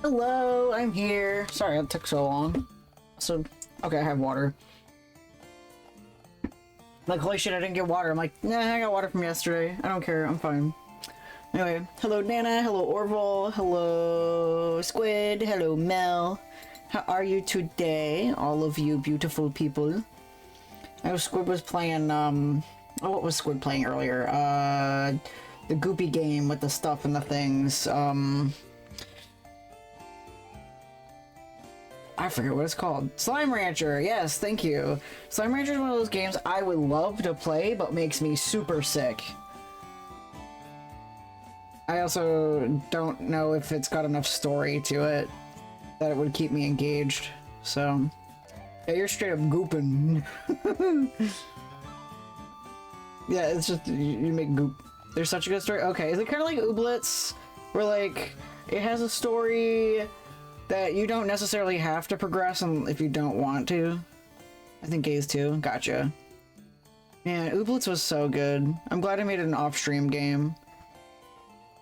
Hello, I'm here. Sorry it took so long. So, okay, I have water. Like, holy shit, I didn't get water. I'm like, nah, I got water from yesterday. I don't care, I'm fine. Anyway, hello Nana, hello Orville, hello Squid, hello Mel. How are you today, all of you beautiful people? I know Squid was playing, oh, what was Squid playing earlier? The goopy game with the stuff and the things, I forget what it's called. Slime Rancher, yes, thank you. Slime Rancher is one of those games I would love to play, but makes me super sick. I also don't know if it's got enough story to it that it would keep me engaged, so... Yeah, you're straight up gooping. Yeah, it's just, you make goop. There's such a good story. Okay, is it kind of like Ooblets, where like, it has a story that you don't necessarily have to progress if you don't want to? I think Gaze too. Gotcha. Man, Ooblets was so good. I'm glad I made it an off-stream game.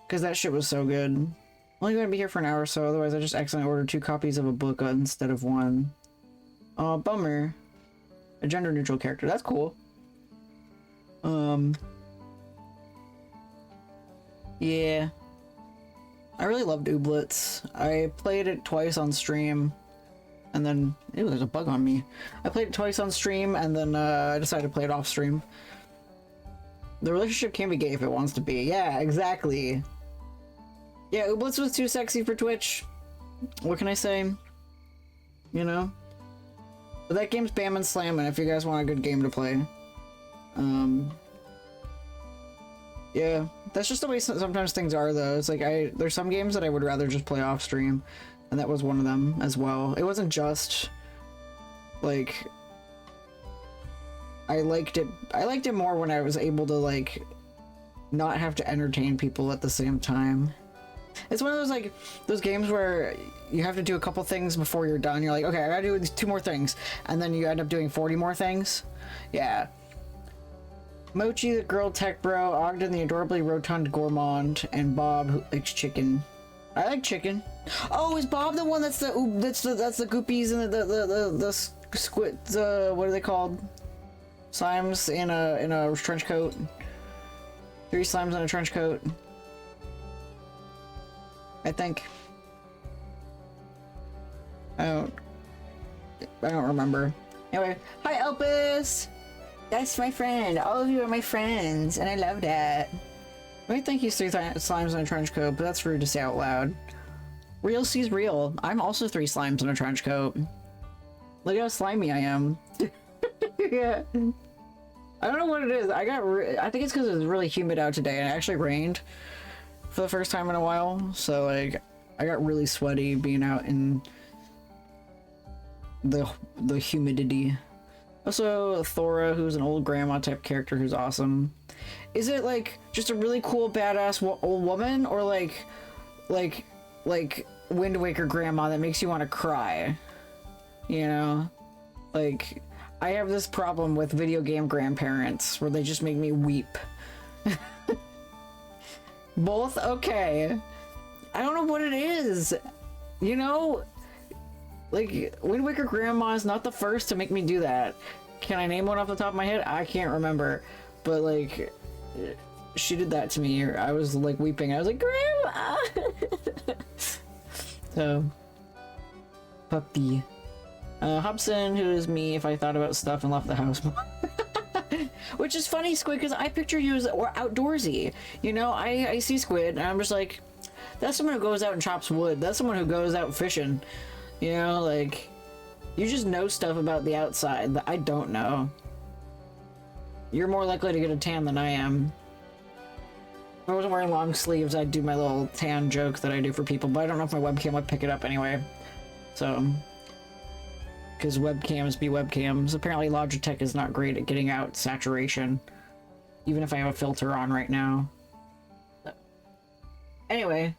Because that shit was so good. I'm only going to be here for an hour or so, otherwise I just accidentally ordered 2 copies of a book instead of 1. Oh, bummer. A gender-neutral character. That's cool. Yeah. I really loved Ooblets. I played it twice on stream, and then... Ew, there's a bug on me. I played it twice on stream, and then I decided to play it off stream. The relationship can be gay if it wants to be. Yeah, exactly. Yeah, Ooblets was too sexy for Twitch. What can I say? You know? But that game's Bam and Slammin' if you guys want a good game to play. Yeah, that's just the way sometimes things are, though. It's like, there's some games that I would rather just play off stream, and that was one of them as well. It wasn't just, like... I liked it more when I was able to, like, not have to entertain people at the same time. It's one of those, like, those games where you have to do a couple things before you're done. You're like, okay, I gotta do these 2 more things, and then you end up doing 40 more things. Yeah. Mochi, the girl tech bro, Ogden, the adorably rotund gourmand, and Bob, who likes chicken. I like chicken. Oh, is Bob the one that's the goopies and the squid, what are they called? Slimes in a trench coat. 3 slimes in a trench coat. I think. I don't remember. Anyway, hi Elpis! That's my friend. All of you are my friends, and I love that. I might think he's 3 slimes in a trench coat, but that's rude to say out loud. Real sees real. I'm also 3 slimes in a trench coat. Look how slimy I am. Yeah. I don't know what it is. I think it's because it was really humid out today, and it actually rained for the first time in a while. So, like, I got really sweaty being out in the humidity. Also, Thora, who's an old grandma type character who's awesome. Is it, like, just a really cool, badass old woman? Or, like Wind Waker grandma that makes you want to cry? You know? Like, I have this problem with video game grandparents, where they just make me weep. Both? Okay. I don't know what it is. You know? Like, Wind Waker Grandma is not the first to make me do that. Can I name one off the top of my head? I can't remember. But, like, she did that to me. I was, like, weeping. I was like, Grandma! So, puppy. Hobson, who is me if I thought about stuff and left the house. Which is funny, Squid, because I picture you as outdoorsy. You know, I see Squid, and I'm just like, that's someone who goes out and chops wood. That's someone who goes out fishing. You know, like, you just know stuff about the outside that I don't know. You're more likely to get a tan than I am. If I wasn't wearing long sleeves, I'd do my little tan joke that I do for people, but I don't know if my webcam would pick it up anyway. So, because webcams be webcams. Apparently Logitech is not great at getting out saturation, even if I have a filter on right now. Anyway,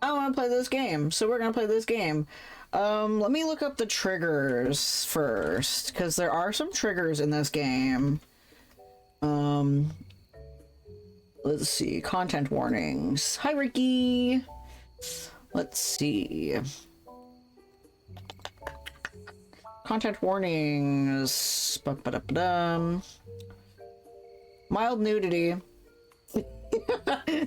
I want to play this game, so we're gonna play this game. Let me look up the triggers first, because there are some triggers in this game. Let's see, content warnings. Hi, Ricky! Let's see. Content warnings. Ba-ba-da-ba-dum. Mild nudity.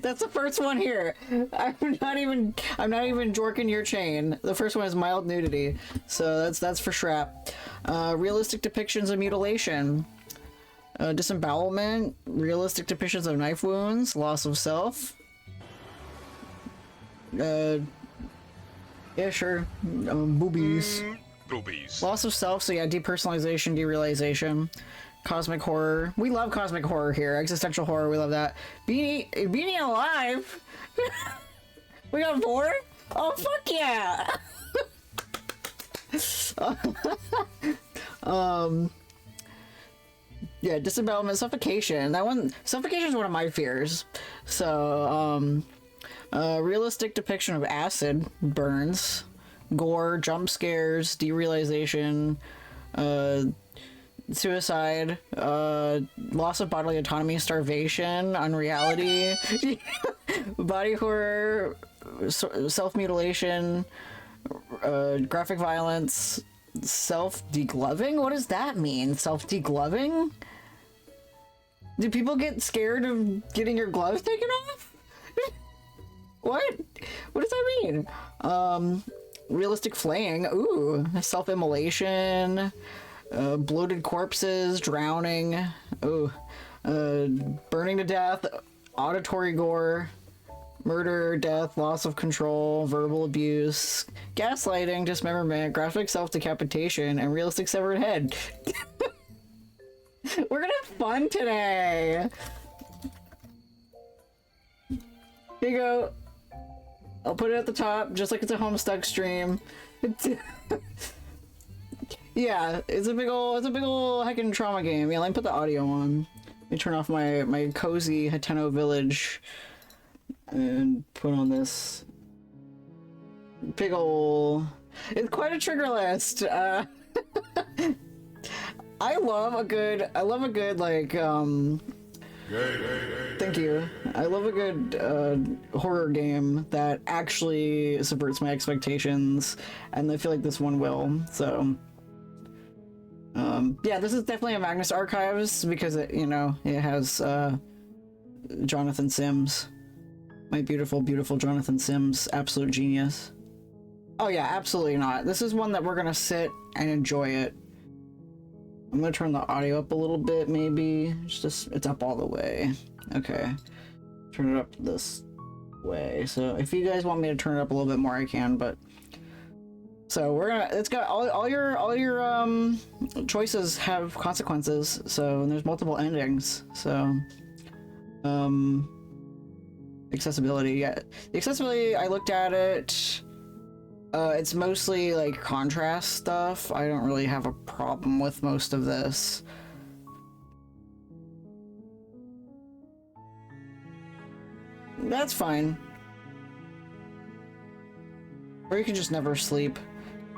That's the first one here. I'm not even jorking your chain. The first one is mild nudity. So that's for Shrap. Realistic depictions of mutilation. Disembowelment, realistic depictions of knife wounds, loss of self. Yeah, sure. Boobies. Boobies. Loss of self, so yeah, depersonalization, derealization. Cosmic horror. We love cosmic horror here. Existential horror, we love that. Beanie alive! We got 4? Oh, fuck yeah! Yeah, disembowelment, suffocation. Suffocation is one of my fears. So, realistic depiction of acid burns, gore, jump scares, derealization, suicide, loss of bodily autonomy, starvation, unreality, body horror, self-mutilation, graphic violence, self-degloving? What does that mean? Self-degloving? Do people get scared of getting your gloves taken off? What? What does that mean? Realistic flaying. Ooh. Self-immolation. Bloated corpses. Drowning. Ooh. Burning to death. Auditory gore. Murder, death, loss of control, verbal abuse, gaslighting, dismemberment, graphic self-decapitation, and realistic severed head. We're gonna have fun today! Here you go. I'll put it at the top, just like it's a Homestuck stream. Yeah, it's a big ol' heckin' trauma game. Yeah, let me put the audio on. Let me turn off my cozy Hateno village. And put on this big ol'... It's quite a trigger list. I love a good like thank you. I love a good horror game that actually subverts my expectations, and I feel like this one will. So yeah, this is definitely a Magnus Archives because it has Jonathan Sims. My beautiful, beautiful Jonathan Sims, absolute genius. Oh yeah, absolutely not. This is one that we're gonna sit and enjoy it. I'm gonna turn the audio up a little bit, maybe. It's up all the way. Okay. Turn it up this way. So if you guys want me to turn it up a little bit more, I can, but... So it's got all your choices have consequences, so and there's multiple endings, so... Accessibility, yeah. The accessibility, I looked at it. It's mostly like contrast stuff. I don't really have a problem with most of this. That's fine. Or you can just never sleep.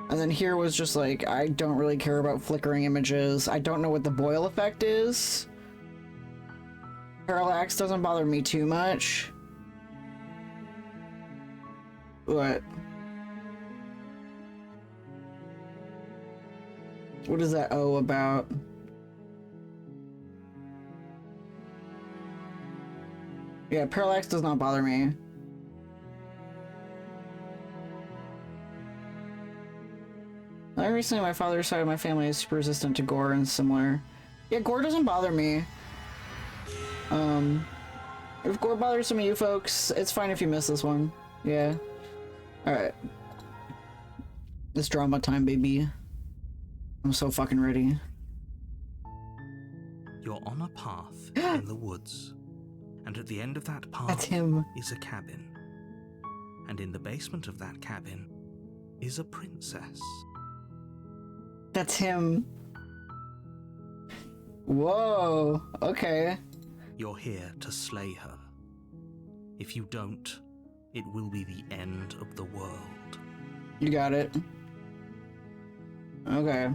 And then here was just like, I don't really care about flickering images. I don't know what the boil effect is. Parallax doesn't bother me too much. What? What is that O about? Yeah, parallax does not bother me. Recently, my father's side of my family is super resistant to gore and similar. Yeah, gore doesn't bother me. If gore bothers some of you folks, it's fine if you miss this one. Yeah. Alright. It's drama time, baby. I'm so fucking ready. You're on a path in the woods, and at the end of that path That's him. is a cabin. And in the basement of that cabin is a princess. That's him. Whoa, okay. You're here to slay her. If you don't, it will be the end of the world. You got it. Okay.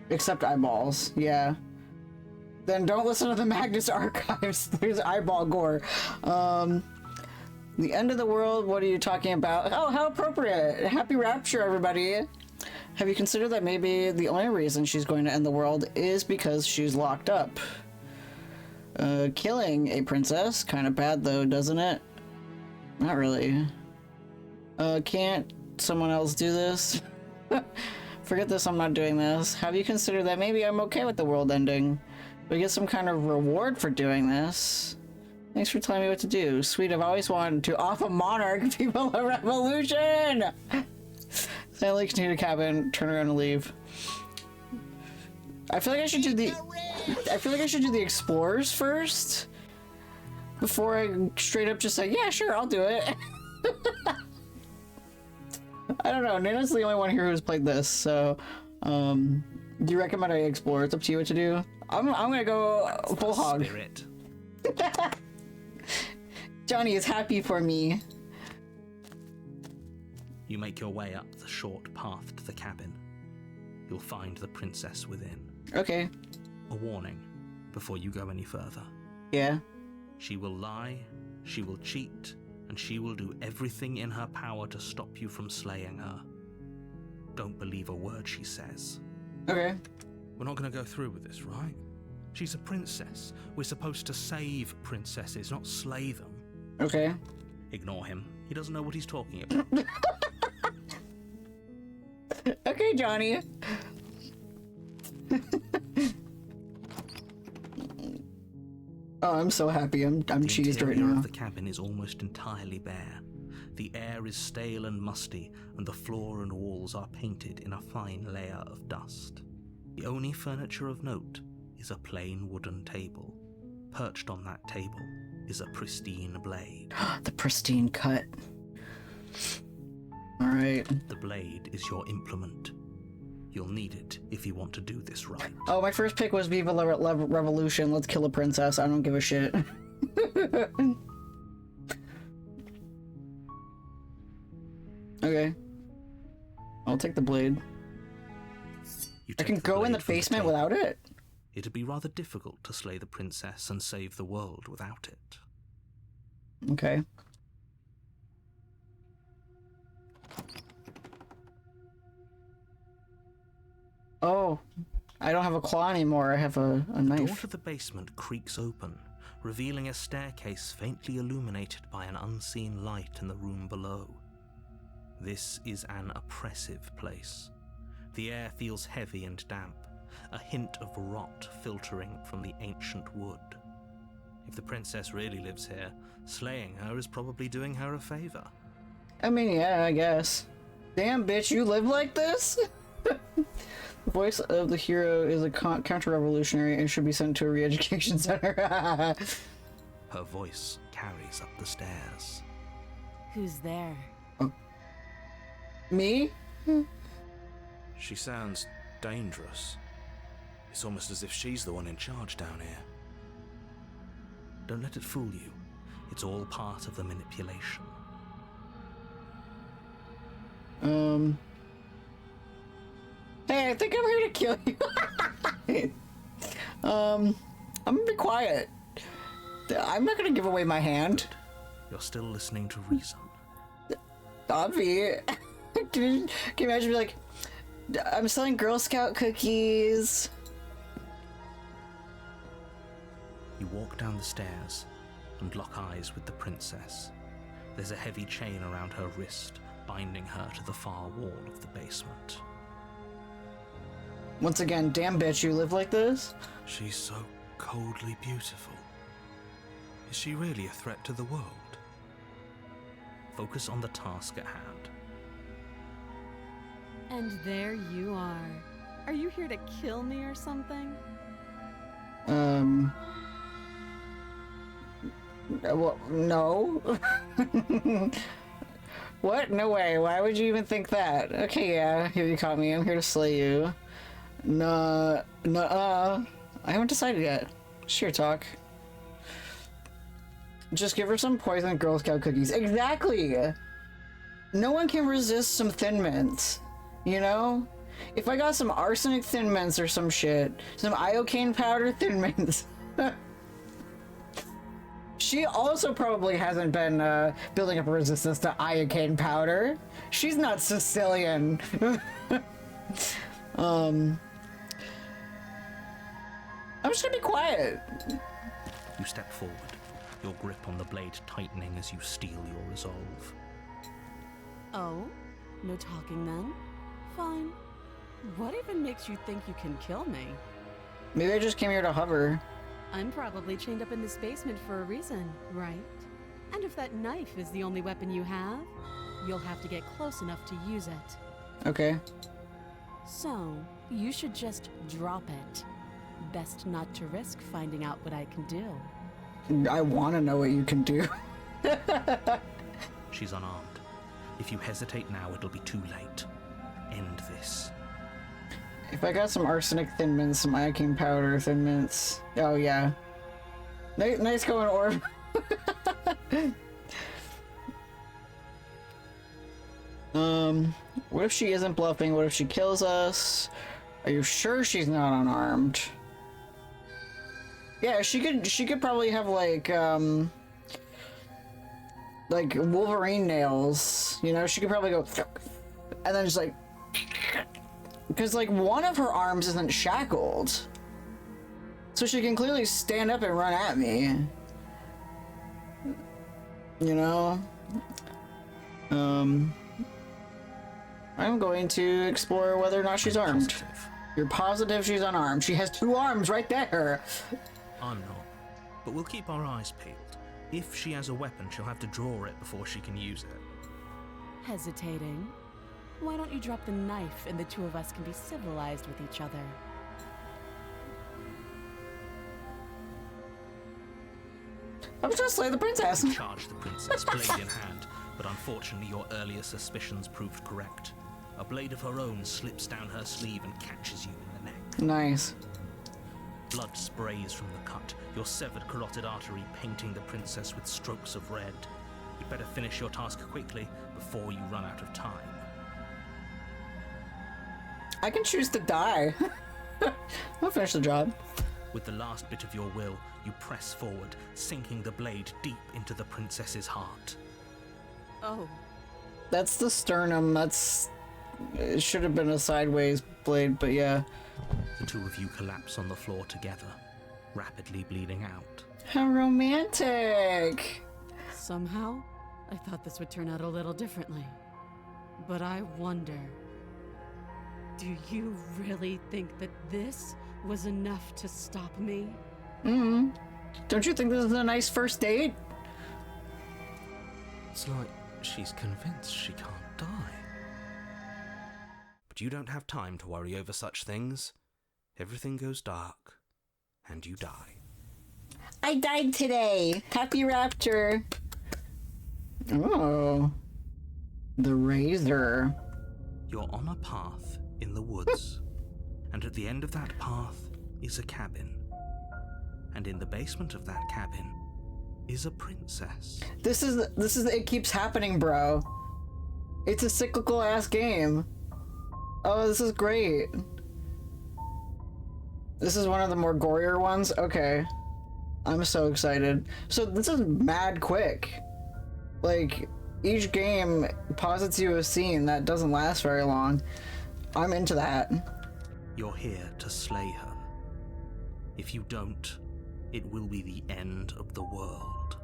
Except eyeballs, yeah. Then don't listen to the Magnus Archives. There's eyeball gore. The end of the world? What are you talking about? Oh, how appropriate. Happy rapture, everybody. Have you considered that maybe the only reason she's going to end the world is because she's locked up? Killing a princess? Kind of bad though, doesn't it? Not really. Can't someone else do this? Forget this, I'm not doing this. Have you considered that maybe I'm okay with the world ending? We get some kind of reward for doing this. Thanks for telling me what to do. Sweet, I've always wanted to off a monarch people a revolution! Stanley, continue to cabin, turn around and leave. I feel like I should do the explorers first before I straight up just say, yeah, sure, I'll do it. I don't know, Nana's the only one here who's played this, so do you recommend I explore? It's up to you what to do. I'm gonna go full hog. Spirit. Johnny is happy for me. You make your way up the short path to the cabin. You'll find the princess within. Okay. A warning before you go any further. Yeah. She will lie, she will cheat, and she will do everything in her power to stop you from slaying her. Don't believe a word she says. Okay. We're not going to go through with this, right? She's a princess. We're supposed to save princesses, not slay them. Okay. Ignore him. He doesn't know what he's talking about. Okay, Johnny. Oh, I'm so happy. I'm cheesed right now. The cabin is almost entirely bare. The air is stale and musty, and the floor and walls are painted in a fine layer of dust. The only furniture of note is a plain wooden table. Perched on that table is a pristine blade. The pristine cut. All right. The blade is your implement. You'll need it if you want to do this right. Oh, my first pick was Viva la Revolution. Let's kill a princess. I don't give a shit. Okay. I'll take the blade. I can go in the basement without it? It'd be rather difficult to slay the princess and save the world without it. Okay. Oh, I don't have a claw anymore. I have a knife. The door to the basement creaks open, revealing a staircase faintly illuminated by an unseen light in the room below. This is an oppressive place. The air feels heavy and damp, a hint of rot filtering from the ancient wood. If the princess really lives here, slaying her is probably doing her a favor. I mean, yeah, I guess. Damn, bitch, you live like this? The voice of the hero is a counter-revolutionary and should be sent to a re-education center. Her voice carries up the stairs. Who's there? Oh. Me? She sounds dangerous. It's almost as if she's the one in charge down here. Don't let it fool you. It's all part of the manipulation. Hey, I think I'm here to kill you. I'm gonna be quiet. I'm not gonna give away my hand. You're still listening to reason. Obvi. Can you imagine me like, I'm selling Girl Scout cookies. You walk down the stairs and lock eyes with the princess. There's a heavy chain around her wrist, binding her to the far wall of the basement. Once again, damn bitch, you live like this? She's so coldly beautiful. Is she really a threat to the world? Focus on the task at hand. And there you are. Are you here to kill me or something? Well, no. What? No way. Why would you even think that? Okay, yeah, here you caught me. I'm here to slay you. Nah, I haven't decided yet. Sure talk. Just give her some poisoned Girl Scout cookies. Exactly! No one can resist some Thin Mints. You know? If I got some arsenic Thin Mints or some shit, some iocane powder Thin Mints. She also probably hasn't been building up a resistance to iocane powder. She's not Sicilian. I'm just gonna be quiet. You step forward, your grip on the blade tightening as you steel your resolve. Oh? No talking then? Fine. What even makes you think you can kill me? Maybe I just came here to hover. I'm probably chained up in this basement for a reason, right? And if that knife is the only weapon you have, you'll have to get close enough to use it. Okay. So, you should just drop it. Best not to risk finding out what I can do. I want to know what you can do. She's unarmed. If you hesitate now, it'll be too late. End this. If I got some arsenic thin mints, some iocane powder thin mints. Oh, yeah. Nice going, Orb. What if she isn't bluffing? What if she kills us? Are you sure she's not unarmed? Yeah, she could probably have like Wolverine nails, you know? She could probably go and then just like, because like one of her arms isn't shackled, so she can clearly stand up and run at me, you know? I'm going to explore whether or not she's armed. Positive. You're positive she's unarmed? She has 2 arms right there. I'm not. But we'll keep our eyes peeled. If she has a weapon, she'll have to draw it before she can use it. Hesitating? Why don't you drop the knife and the two of us can be civilized with each other? I'm just gonna slay the princess. Charge the princess, blade in hand, but unfortunately your earlier suspicions proved correct. A blade of her own slips down her sleeve and catches you in the neck. Nice. Blood sprays from the cut, your severed carotid artery painting the princess with strokes of red. You'd better finish your task quickly before you run out of time. I can choose to die. I'll finish the job. With the last bit of your will, you press forward, sinking the blade deep into the princess's heart. Oh. That's the sternum. It should have been a sideways blade, but yeah. The two of you collapse on the floor together, rapidly bleeding out. How romantic. Somehow, I thought this would turn out a little differently. But I wonder, do you really think that this was enough to stop me? Don't you think this is a nice first date? It's like she's convinced she can't die. But you don't have time to worry over such things. Everything goes dark, and you die. I died today. Happy Raptor. Oh. The razor. You're on a path in the woods, and at the end of that path is a cabin. And in the basement of that cabin is a princess. This is it keeps happening, bro. It's a cyclical ass game. Oh, this is great. This is one of the more gorier ones. Okay. I'm so excited. So this is mad quick. Like, each game posits you a scene that doesn't last very long. I'm into that. You're here to slay her. If you don't, it will be the end of the world.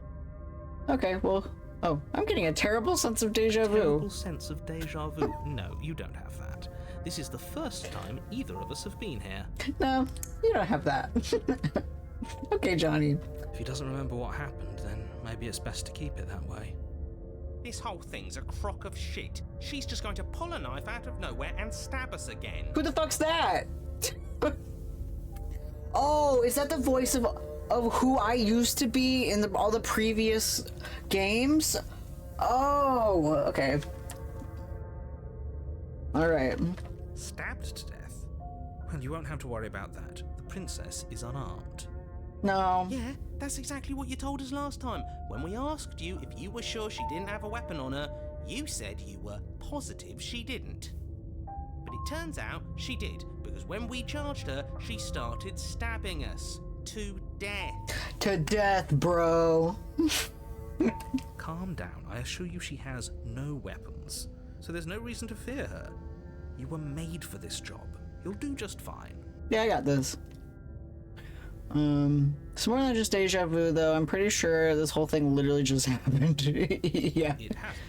Okay, well, oh, I'm getting a terrible sense of deja vu. Terrible sense of deja vu? No, you don't have that. This is the first time either of us have been here. No, you don't have that. Okay, Johnny. If he doesn't remember what happened, then maybe it's best to keep it that way. This whole thing's a crock of shit. She's just going to pull a knife out of nowhere and stab us again. Who the fuck's that? Oh, is that the voice of who I used to be in all the previous games? Oh, okay. All right. Stabbed to death? Well, you won't have to worry about that. The princess is unarmed. No. Yeah, that's exactly what you told us last time. When we asked you if you were sure she didn't have a weapon on her, you said you were positive she didn't. But it turns out she did, because when we charged her, she started stabbing us. to death. To death, bro. Calm down. I assure you she has no weapons, so there's no reason to fear her. You were made for this job. You'll do just fine. Yeah, I got this. It's more than just deja vu, though. I'm pretty sure this whole thing literally just happened. Yeah. It hasn't.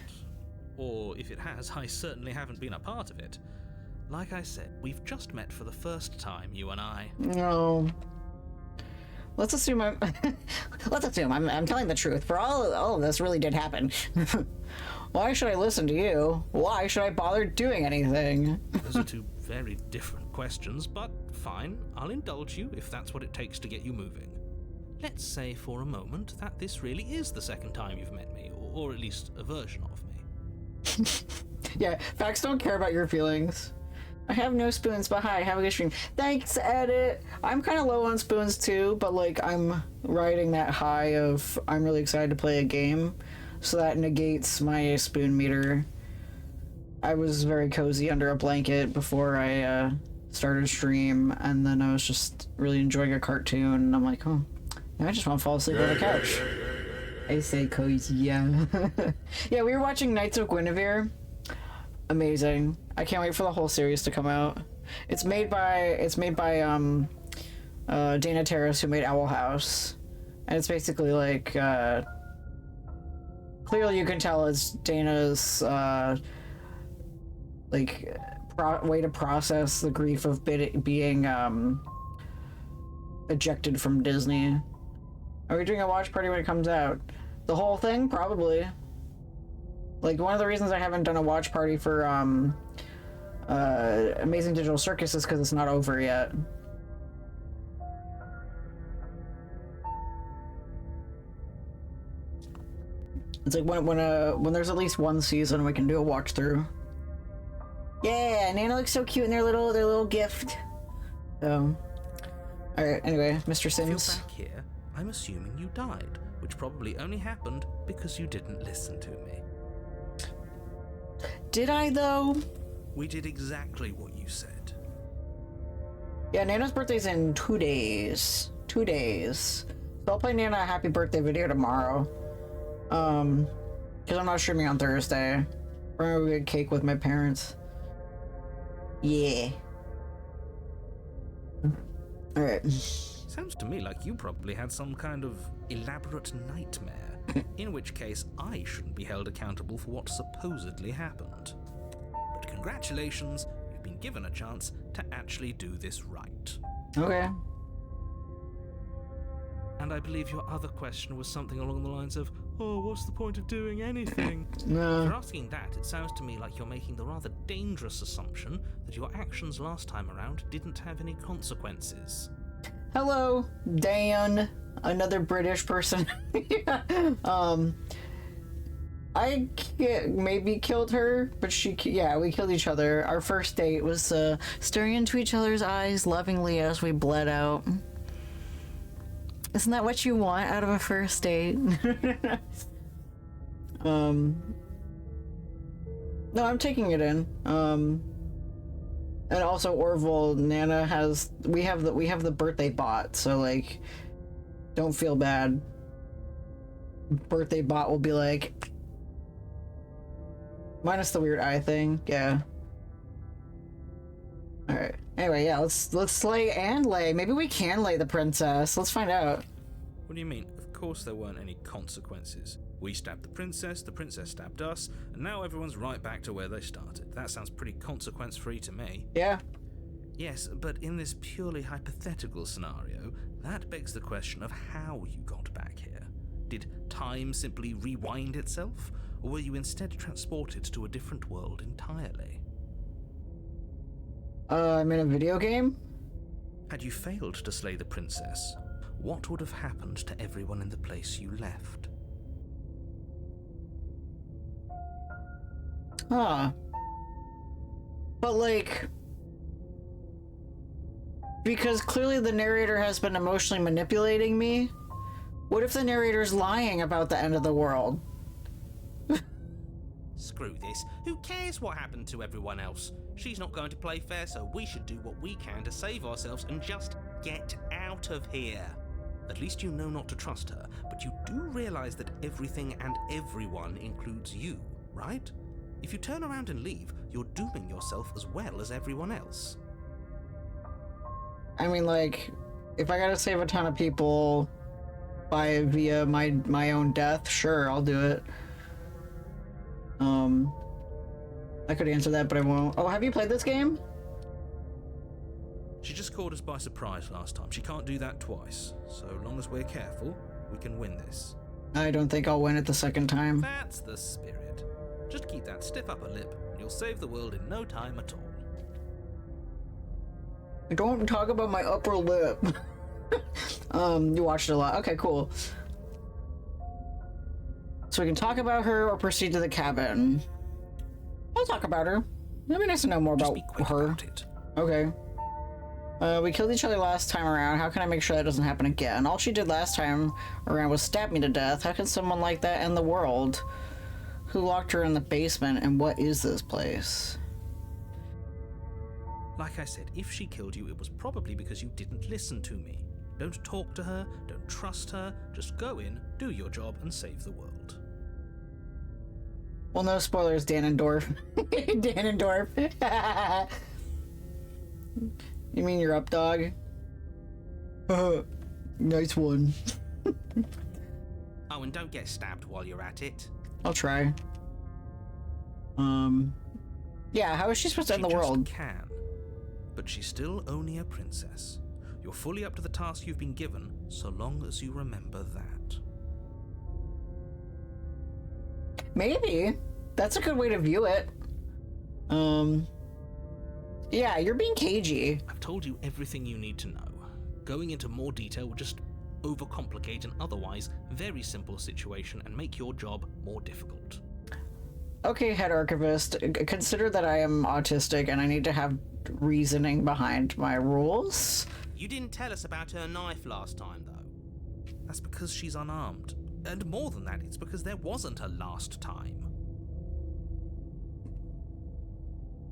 Or if it has, I certainly haven't been a part of it. Like I said, we've just met for the first time, you and I. No. Let's assume I'm telling the truth. For all of this really did happen. Why should I listen to you? Why should I bother doing anything? Those are two very different questions, but fine, I'll indulge you if that's what it takes to get you moving. Let's say for a moment that this really is the second time you've met me, or at least a version of me. Yeah, facts don't care about your feelings. I have no spoons, but hi, have a good stream. Thanks, Edit. I'm kind of low on spoons too, but like I'm riding that high of I'm really excited to play a game, so that negates my spoon meter. I was very cozy under a blanket before I started a stream, and then I was just really enjoying a cartoon, and I'm like, oh, now I just want to fall asleep on the couch. I say cozy, yeah. Yeah, we were watching Knights of Guinevere. Amazing. I can't wait for the whole series to come out. It's made by Dana Terrace, who made Owl House, and it's basically like clearly you can tell it's Dana's way to process the grief of being ejected from Disney. Are we doing a watch party when it comes out? The whole thing, probably. Like, one of the reasons I haven't done a watch party for Amazing Digital Circus is because it's not over yet. It's like when there's at least one season, we can do a watch through. Yeah, Nana looks so cute in their little gift. So, all right. Anyway, Mr. If you're Sims. back here, I'm assuming you died, which probably only happened because you didn't listen to me. Did I though? We did exactly what you said. Yeah, Nana's birthday's in 2 days. 2 days. So I'll play Nana a happy birthday video tomorrow. Because I'm not streaming on Thursday. We're gonna get cake with my parents. Yeah. Alright. Sounds to me like you probably had some kind of elaborate nightmare, in which case I shouldn't be held accountable for what supposedly happened. But congratulations, you've been given a chance to actually do this right. Okay. And I believe your other question was something along the lines of, oh, what's the point of doing anything? If No. you're asking that, it sounds to me like you're making the rather dangerous assumption that your actions last time around didn't have any consequences. Hello, Dan. Another British person. Yeah. I maybe killed her, but we killed each other. Our first date was staring into each other's eyes lovingly as we bled out. Isn't that what you want out of a first date? No, I'm taking it in. And also Orville, Nana has we have the birthday bot, so like don't feel bad. Birthday bot will be like minus the weird eye thing, yeah. Alright. Anyway, yeah, let's slay and lay. Maybe we can lay the princess. Let's find out. What do you mean? Of course there weren't any consequences. We stabbed the princess stabbed us, and now everyone's right back to where they started. That sounds pretty consequence-free to me. Yeah. Yes, but in this purely hypothetical scenario, that begs the question of how you got back here. Did time simply rewind itself, or were you instead transported to a different world entirely? I'm in a video game? Had you failed to slay the princess, what would have happened to everyone in the place you left? Huh. But like, because clearly the narrator has been emotionally manipulating me, what if the narrator's lying about the end of the world? Screw this. Who cares what happened to everyone else? She's not going to play fair, so we should do what we can to save ourselves and just get out of here. At least you know not to trust her, but you do realize that everything and everyone includes you, right? If you turn around and leave, you're dooming yourself as well as everyone else. I mean, like, if I gotta save a ton of people via my own death, sure, I'll do it. I could answer that, but I won't. Oh, have you played this game? She just caught us by surprise last time. She can't do that twice. So long as we're careful, we can win this. I don't think I'll win it the second time. That's the spirit. Just keep that stiff upper lip, and you'll save the world in no time at all. Don't talk about my upper lip. You watched it a lot. Okay, cool. So we can talk about her or proceed to the cabin. I'll talk about her. It'd be nice to know more Just about be quick her. about it. Okay. We killed each other last time around. How can I make sure that doesn't happen again? All she did last time around was stab me to death. How can someone like that end the world? Who locked her in the basement, and what is this place? Like I said, if she killed you, it was probably because you didn't listen to me. Don't talk to her, don't trust her, just go in, do your job, and save the world. Well, no spoilers, Danendorf. Danendorf. You mean you're up, dog? Nice one. Oh, and don't get stabbed while you're at it. I'll try. Yeah, how is she supposed to end the world? She just can. But she's still only a princess. You're fully up to the task you've been given, so long as you remember that. Maybe. That's a good way to view it. Yeah, you're being cagey. I've told you everything you need to know. Going into more detail will just overcomplicate an otherwise very simple situation and make your job more difficult. Okay, head archivist, consider that I am autistic and I need to have reasoning behind my rules. You didn't tell us about her knife last time, though. That's because she's unarmed. And more than that, it's because there wasn't a last time.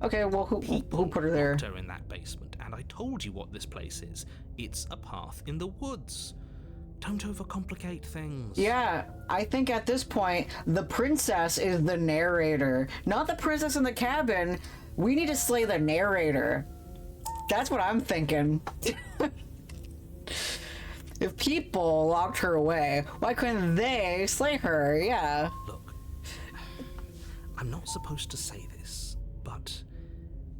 Okay, well, who put her there? Locked her in that basement, and I told you what this place is. It's a path in the woods. Don't overcomplicate things. Yeah, I think at this point, the princess is the narrator, not the princess in the cabin. We need to slay the narrator. That's what I'm thinking. If people locked her away, why couldn't they slay her? Yeah. Look, I'm not supposed to say this, but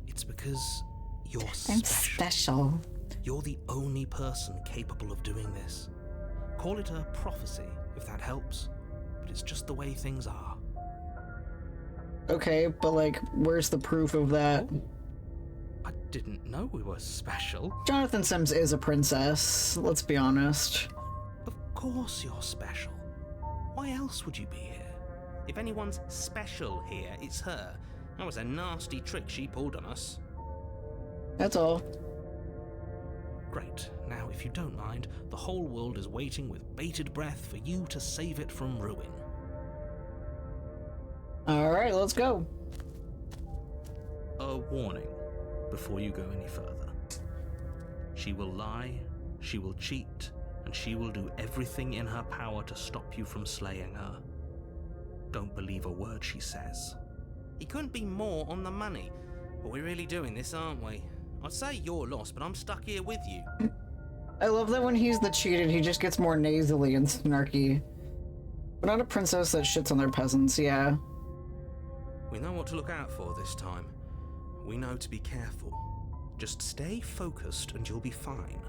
it's because you're special. I'm special. You're the only person capable of doing this. Call it a prophecy, if that helps, but it's just the way things are. Okay, but like, where's the proof of that? I didn't know we were special. Jonathan Sims is a princess, let's be honest. Of course you're special. Why else would you be here? If anyone's special here, it's her. That was a nasty trick she pulled on us. That's all. Great. Now, if you don't mind, the whole world is waiting with bated breath for you to save it from ruin. Alright, let's go. A warning before you go any further. She will lie, she will cheat, and she will do everything in her power to stop you from slaying her. Don't believe a word she says. He couldn't be more on the money. But we're really doing this, aren't we? I'd say you're lost, but I'm stuck here with you. I love that when he's the cheated, he just gets more nasally and snarky. We're not a princess that shits on their peasants, yeah. We know what to look out for this time. We know to be careful. Just stay focused and you'll be fine.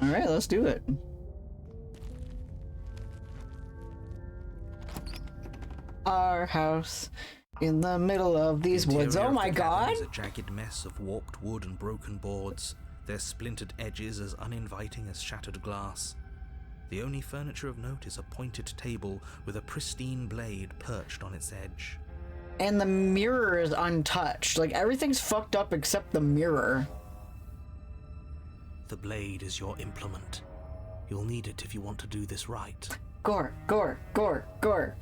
Alright, let's do it. Our house in the middle of these The woods. interior Oh of my the cabin god! is a jagged mess of warped wood and broken boards, their splintered edges as uninviting as shattered glass. The only furniture of note is a pointed table with a pristine blade perched on its edge. And the mirror is untouched. Like, everything's fucked up except the mirror. The blade is your implement. You'll need it if you want to do this right. Gore, gore, gore, gore.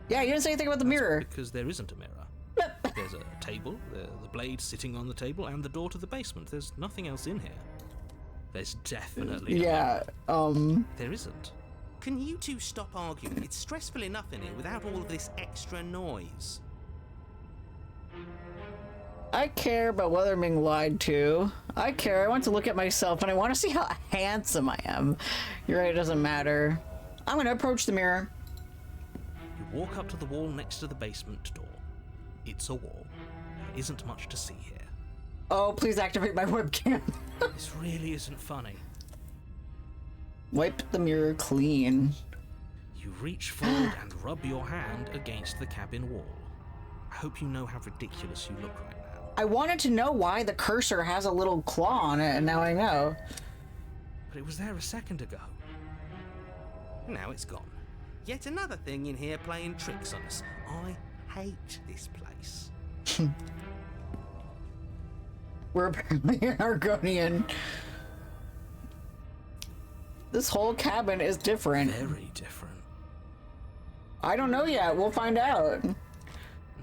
Yeah, you didn't say anything about the mirror. Because there isn't a mirror. There's a table, the blade sitting on the table, and the door to the basement. There's nothing else in here. There's definitely Yeah, There isn't. Can you two stop arguing? It's stressful enough in here without all of this extra noise. I care about whether I'm being lied to. I care. I want to look at myself and I want to see how handsome I am. You're right, it doesn't matter. I'm gonna approach the mirror. You walk up to the wall next to the basement door. It's a wall. There isn't much to see here. Oh, please activate my webcam. This really isn't funny. Wipe the mirror clean. You reach forward and rub your hand against the cabin wall. I hope you know how ridiculous you look right now. I wanted to know why the cursor has a little claw on it, and now I know. But it was there a second ago. Now it's gone. Yet another thing in here playing tricks on us. I hate this place. We're apparently in Argonian. This whole cabin is different. Very different. I don't know yet. We'll find out.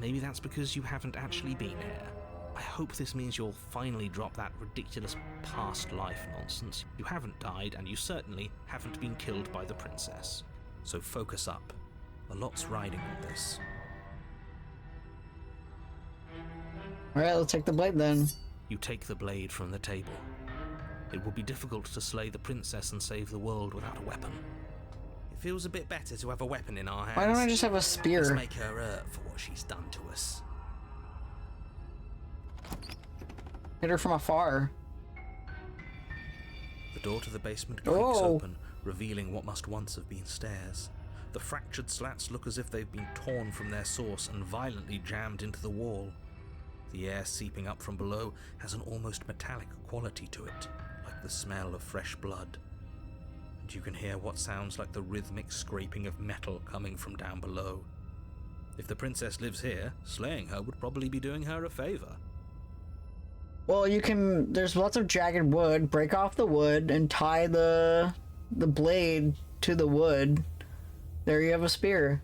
Maybe that's because you haven't actually been here. I hope this means you'll finally drop that ridiculous past life nonsense. You haven't died, and you certainly haven't been killed by the princess. So focus up. A lot's riding on this. Alright, let's take the blade then. You take the blade from the table. It will be difficult to slay the princess and save the world without a weapon. It feels a bit better to have a weapon in our hands. Why don't I just have a Let's spear? make her hurt for what she's done to us. Hit her from afar. The door to the basement creaks Oh. open, revealing what must once have been stairs. The fractured slats look as if they've been torn from their source and violently jammed into the wall. The air seeping up from below has an almost metallic quality to it, like the smell of fresh blood. And you can hear what sounds like the rhythmic scraping of metal coming from down below. If the princess lives here, slaying her would probably be doing her a favor. Well, you can... There's lots of jagged wood. Break off the wood and tie the blade to the wood. There you have a spear.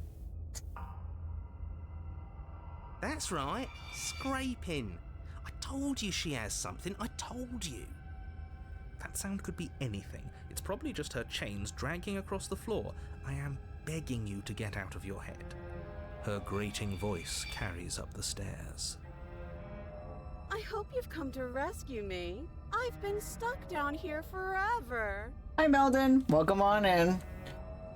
That's right, scraping. I told you she has something, I told you. That sound could be anything. It's probably just her chains dragging across the floor. I am begging you to get out of your head. Her grating voice carries up the stairs. I hope you've come to rescue me. I've been stuck down here forever. Hi, Meldon. Welcome on in.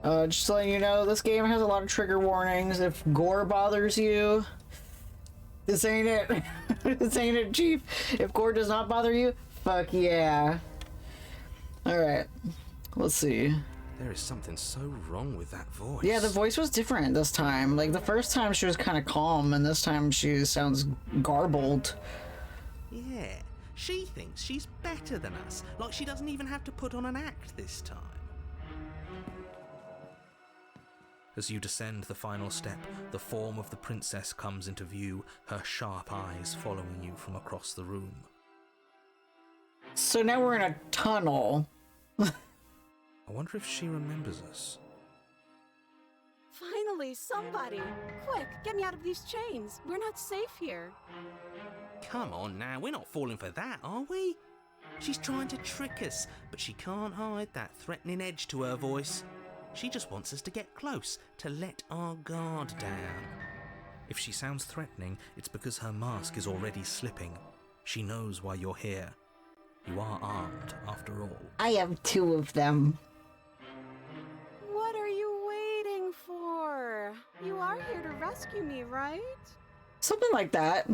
Just to let you know, this game has a lot of trigger warnings. If gore bothers you, this ain't it. This ain't it, Chief. If gore does not bother you, fuck yeah. Alright. Let's see. There is something so wrong with that voice. Yeah, the voice was different this time. Like, the first time she was kind of calm, and this time she sounds garbled. Yeah, she thinks she's better than us, like she doesn't even have to put on an act this time. As you descend the final step, the form of the princess comes into view, her sharp eyes following you from across the room. So now we're in a tunnel. I wonder if she remembers us. Finally, somebody! Quick, get me out of these chains. We're not safe here. Come on now, we're not falling for that, are we? She's trying to trick us, but she can't hide that threatening edge to her voice. She just wants us to get close, to let our guard down. If she sounds threatening, it's because her mask is already slipping. She knows why you're here. You are armed, after all. I have two of them. What are you waiting for? You are here to rescue me, right? Something like that.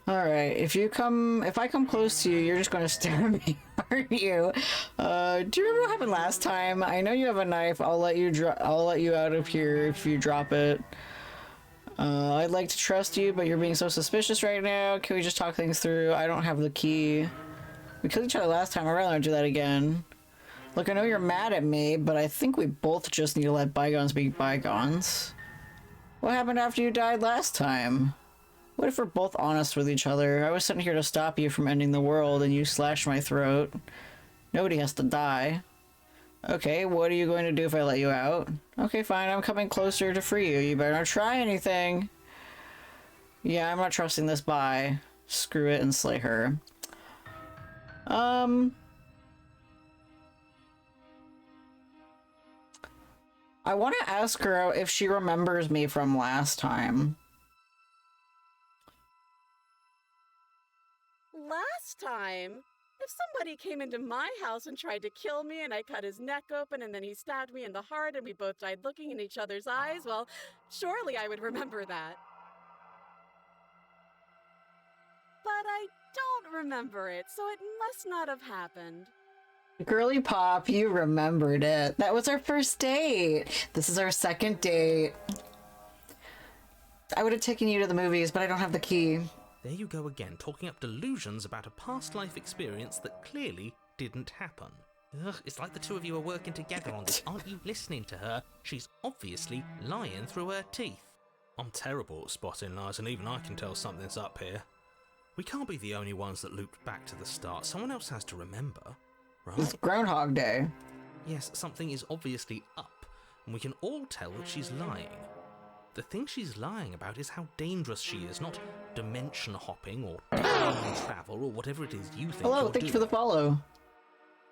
Alright, if I come close to you, you're just gonna stare at me, aren't you? Do you remember what happened last time? I know you have a knife. I'll let you out of here if you drop it. I'd like to trust you, but you're being so suspicious right now. Can we just talk things through? I don't have the key. We killed each other last time. I'd rather not do that again. Look, I know you're mad at me, but I think we both just need to let bygones be bygones. What happened after you died last time? What if we're both honest with each other? I was sent here to stop you from ending the world, and you slashed my throat. Nobody has to die. Okay, what are you going to do if I let you out? Okay, fine, I'm coming closer to free you. You better not try anything. Yeah, I'm not trusting this bye. Screw it and slay her. I want to ask her if she remembers me from last time. Last time? If somebody came into my house and tried to kill me and I cut his neck open and then he stabbed me in the heart and we both died looking in each other's eyes, well, surely I would remember that. But I don't remember it, so it must not have happened. Girly Pop, you remembered it. That was our first date. This is our second date. I would have taken you to the movies, but I don't have the key. There you go again, talking up delusions about a past life experience that clearly didn't happen. Ugh, it's like the two of you are working together on this. Aren't you listening to her? She's obviously lying through her teeth. I'm terrible at spotting lies, and even I can tell something's up here. We can't be the only ones that looped back to the start. Someone else has to remember, right? It's Groundhog Day. Yes, something is obviously up, and we can all tell that she's lying. The thing she's lying about is how dangerous she is, not dimension hopping or time travel or whatever it is you think Hello, you're thank you for the follow.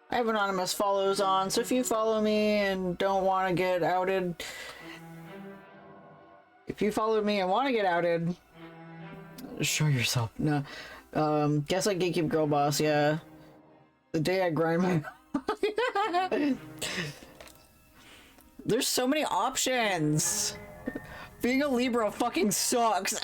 I have anonymous follows on, so if you follow me and don't want to get outed... If you follow me and want to get outed... Show yourself. No. Guess like Gatekeep Girl Boss, yeah. The day I grind my... There's so many options! Being a Libra fucking sucks.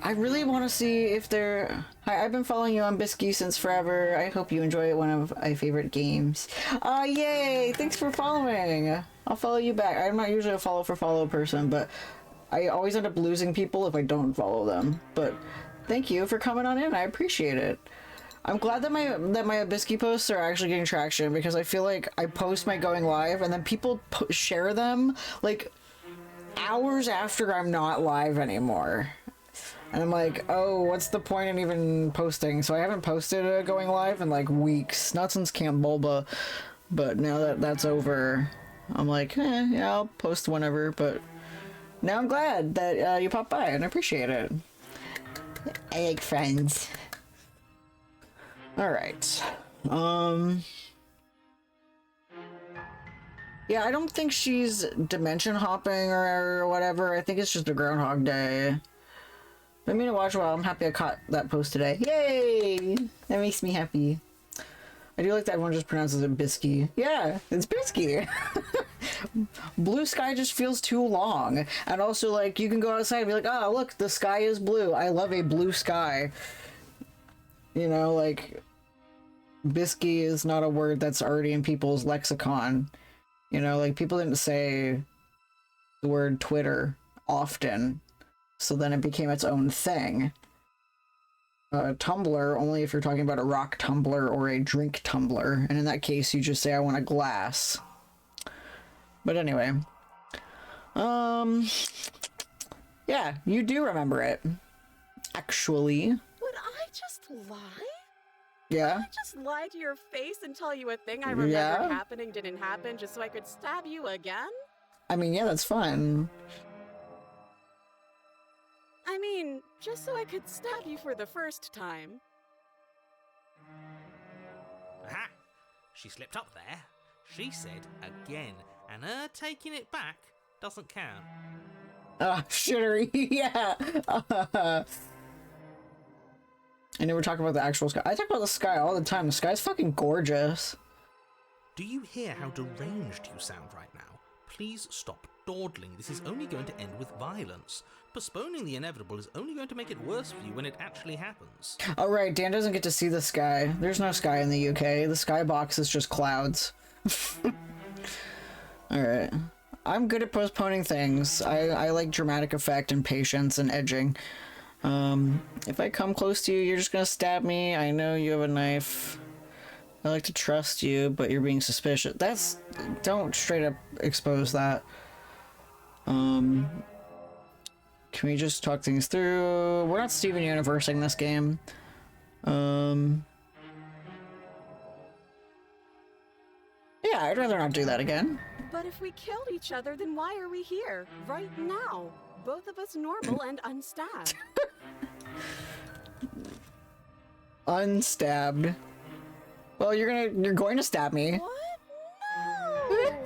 I really want to see if they're... Hi, I've been following you on Bisky since forever. I hope you enjoy it, one of my favorite games. Yay! Thanks for following. I'll follow you back. I'm not usually a follow for follow person, but I always end up losing people if I don't follow them. But thank you for coming on in. I appreciate it. I'm glad that my Bisky posts are actually getting traction, because I feel like I post my going live and then people share them like hours after I'm not live anymore. And I'm like, oh, what's the point in even posting? So I haven't posted a going live in like weeks, not since Camp Bulba, but now that that's over, I'm like, yeah, I'll post whenever. But now I'm glad that you popped by and I appreciate it. I like friends. Alright. Yeah, I don't think she's dimension hopping or whatever. I think it's just a Groundhog Day. But I mean to watch a while. I'm happy I caught that post today. Yay! That makes me happy. I do like that everyone just pronounces it Bisky. Yeah, it's Bisky. Blue sky just feels too long. And also, like, you can go outside and be like, oh, look, the sky is blue. I love a blue sky. You know, like, Bisky is not a word that's already in people's lexicon. You know, like, people didn't say the word Twitter often. So then it became its own thing. Tumbler, only if you're talking about a rock tumbler or a drink tumbler. And in that case, you just say, I want a glass. But anyway. Yeah, you do remember it. Actually. Would I just lie? Yeah? Would I just lie to your face and tell you a thing I remembered happening didn't happen just so I could stab you again? I mean, yeah, that's fun. I mean, just so I could stab you for the first time. Aha! She slipped up there. She said again, and her taking it back doesn't count. Shittery, yeah. I never talk about the actual sky. I talk about the sky all the time. The sky's fucking gorgeous. Do you hear how deranged you sound right now? Please stop dawdling. This is only going to end with violence. Postponing the inevitable is only going to make it worse for you when it actually happens. Oh right, Dan doesn't get to see the sky. There's no sky in the UK. The skybox is just clouds. Alright. I'm good at postponing things. I like dramatic effect and patience and edging. If I come close to you, you're just gonna stab me. I know you have a knife. I like to trust you, but you're being suspicious. Don't straight up expose that. Can we just talk things through? We're not Steven Universing this game. Yeah, I'd rather not do that again. But if we killed each other, then why are we here? Right now. Both of us normal and unstabbed. unstabbed. Well, you're going to stab me. What? No!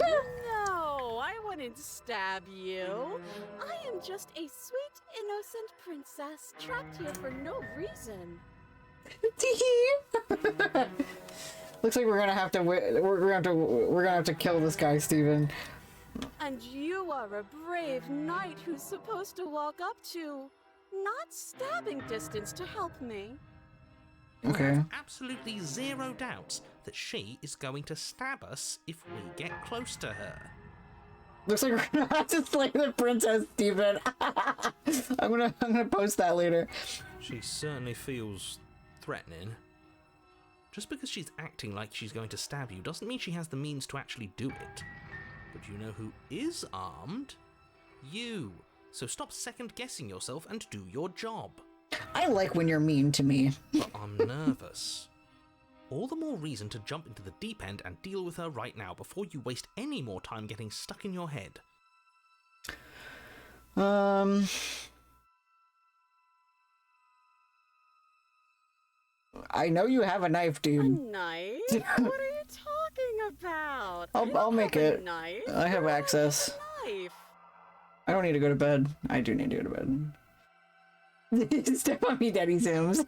No, I wouldn't stab you. I am just a sweet, innocent princess trapped here for no reason. Looks like we're gonna have to kill this guy, Steven. And you are a brave knight who's supposed to walk up to not stabbing distance to help me. Okay. Absolutely zero doubts that she is going to stab us if we get close to her. Looks like we're gonna have to slay the princess, Steven. I'm gonna post that later. She certainly feels threatening. Just because she's acting like she's going to stab you doesn't mean she has the means to actually do it. But you know who is armed? You. So stop second-guessing yourself and do your job. I like when you're mean to me. But I'm nervous. All the more reason to jump into the deep end and deal with her right now before you waste any more time getting stuck in your head. I know you have a knife, A dude. knife? What are you talking about? I'll make it. Knife. I have access. Knife. I don't need to go to bed. I do need to go to bed. Step on me, Daddy Sims. And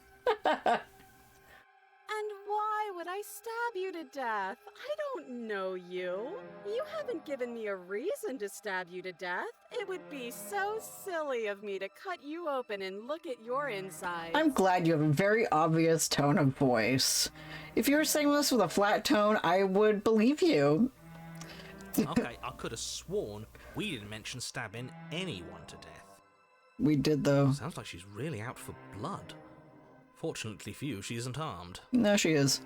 why would I stab you to death? I don't know you. You haven't given me a reason to stab you to death. It would be so silly of me to cut you open and look at your insides. I'm glad you have a very obvious tone of voice. If you were saying this with a flat tone, I would believe you. Okay, I could have sworn we didn't mention stabbing anyone to death. We did, though. Sounds like she's really out for blood. Fortunately for you, she isn't armed. No, she is.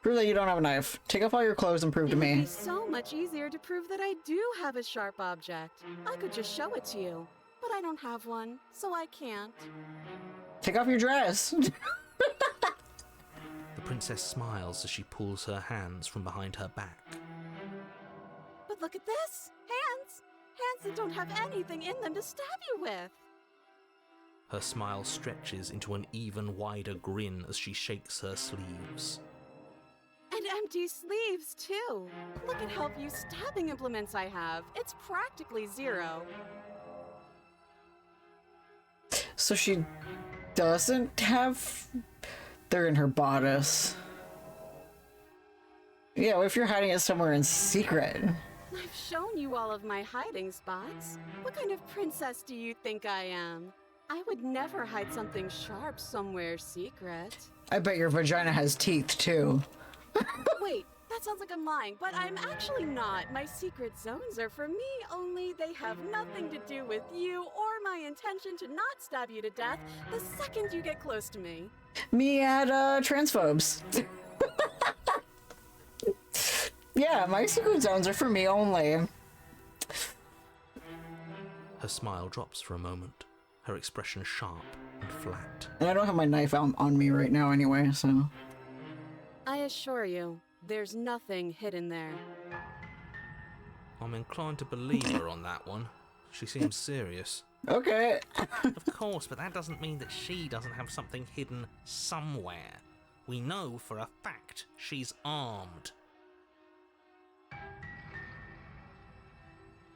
Prove that you don't have a knife. Take off all your clothes and prove to It would me. be so much easier to prove that I do have a sharp object. I could just show it to you, but I don't have one, so I can't. Take off your dress. The princess smiles as she pulls her hands from behind her back. But look at this! Hands! Hands that don't have anything in them to stab you with! Her smile stretches into an even wider grin as she shakes her sleeves. And empty sleeves, too! Look at how few stabbing implements I have. It's practically zero. So she doesn't have... They're in her bodice. Yeah, well, if you're hiding it somewhere in secret. I've shown you all of my hiding spots. What kind of princess do you think I am? I would never hide something sharp somewhere secret. I bet your vagina has teeth, too. Wait, that sounds like I'm lying, but I'm actually not. My secret zones are for me, only they have nothing to do with you or my intention to not stab you to death the second you get close to me. Me at, transphobes. Yeah, my secret zones are for me only. Her smile drops for a moment, her expression sharp and flat. And I don't have my knife on me right now anyway, so... I assure you, there's nothing hidden there. I'm inclined to believe her on that one. She seems serious. Okay. Of course, but that doesn't mean that she doesn't have something hidden somewhere. We know for a fact she's armed.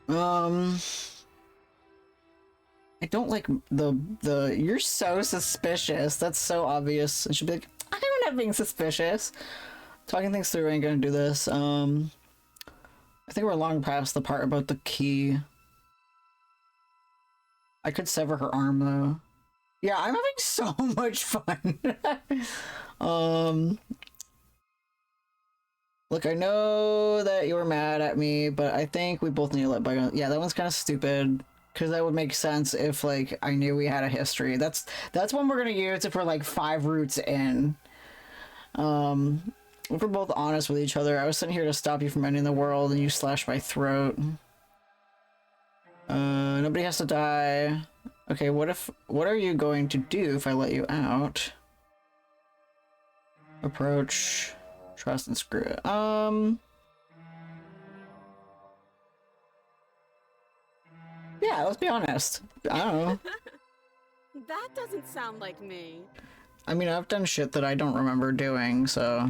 I don't like the you're so suspicious. That's so obvious. And she'll be like, I'm not being suspicious. Talking things through ain't gonna do this. I think we're long past the part about the key. I could sever her arm though. Yeah, I'm having so much fun. Look, I know that you were mad at me, but I think we both need to let bygones. Yeah, that one's kind of stupid. Because that would make sense if, like, I knew we had a history. That's one we're going to use if we're, like, 5 routes in. If we're both honest with each other. I was sitting here to stop you from ending the world, and you slashed my throat. Nobody has to die. Okay, what are you going to do if I let you out? Approach. Trust and screw it. Yeah, let's be honest. I don't know. That doesn't sound like me. I mean, I've done shit that I don't remember doing, so...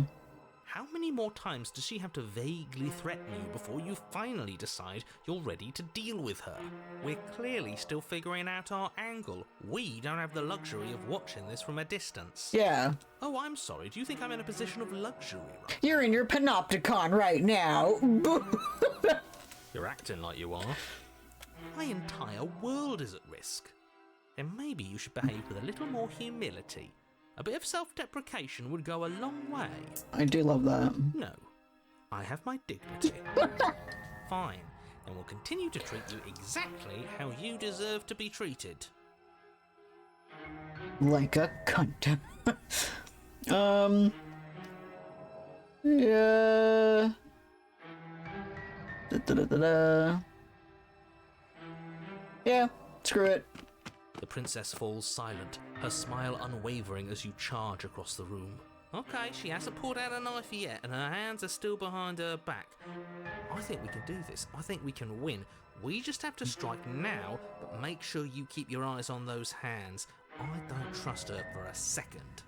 How many more times does she have to vaguely threaten you before you finally decide you're ready to deal with her? We're clearly still figuring out our angle. We don't have the luxury of watching this from a distance. Yeah. Oh, I'm sorry. Do you think I'm in a position of luxury right You're in your panopticon right now. You're acting like you are. My entire world is at risk. And maybe you should behave with a little more humility. A bit of self-deprecation would go a long way. I do love that. No, I have my dignity. Fine, and we'll continue to treat you exactly how you deserve to be treated. Like a cunt. Yeah. Da-da-da-da-da. Yeah, screw it. The princess falls silent, her smile unwavering as you charge across the room. Okay, she hasn't pulled out a knife yet, and her hands are still behind her back. I think we can do this. I think we can win. We just have to strike now, but make sure you keep your eyes on those hands. I don't trust her for a second.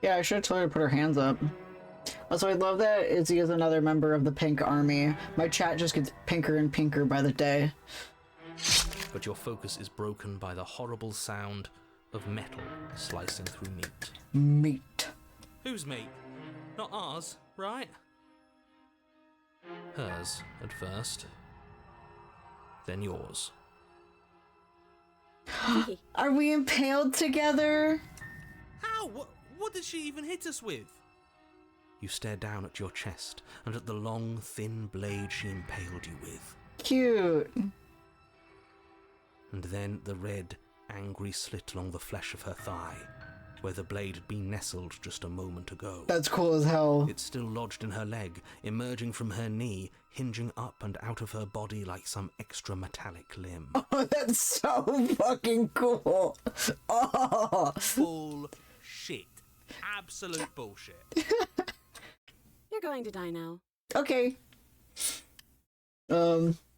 Yeah, I should have told her to put her hands up. Also, I love that Izzy is another member of the Pink Army. My chat just gets pinker and pinker by the day. But your focus is broken by the horrible sound of metal slicing through meat. Meat. Whose meat? Not ours, right? Hers, at first. Then yours. Are we impaled together? How? What did she even hit us with? You stare down at your chest and at the long, thin blade she impaled you with. Cute. And then the red, angry slit along the flesh of her thigh, where the blade had been nestled just a moment ago. That's cool as hell. It's still lodged in her leg, emerging from her knee, hinging up and out of her body like some extra metallic limb. Oh, that's so fucking cool. Oh. Bullshit. Absolute bullshit. You're going to die now. Okay.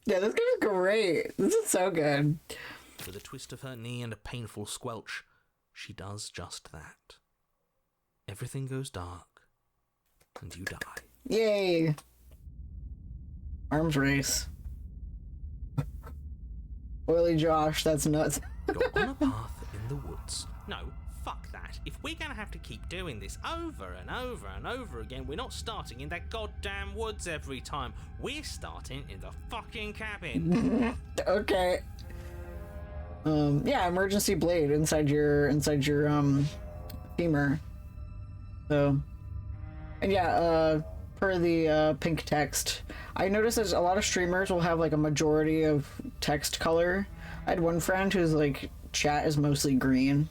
Yeah, this game is great. This is so good. With a twist of her knee and a painful squelch, she does just that. Everything goes dark, and you die. Yay. Arms race. Oily Josh, that's nuts. You're on a path in the woods. No, fuck that. If we're gonna have to keep doing this over and over and over again, we're not starting in that goddamn woods every time. We're starting in the fucking cabin. Okay. Yeah, emergency blade inside your femur. So, and yeah, per the pink text, I noticed that a lot of streamers will have like a majority of text color. I had one friend whose like chat is mostly green,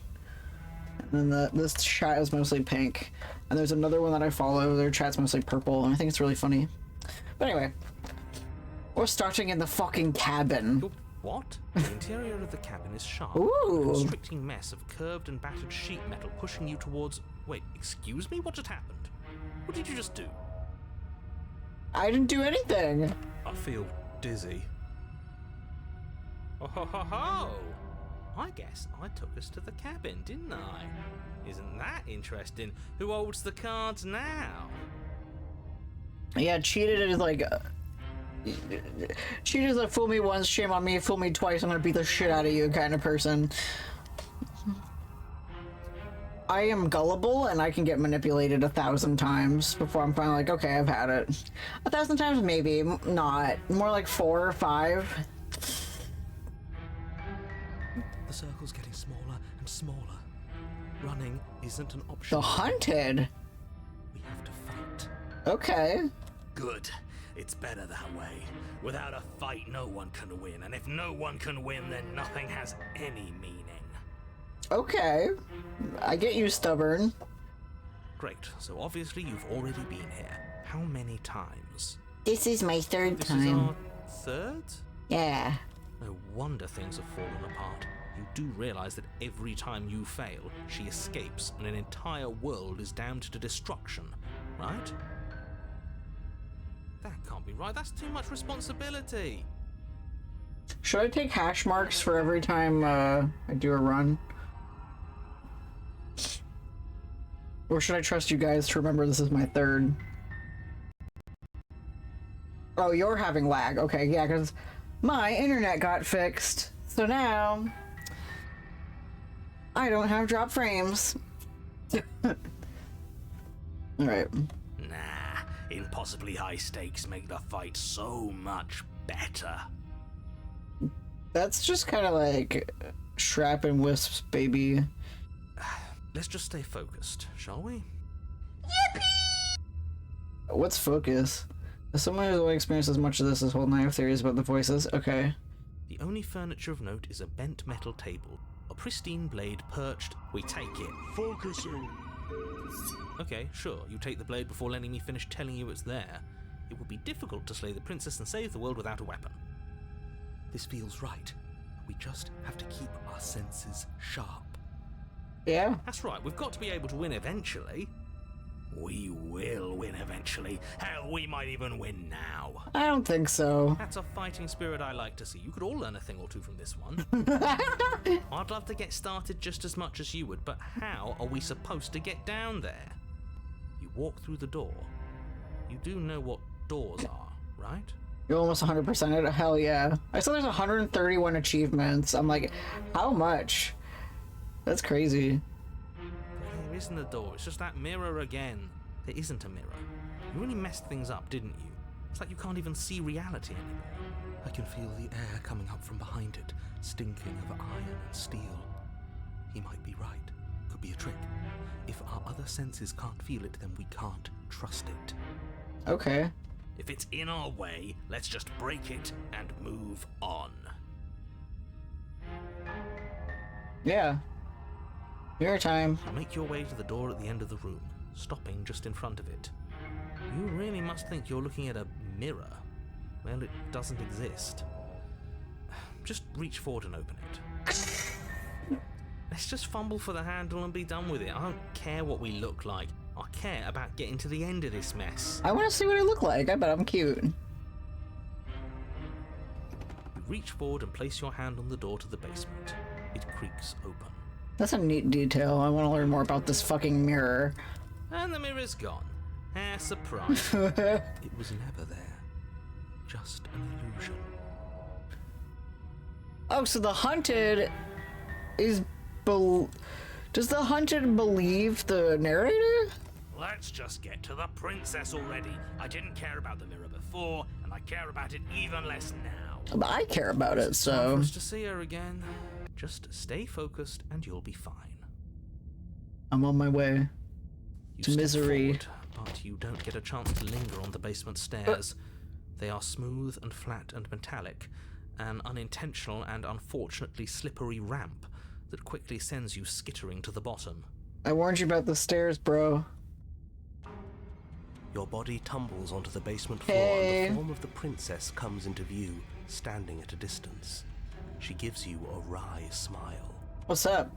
and then this chat is mostly pink, and there's another one that I follow, their chat's mostly purple, and I think it's really funny. But anyway, we're starting in the fucking cabin. What? The interior of the cabin is sharp, Ooh. a constricting mess of curved and battered sheet metal pushing you towards... Wait, excuse me? What just happened? What did you just do? I didn't do anything. I feel dizzy. Oh ho ho ho! I guess I took us to the cabin, didn't I? Isn't that interesting? Who holds the cards now? Yeah, cheated is like... cheated is like, fool me once, shame on me, fool me twice, I'm gonna beat the shit out of you kind of person. I am gullible and I can get manipulated 1,000 times before I'm finally like, okay, I've had it. 1,000 times maybe, not. More like 4 or 5. The circle's getting smaller and smaller. Running isn't an option. The hunted? We have to fight. Okay. Good. It's better that way. Without a fight, no one can win. And if no one can win, then nothing has any meaning. Okay. I get you, stubborn. Great. So obviously you've already been here. How many times? This is my third This time. is our third? Yeah. No wonder things have fallen apart. You do realize that every time you fail, she escapes and an entire world is damned to destruction, right? That can't be right. That's too much responsibility. Should I take hash marks for every time I do a run? Or should I trust you guys to remember this is my third? Oh, you're having lag. Okay, yeah, because my internet got fixed. So now I don't have drop frames. Alright. Nah, impossibly high stakes make the fight so much better. That's just kind of like Shrap and Wisps, baby. Let's just stay focused, shall we? What's focus? As someone who's only experienced as much of this whole night, I have theories about the voices. Okay. The only furniture of note is a bent metal table, a pristine blade perched. We take it. Focusing. Okay, sure, you take the blade before letting me finish telling you it's there. It would be difficult to slay the princess and save the world without a weapon. This feels right. We just have to keep our senses sharp. Yeah. That's right, we've got to be able to win eventually. We will win eventually. Hell, we might even win now. I don't think so. That's a fighting spirit I like to see. You could all learn a thing or two from this one. I'd love to get started just as much as you would, but how are we supposed to get down there? You walk through the door. You do know what doors are, right? You're almost 100% it. Hell yeah. I saw there's 131 achievements. I'm like, how much? That's crazy. There isn't a door, it's just that mirror again. There isn't a mirror. You really messed things up, didn't you? It's like you can't even see reality anymore. I can feel the air coming up from behind it, stinking of iron and steel. He might be right. Could be a trick. If our other senses can't feel it, then we can't trust it. Okay. If it's in our way, let's just break it and move on. Yeah. Your time. You make your way to the door at the end of the room, stopping just in front of it. You really must think you're looking at a mirror. Well, it doesn't exist. Just reach forward and open it. Let's just fumble for the handle and be done with it. I don't care what we look like. I care about getting to the end of this mess. I want to see what I look like. I bet I'm cute. You reach forward and place your hand on the door to the basement. It creaks open. That's a neat detail. I want to learn more about this fucking mirror. And the mirror's gone. Ah, surprise. It was never there. Just an illusion. Oh, so the hunted is does the hunted believe the narrator? Let's just get to the princess already. I didn't care about the mirror before, and I care about it even less now. But I care about it, Time so for us to see her again. Just stay focused and you'll be fine. I'm on my way. You To step misery. forward, but you don't get a chance to linger on the basement stairs. They are smooth and flat and metallic, an unintentional and unfortunately slippery ramp that quickly sends you skittering to the bottom. I warned you about the stairs, bro. Your body tumbles onto the basement floor Hey. and the form of the princess comes into view, standing at a distance. She gives you a wry smile. What's up?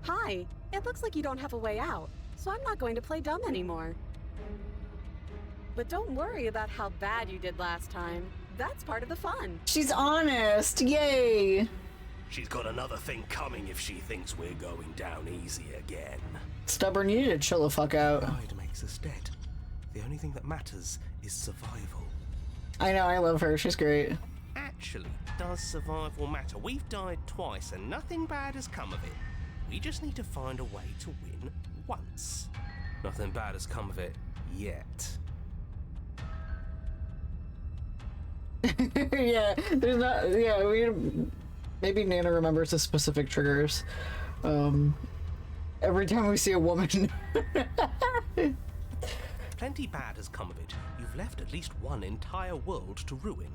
Hi, it looks like you don't have a way out, so I'm not going to play dumb anymore. But don't worry about how bad you did last time. That's part of the fun. She's honest. Yay. She's got another thing coming if she thinks we're going down easy again. Stubborn, you need to chill the fuck out. Pride makes us dead. The only thing that matters is survival. I know, I love her. She's great. Actually, does survival matter? We've died twice and nothing bad has come of it. We just need to find a way to win once. Nothing bad has come of it yet. Yeah, there's not. Yeah, maybe Nana remembers the specific triggers. Every time we see a woman. Plenty bad has come of it. You've left at least one entire world to ruin.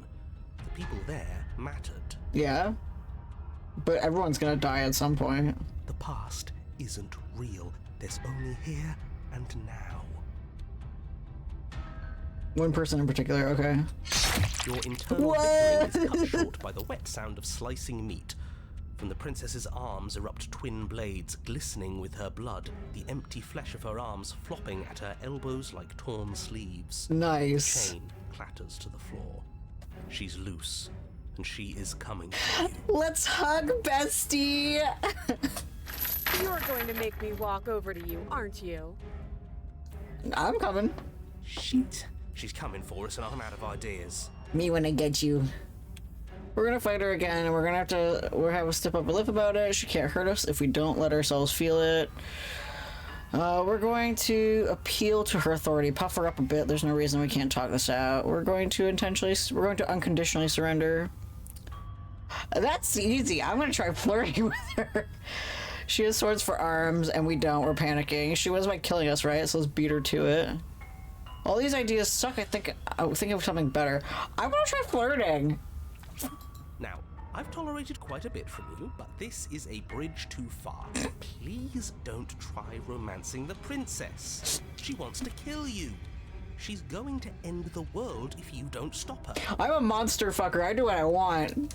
The people there mattered. Yeah, but everyone's gonna die at some point. The past isn't real. There's only here and now. One person in particular. Okay. Your internal bickering is cut short by the wet sound of slicing meat. From the princess's arms erupt twin blades, glistening with her blood, the empty flesh of her arms flopping at her elbows like torn sleeves. Nice. Chain clatters to the floor. She's loose, and she is coming for you. Let's hug, bestie. You're going to make me walk over to you, aren't you? I'm coming. Shit. She's coming for us and I'm out of ideas. Me when I get you. We're gonna fight her again, and we're gonna have to step up a lip about it. She can't hurt us if we don't let ourselves feel it. We're going to appeal to her authority, puff her up a bit. There's no reason we can't talk this out. We're going to unconditionally surrender. That's easy. I'm gonna try flirting with her. She has swords for arms, and we don't. We're panicking. She was by killing us, right? So let's beat her to it. All these ideas suck. I'll think of something better. I'm gonna try flirting. Now, I've tolerated quite a bit from you, but this is a bridge too far. Please don't try romancing the princess. She wants to kill you. She's going to end the world if you don't stop her. I'm a monster fucker. I do what I want.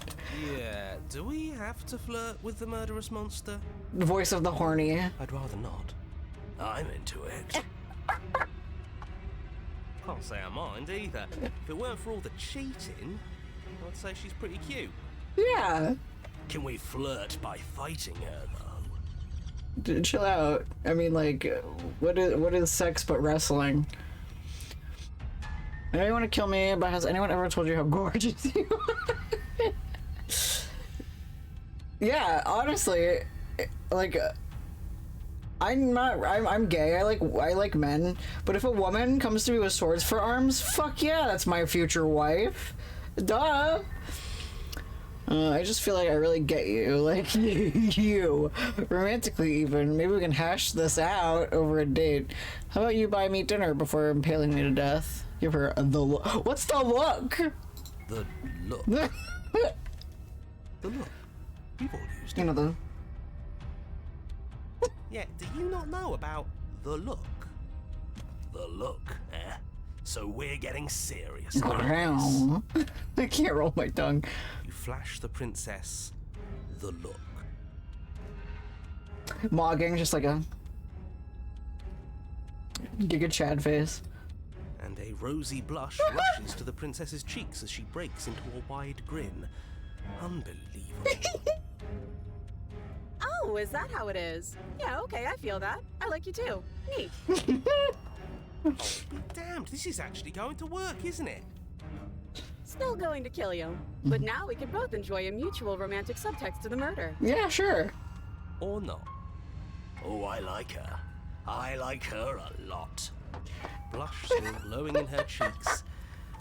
Yeah, do we have to flirt with the murderous monster? The voice of the horny. I'd rather not. I'm into it. Can't say I mind either. If it weren't for all the cheating, I'd say she's pretty cute. Yeah. Can we flirt by fighting her, though? Chill out. I mean, like, what is sex but wrestling? I know you want to kill me, but has anyone ever told you how gorgeous you are? Yeah, honestly, like, I'm gay. I like men. But if a woman comes to me with swords for arms, fuck yeah, that's my future wife. Duh. I just feel like I really get you, like you, romantically even. Maybe we can hash this out over a date. How about you buy me dinner before impaling me to death? Give her the look. What's the look? The look. The look. We've all used it. You know the. Yeah, do you not know about the look? The look, eh? So we're getting serious. Wow. I can't roll my tongue. You flash the princess the look. Mogging, just like a Giga Chad face. And a rosy blush rushes to the princess's cheeks as she breaks into a wide grin. Unbelievable. Oh, is that how it is? Yeah, okay, I feel that. I like you too. Neat. Oh, be damned, this is actually going to work, isn't it? Still going to kill you. But now we can both enjoy a mutual romantic subtext to the murder. Yeah, sure. Or not. Oh, I like her. I like her a lot. Blush still glowing in her cheeks.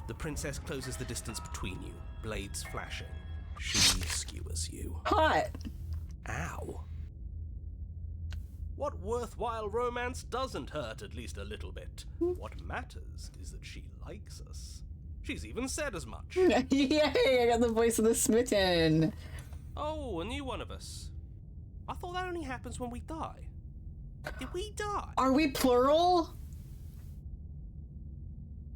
The princess closes the distance between you, blades flashing. She skewers you. Hot. Ow. What worthwhile romance doesn't hurt at least a little bit? What matters is that she likes us. She's even said as much. Yay, I got the voice of the smitten. Oh, a new one of us. I thought that only happens when we die. Did we die? Are we plural?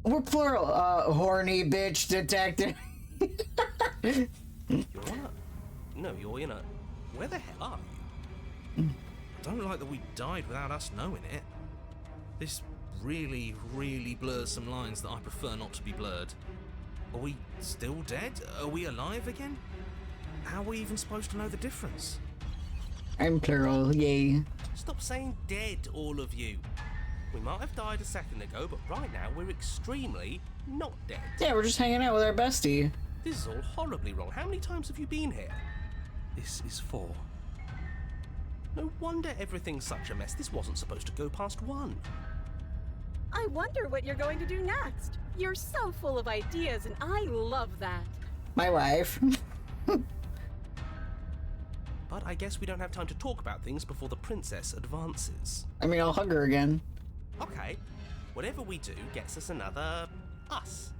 We're plural. Horny bitch detective. You're on a... No, you're in a... Where the hell are you? I don't like that we died without us knowing it. This really, really blurs some lines that I prefer not to be blurred. Are we still dead? Are we alive again? How are we even supposed to know the difference? I'm plural, yay. Stop saying dead, all of you. We might have died a second ago, but right now we're extremely not dead. Yeah, we're just hanging out with our bestie. This is all horribly wrong. How many times have you been here? This is 4. No wonder everything's such a mess. This wasn't supposed to go past 1. I wonder what you're going to do next. You're so full of ideas, and I love that. My wife. But I guess we don't have time to talk about things before the princess advances. I mean, I'll hug her again. Okay, whatever we do gets us another us.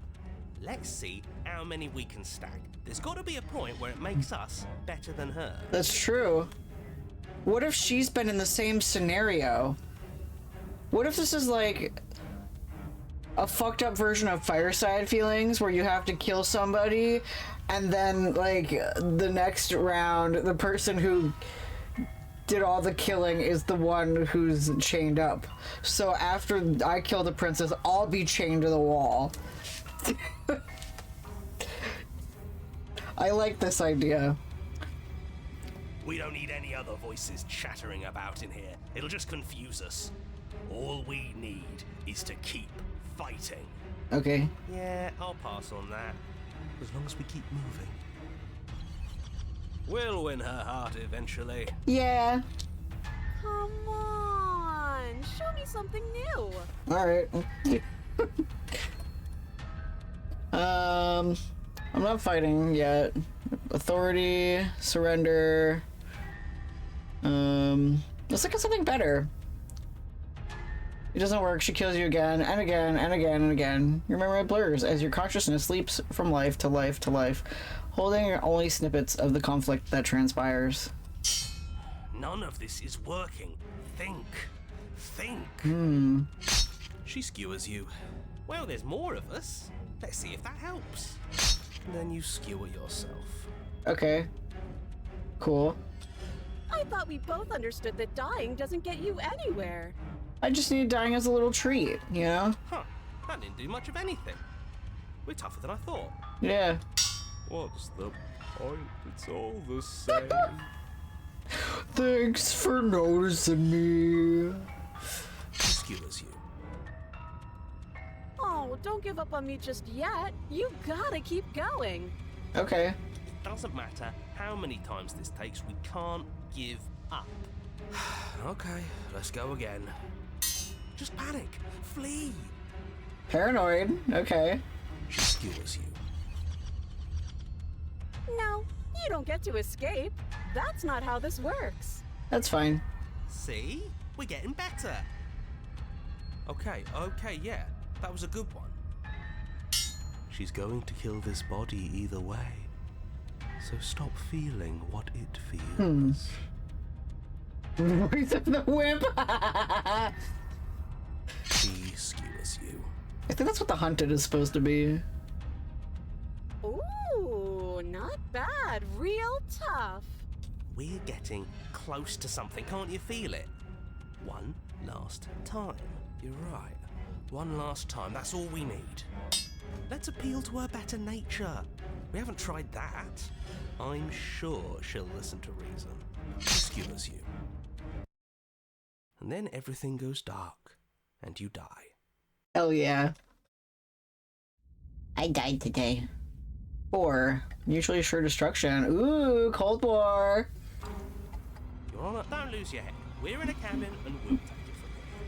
Let's see how many we can stack. There's got to be a point where it makes us better than her. That's true. What if she's been in the same scenario? What if this is like a fucked up version of Fireside Feelings where you have to kill somebody and then like the next round the person who did all the killing is the one who's chained up. So after I kill the princess, I'll be chained to the wall. I like this idea. We don't need any other voices chattering about in here. It'll just confuse us. All we need is to keep fighting. Okay. Yeah, I'll pass on that. As long as we keep moving. We'll win her heart eventually. Yeah. Come on, show me something new. Alright. I'm not fighting yet. Authority, surrender. Let's look at something better. It doesn't work. She kills you again and again and again and again. Your memory blurs as your consciousness sleeps from life to life to life, holding only snippets of the conflict that transpires. None of this is working. Think. She skewers you. Well, there's more of us. Let's see if that helps. And then you skewer yourself. Okay. Cool. I thought we both understood that dying doesn't get you anywhere. I just need dying as a little treat, you know? Huh. That didn't do much of anything. We're tougher than I thought. Yeah. What's the point? It's all the same. Thanks for noticing me. She skewers you. Oh, don't give up on me just yet. You gotta keep going. Okay. It doesn't matter how many times this takes, we can't give up. Okay, let's go again. Just panic. Flee. Paranoid. Okay. She skewers you. No, you don't get to escape. That's not how this works. That's fine. See? We're getting better. Okay, yeah. That was a good one. She's going to kill this body either way. So stop feeling what it feels. Voice of the whip. She skewers you. I think that's what the hunted is supposed to be. Ooh, not bad. Real tough. We're getting close to something, can't you feel it? One last time. You're right. One last time, that's all we need. Let's appeal to her better nature. We haven't tried that. I'm sure she'll listen to reason. She skewers you. And then everything goes dark, and you die. Hell yeah. I died today. 4. Mutually assured destruction. Ooh, Cold War. Your Honor, don't lose your head. We're in a cabin, and we'll take it from here.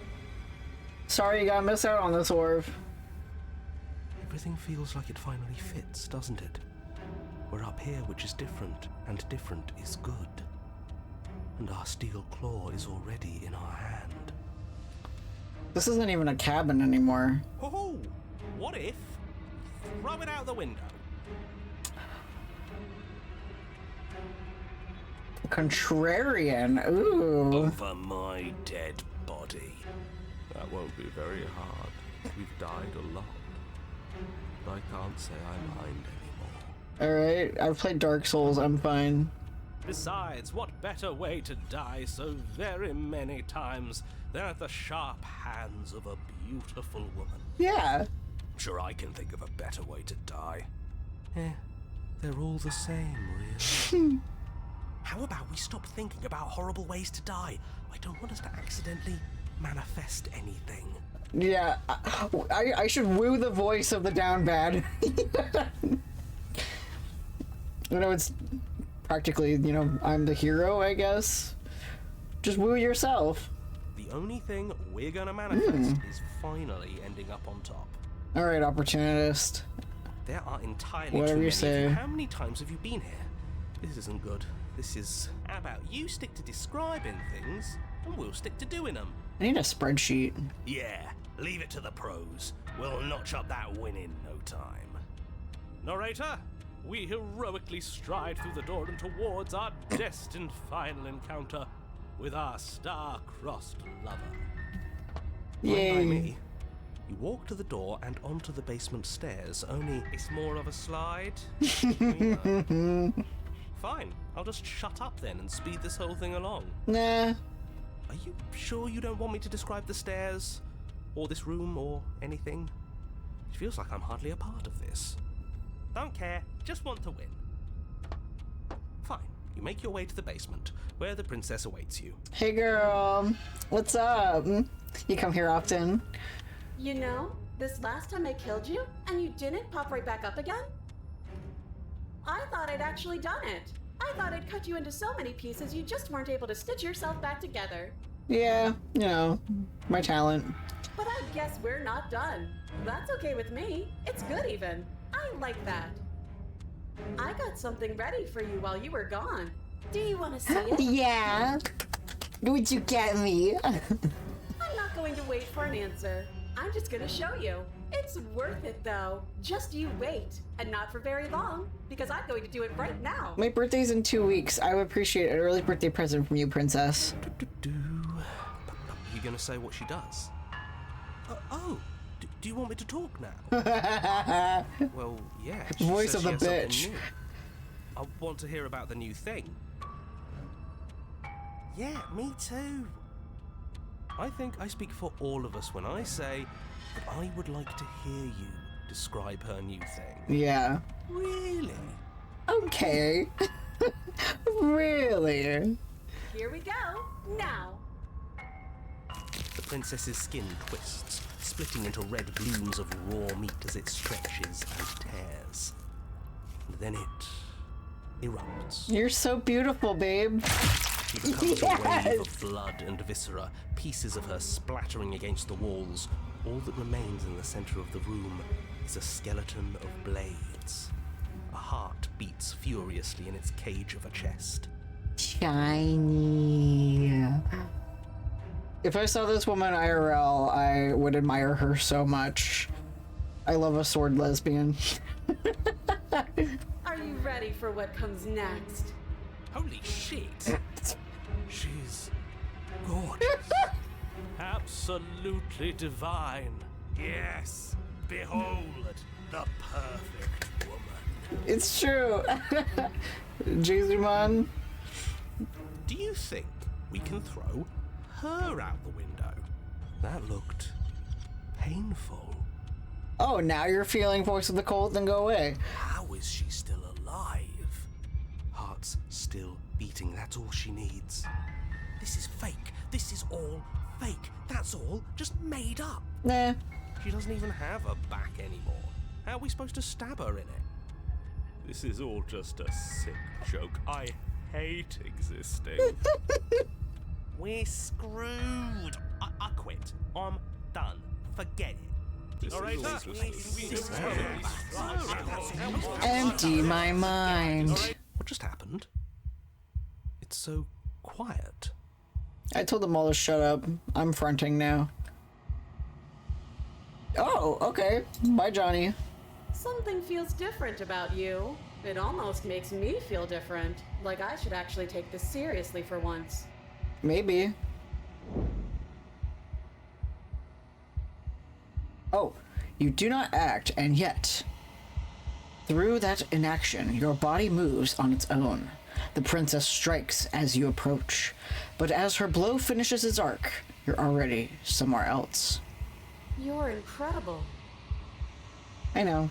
Sorry you gotta miss out on this orb. Everything feels like it finally fits, doesn't it? We're up here, which is different, and different is good. And our steel claw is already in our hand. This isn't even a cabin anymore. Ho-ho! What if? Throw it out the window. Contrarian. Ooh. Over my dead body. That won't be very hard. We've died a lot. But I can't say I mind anymore. Alright, I've played Dark Souls, I'm fine. Besides, what better way to die so very many times than at the sharp hands of a beautiful woman? Yeah. I'm sure I can think of a better way to die. They're all the same, really. How about we stop thinking about horrible ways to die? I don't want us to accidentally manifest anything. Yeah, I should woo the voice of the down bad. You know, it's practically, you know, I'm the hero, I guess. Just woo yourself. The only thing we're gonna manifest is finally ending up on top. Alright, opportunist. There are entirely Whatever too you many say. of you. How many times have you been here? This isn't good. This is... How about you stick to describing things, and we'll stick to doing them? I need a spreadsheet. Yeah, leave it to the pros. We'll notch up that win in no time. Narrator, we heroically stride through the door and towards our destined final encounter with our star-crossed lover. Run by Yay. me. You walk to the door and onto the basement stairs, only it's more of a slide. We know. Fine, I'll just shut up then and speed this whole thing along. Nah. Are you sure you don't want me to describe the stairs, or this room, or anything? It feels like I'm hardly a part of this. Don't care, just want to win. Fine, you make your way to the basement, where the princess awaits you. Hey girl, what's up? You come here often? You know, this last time I killed you, and you didn't pop right back up again? I thought I'd actually done it. I thought I'd cut you into so many pieces you just weren't able to stitch yourself back together. Yeah, you know, my talent. But I guess we're not done. That's okay with me. It's good even. I like that. I got something ready for you while you were gone. Do you want to see it? Yeah. Would you get me? I'm not going to wait for an answer. I'm just going to show you. It's worth it though. Just you wait. And not for very long, because I'm going to do it right now. My birthday's in 2 weeks. I would appreciate an early birthday present from you, princess. You gonna say what she does? Do you want me to talk now? Well, yeah. she Voice says of the she has something bitch. new. I want to hear about the new thing. Yeah, me too. I think I speak for all of us when I say that I would like to hear you describe her new thing. Yeah. Really? Okay. Really? Here we go. Now. The princess's skin twists, splitting into red blooms of raw meat as it stretches and tears. And then it erupts. You're so beautiful, babe. She becomes a Yes! wave of blood and viscera, pieces of her splattering against the walls. All that remains in the center of the room is a skeleton of blades. A heart beats furiously in its cage of a chest. Shiny. If I saw this woman IRL, I would admire her so much. I love a sword lesbian. Are you ready for what comes next? Holy shit! She's gorgeous. Absolutely divine. Yes, behold the perfect woman. It's true. Jezumon. Do you think we can throw her out the window? That looked painful. Oh, now you're feeling voice of the cold, then go away. How is she still alive? Heart's still beating, that's all she needs. This is fake. This is all fake. That's all just made up. Nah. She doesn't even have a back anymore. How are we supposed to stab her in it? This is all just a sick joke. I hate existing. We're screwed. I quit. I'm done. Forget it. All right, Empty my mind. What just happened? It's so quiet. I told them all to shut up. I'm fronting now. Oh, okay. Bye, Johnny. Something feels different about you. It almost makes me feel different. Like I should actually take this seriously for once. Maybe. Oh, you do not act, and yet, through that inaction, your body moves on its own. The princess strikes as you approach, but as her blow finishes its arc, you're already somewhere else. You're incredible. I know.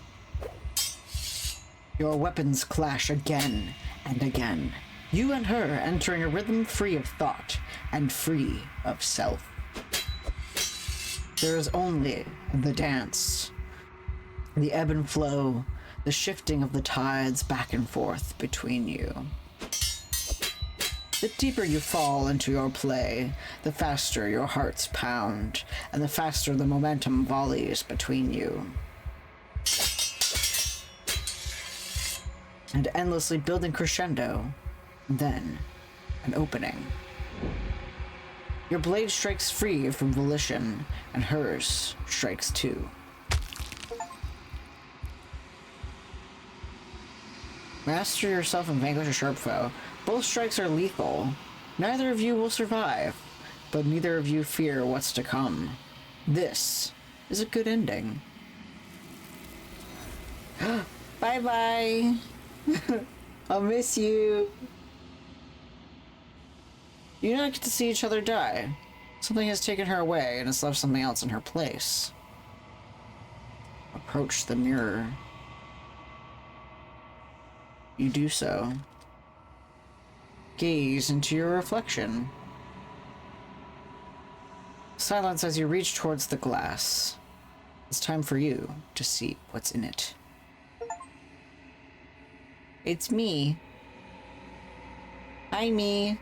Your weapons clash again and again. You and her entering a rhythm free of thought and free of self. There is only the dance, the ebb and flow, the shifting of the tides back and forth between you. The deeper you fall into your play, the faster your hearts pound, and the faster the momentum volleys between you. And endlessly building crescendo, then an opening. Your blade strikes free from volition, and hers strikes too. Master yourself and vanquish a sharp foe. Both strikes are lethal. Neither of you will survive, but neither of you fear what's to come. This is a good ending. Bye-bye. I'll miss you. You do not get to see each other die. Something has taken her away and has left something else in her place. Approach the mirror. You do so. Gaze into your reflection. silence as you reach towards the glass. It's time for you to see what's in it. It's me. Hi, me.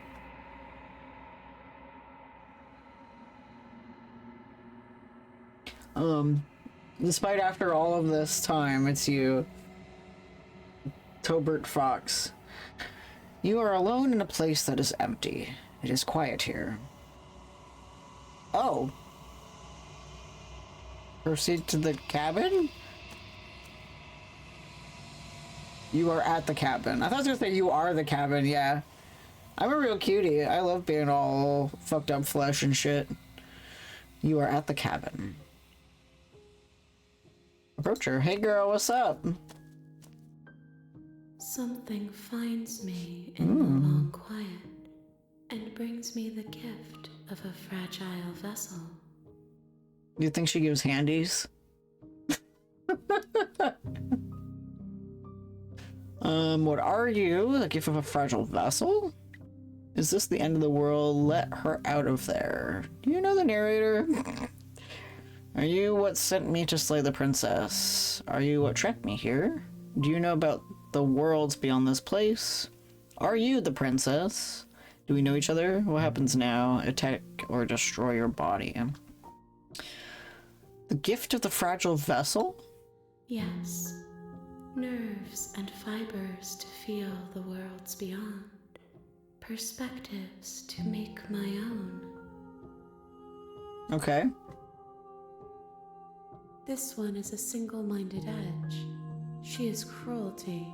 Despite after all of this time, it's you, Tobert Fox. You are alone in a place that is empty. It is quiet here. Oh. Proceed to the cabin? You are at the cabin. I thought I was gonna say you are the cabin, yeah. I'm a real cutie. I love being all fucked up flesh and shit. You are at the cabin. Approach her. Hey girl, what's up? Something finds me in the long quiet and brings me the gift of a fragile vessel. Do you think she gives handies? What are you? The gift of a fragile vessel? Is this the end of the world? Let her out of there. Do you know the narrator? Are you what sent me to slay the princess? Are you what trapped me here? Do you know about the worlds beyond this place? Are you the princess? Do we know each other? What happens now? Attack or destroy your body. The gift of the fragile vessel? Yes. Nerves and fibers to feel the worlds beyond. Perspectives to make my own. Okay. This one is a single-minded edge. She is cruelty,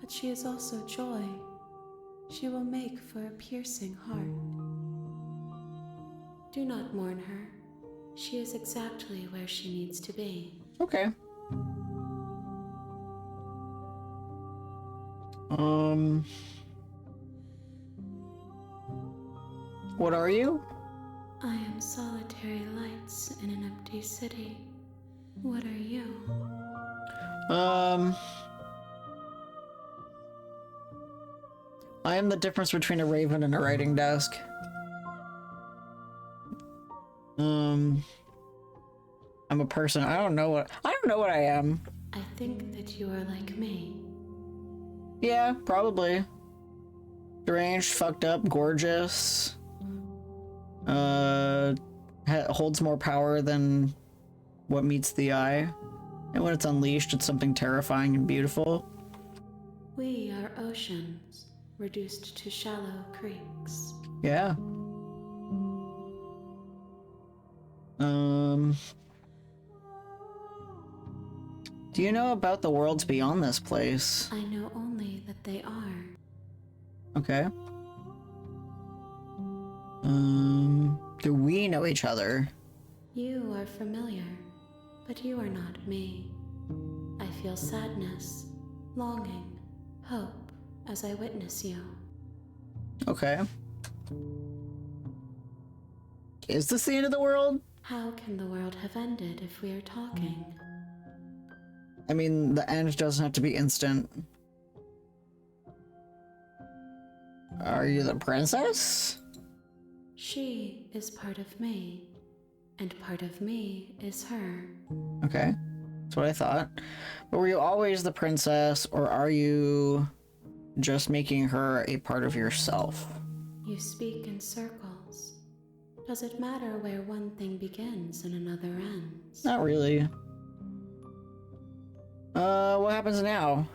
but she is also joy. She will make for a piercing heart. Do not mourn her. She is exactly where she needs to be. Okay. What are you? I am solitary lights in an empty city. What are you? I am the difference between a raven and a writing desk. I'm a person. I don't know what I am. I think that you are like me. Yeah, probably. Deranged, fucked up, gorgeous. Holds more power than what meets the eye. And when it's unleashed, it's something terrifying and beautiful. We are oceans, reduced to shallow creeks. Yeah. Do you know about the worlds beyond this place? I know only that they are. Okay. Do we know each other? You are familiar, but you are not me. I feel sadness, longing, hope as I witness you. Okay. Is this the end of the world? How can the world have ended if we are talking? I mean, the end doesn't have to be instant. Are you the princess? She is part of me, and part of me is her. Okay, that's what I thought. But were you always the princess, or are you just making her a part of yourself? You speak in circles. Does it matter where one thing begins and another ends? Not really. What happens now?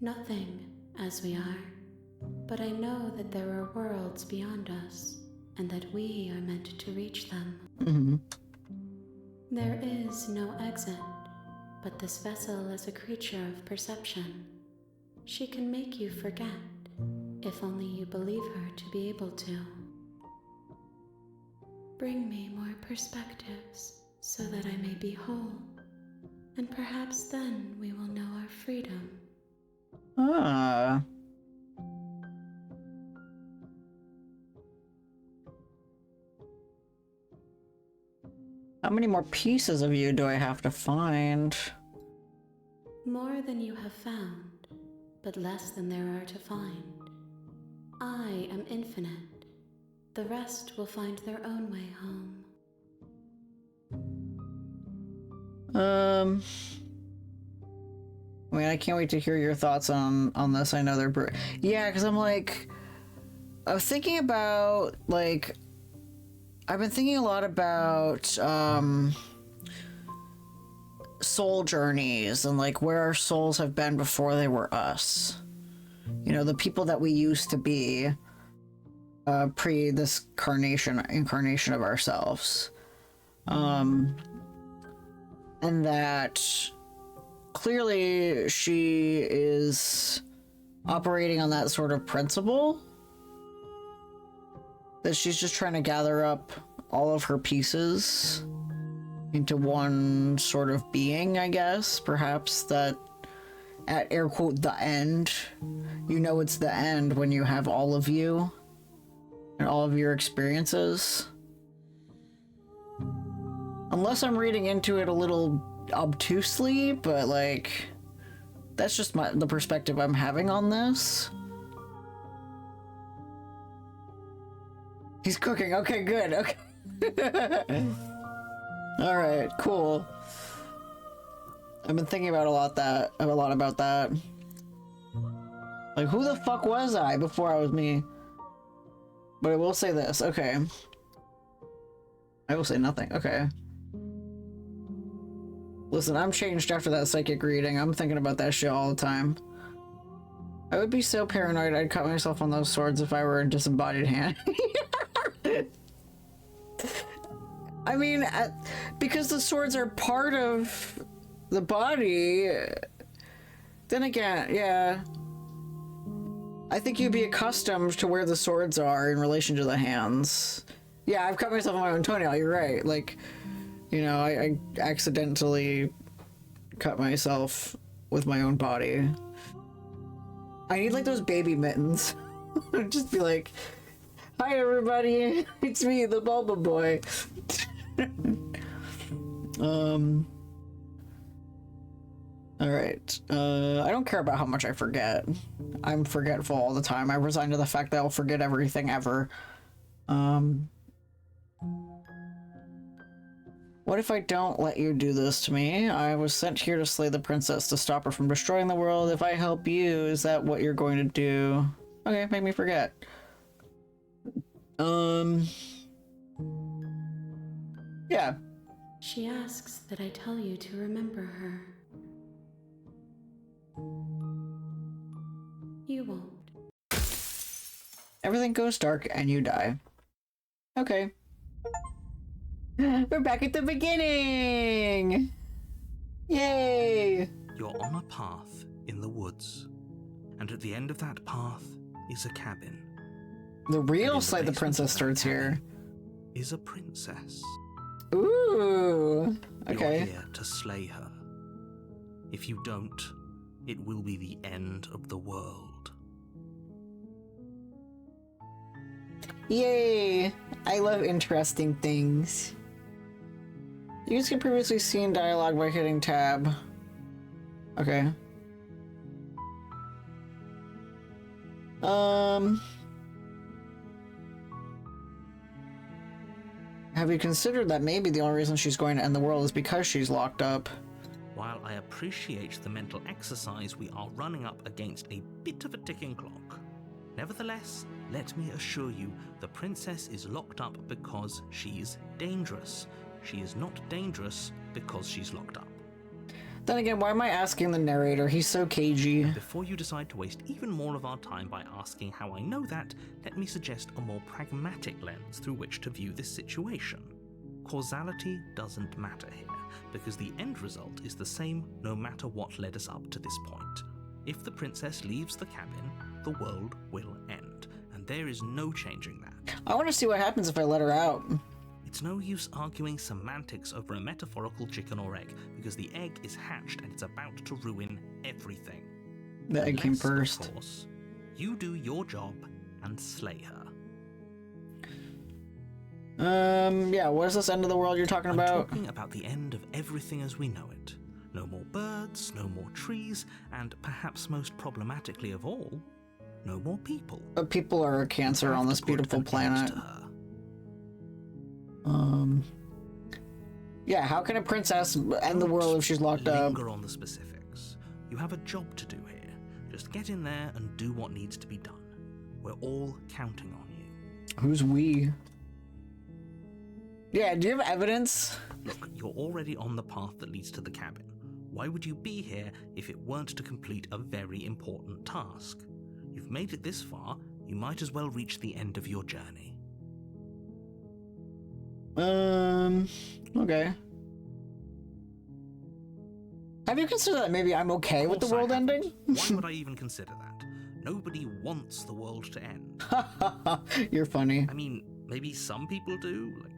Nothing, as we are. But I know that there are worlds beyond us, and that we are meant to reach them. Mm-hmm. There is no exit, but this vessel is a creature of perception. She can make you forget, if only you believe her to be able to. Bring me more perspectives, so that I may be whole, and perhaps then we will know our freedom. Ah. How many more pieces of you do I have to find? More than you have found, but less than there are to find. I am infinite. The rest will find their own way home. I mean, I can't wait to hear your thoughts on this. I know they're yeah, because I'm like, I was thinking about, like, I've been thinking a lot about soul journeys and like where our souls have been before they were us. You know, the people that we used to be pre this incarnation of ourselves. And that clearly she is operating on that sort of principle. That she's just trying to gather up all of her pieces into one sort of being, I guess. Perhaps that at air quote the end, you know it's the end when you have all of you and all of your experiences. Unless I'm reading into it a little obtusely, but like that's just the perspective I'm having on this. He's cooking. Okay, good. Okay. All right, cool. I've been thinking about a lot about that. Like, who the fuck was I before I was me? But I will say this. Okay. I will say nothing. Okay. Listen, I'm changed after that psychic reading. I'm thinking about that shit all the time. I would be so paranoid I'd cut myself on those swords if I were a disembodied hand. I mean, because the swords are part of the body, then again, yeah. I think you'd be accustomed to where the swords are in relation to the hands. Yeah, I've cut myself on my own toenail, you're right. Like, you know, I accidentally cut myself with my own body. I need like those baby mittens. Just be like, hi everybody, it's me, the Bulba Boy. Alright. I don't care about how much I forget. I'm forgetful all the time. I resign to the fact that I'll forget everything ever. What if I don't let you do this to me? I was sent here to slay the princess, to stop her from destroying the world. If I help you, is that what you're going to do? Okay, make me forget. Yeah. She asks that I tell you to remember her. You won't. Everything goes dark and you die. Okay. We're back at the beginning! Yay! You're on a path in the woods, and at the end of that path is a cabin. The real Slayyy the Princess starts here. Is a princess. Ooh! Okay. You're here to slay her. If you don't, it will be the end of the world. Yay! I love interesting things. You guys can previously seen dialogue by hitting tab. Okay. Have you considered that maybe the only reason she's going to end the world is because she's locked up? While I appreciate the mental exercise, we are running up against a bit of a ticking clock. Nevertheless, let me assure you, the princess is locked up because she's dangerous. She is not dangerous because she's locked up. Then again, why am I asking the narrator? He's so cagey. Before you decide to waste even more of our time by asking how I know that, let me suggest a more pragmatic lens through which to view this situation. Causality doesn't matter here, because the end result is the same no matter what led us up to this point. If the princess leaves the cabin, the world will end, and there is no changing that. I want to see what happens if I let her out. It's no use arguing semantics over a metaphorical chicken or egg, because the egg is hatched and it's about to ruin everything. The egg came first. Of course, you do your job and slay her. Yeah, what is this end of the world you're talking about? I'm talking about the end of everything as we know it. No more birds, no more trees, and perhaps most problematically of all, no more people. People are a cancer on this beautiful planet. Yeah, how can a princess end the world if she's locked up? Linger on the specifics. You have a job to do here. Just get in there and do what needs to be done. We're all counting on you. Who's we? Yeah, do you have evidence? Look, you're already on the path that leads to the cabin. Why would you be here if it weren't to complete a very important task? You've made it this far, you might as well reach the end of your journey. Okay. Have you considered that maybe I'm okay with the Of course world I ending? haven't. Why would I even consider that? Nobody wants the world to end. You're funny. I mean, maybe some people do, like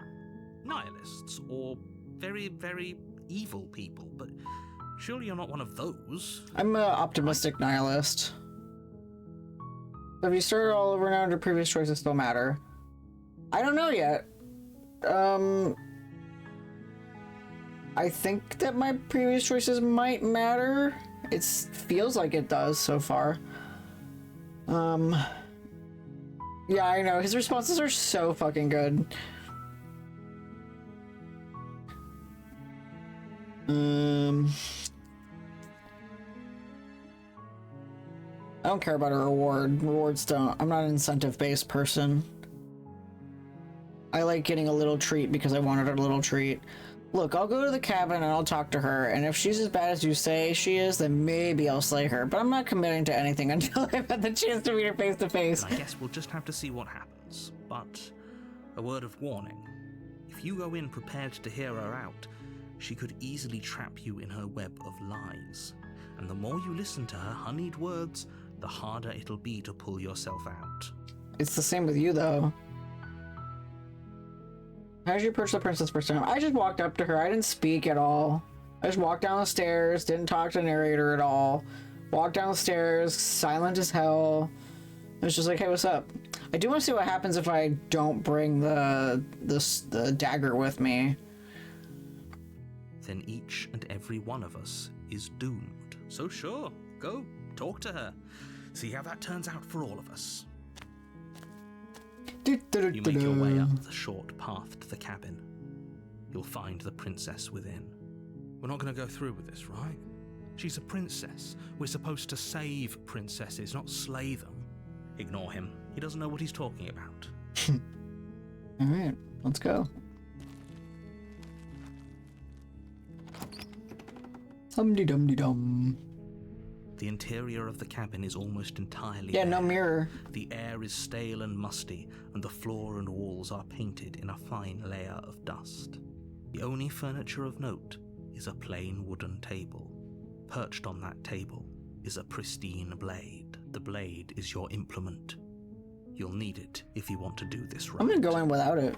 nihilists or very, very evil people, but surely you're not one of those. I'm an optimistic nihilist. So if you start all over now, your previous choices still matter. I don't know yet. I think that my previous choices might matter. It feels like it does so far. Yeah, I know. His responses are so fucking good. I don't care about a reward. Rewards don't. I'm not an incentive-based person. I like getting a little treat because I wanted a little treat. Look, I'll go to the cabin and I'll talk to her, and if she's as bad as you say she is, then maybe I'll slay her, but I'm not committing to anything until I've had the chance to meet her face to face. I guess we'll just have to see what happens. But a word of warning. If you go in prepared to hear her out, she could easily trap you in her web of lies. And the more you listen to her honeyed words, the harder it'll be to pull yourself out. It's the same with you, though. How did you approach the princess first time? I just walked up to her. I didn't speak at all. I just walked down the stairs, didn't talk to the narrator at all. Walked down the stairs, silent as hell. It was just like, hey, what's up? I do want to see what happens if I don't bring the dagger with me. Then each and every one of us is doomed. So sure, go, talk to her. See how that turns out for all of us. You make your way up the short path to the cabin. You'll find the princess within. We're not going to go through with this, right? She's a princess. We're supposed to save princesses, not slay them. Ignore him. He doesn't know what he's talking about. Alright, let's go. Hum-de-dum-de-dum. The interior of the cabin is almost entirely Yeah, no bare. mirror. The air is stale and musty, and the floor and walls are painted in a fine layer of dust. The only furniture of note is a plain wooden table. Perched on that table is a pristine blade. The blade is your implement. You'll need it if you want to do this right. I'm gonna go in without it.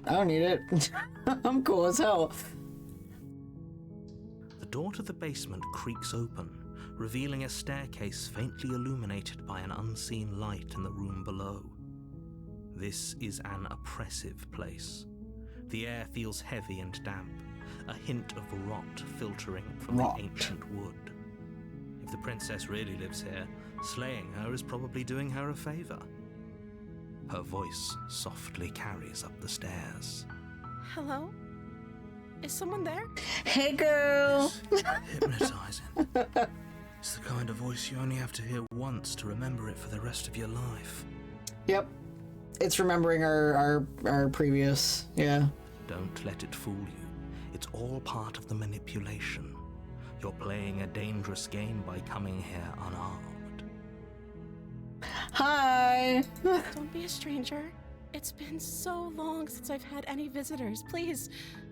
I don't need it. I'm cool as hell. The door to the basement creaks open, revealing a staircase faintly illuminated by an unseen light in the room below. This is an oppressive place. The air feels heavy and damp, a hint of rot filtering from the ancient wood. If the princess really lives here, slaying her is probably doing her a favor. Her voice softly carries up the stairs. Hello? Is someone there? Hey, girl! Hypnotizing. It's the kind of voice you only have to hear once to remember it for the rest of your life. Yep. It's remembering our previous, yeah. Don't let it fool you. It's all part of the manipulation. You're playing a dangerous game by coming here unarmed. Hi! Don't be a stranger. It's been so long since I've had any visitors. Please,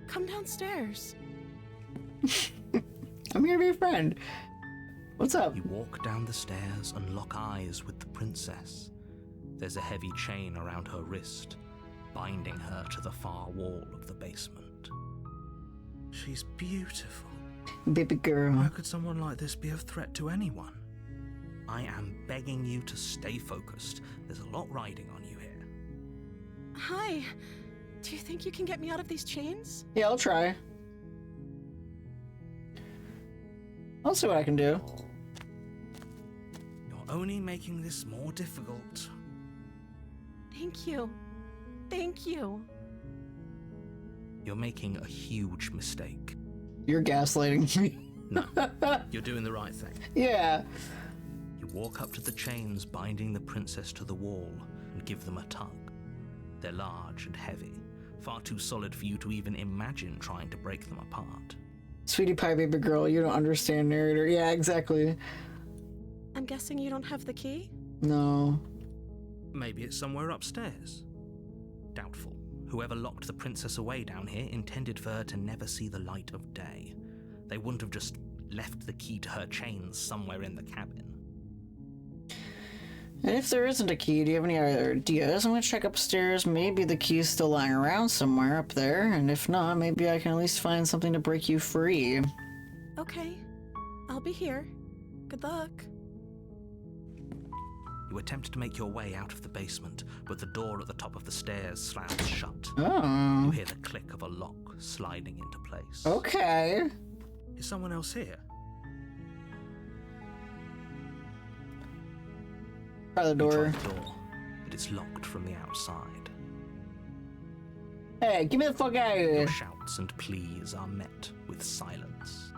come downstairs. I'm here to be a friend. What's up? You walk down the stairs and lock eyes with the princess. There's a heavy chain around her wrist, binding her to the far wall of the basement. She's beautiful. Baby girl. How could someone like this be a threat to anyone? I am begging you to stay focused. There's a lot riding on you here. Hi. Do you think you can get me out of these chains? Yeah, I'll try. I'll see what I can do. You're only making this more difficult. Thank you. Thank you. You're making a huge mistake. You're gaslighting me. No, you're doing the right thing. Yeah. You walk up to the chains binding the princess to the wall and give them a tug. They're large and heavy, far too solid for you to even imagine trying to break them apart. Sweetie pie baby girl, you don't understand, narrator. Yeah, exactly. I'm guessing you don't have the key? No. Maybe it's somewhere upstairs. Doubtful. Whoever locked the princess away down here intended for her to never see the light of day. They wouldn't have just left the key to her chains somewhere in the cabin. And if there isn't a key, do you have any other ideas? I'm gonna check upstairs. Maybe the key's still lying around somewhere up there. And if not, maybe I can at least find something to break you free. Okay. I'll be here. Good luck. You attempt to make your way out of the basement, but the door at the top of the stairs slams shut. Oh. You hear the click of a lock sliding into place. Okay. Is someone else here? Try the You door. try the door, but it's locked from the outside. Hey, get me the fuck out of here. Your shouts and pleas are met with silence.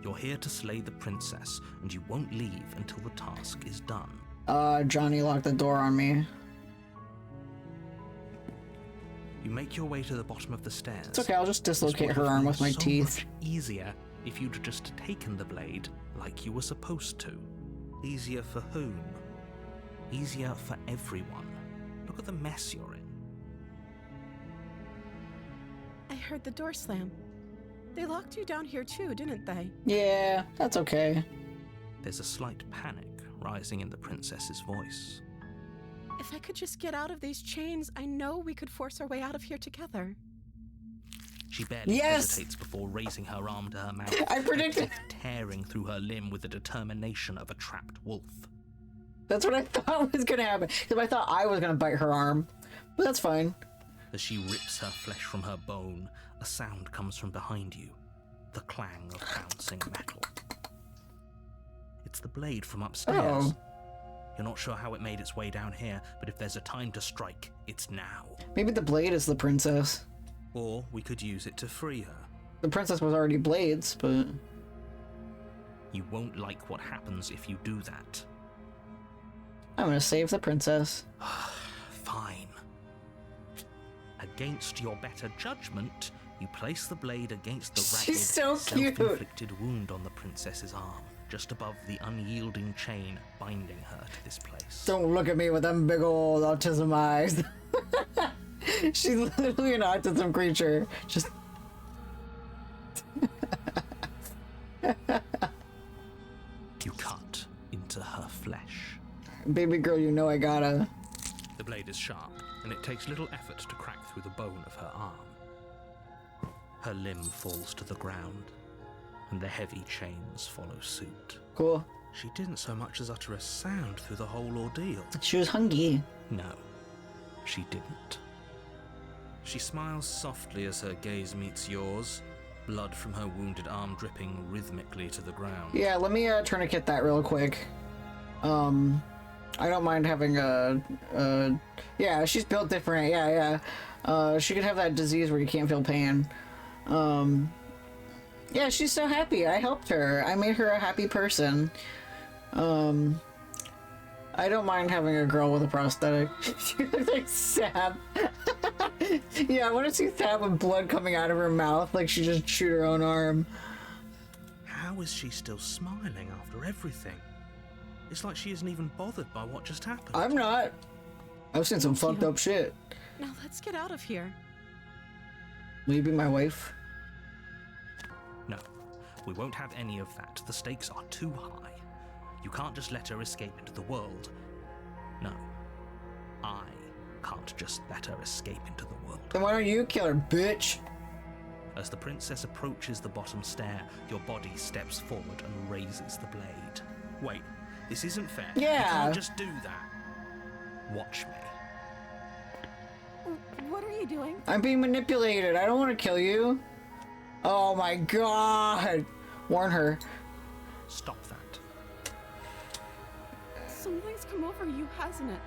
You're here to slay the princess, and you won't leave until the task is done. Johnny locked the door on me. You make your way to the bottom of the stairs. It's okay, I'll just This dislocate would her have arm been with my so teeth. much easier if you'd just taken the blade like you were supposed to. Easier for whom? Easier for everyone. Look at the mess you're in. I heard the door slam. They locked you down here too, didn't they? Yeah, that's okay. There's a slight panic rising in the princess's voice. If I could just get out of these chains, I know we could force our way out of here together. She barely Yes! hesitates before raising her arm to her mouth. I predicted- her teeth tearing through her limb with the determination of a trapped wolf. That's what I thought was gonna happen. Because I thought I was gonna bite her arm. But that's fine. As she rips her flesh from her bone, a sound comes from behind you. The clang of bouncing metal. It's the blade from upstairs. Oh. You're not sure how it made its way down here, but if there's a time to strike, it's now. Maybe the blade is the princess. Or we could use it to free her. The princess was already blades, but... You won't like what happens if you do that. I'm gonna save the princess. Fine. Against your better judgment, you place the blade against the ragged, She's so cute. self-inflicted wound on the princess's arm, just above the unyielding chain binding her to this place. Don't look at me with them big old autism eyes. She's literally an autism creature. Just... You cut into her flesh. Baby girl, you know I gotta. The blade is sharp, and it takes little effort to crack through the bone of her arm. Her limb falls to the ground, and the heavy chains follow suit. Cool. She didn't so much as utter a sound through the whole ordeal. She was hungry. No, she didn't. She smiles softly as her gaze meets yours, blood from her wounded arm dripping rhythmically to the ground. Yeah, let me tourniquet that real quick. I don't mind having yeah, she's built different. Yeah. She could have that disease where you can't feel pain. Yeah, she's so happy. I helped her. I made her a happy person. I don't mind having a girl with a prosthetic. She looks like Sab. Yeah, I want to see Sab with blood coming out of her mouth, like she just chewed her own arm. How is she still smiling after everything? It's like she isn't even bothered by what just happened. I'm not. I've seen some fucked up shit. Now let's get out of here. Will you be my wife? No, we won't have any of that. The stakes are too high. You can't just let her escape into the world. No, I can't just let her escape into the world. Then why don't you kill her, bitch? As the princess approaches the bottom stair, your body steps forward and raises the blade. Wait, this isn't fair. Yeah. You can't just do that. Watch me. What are you doing? I'm being manipulated. I don't want to kill you. Oh my god. Warn her. Stop that. Something's come over you, hasn't it?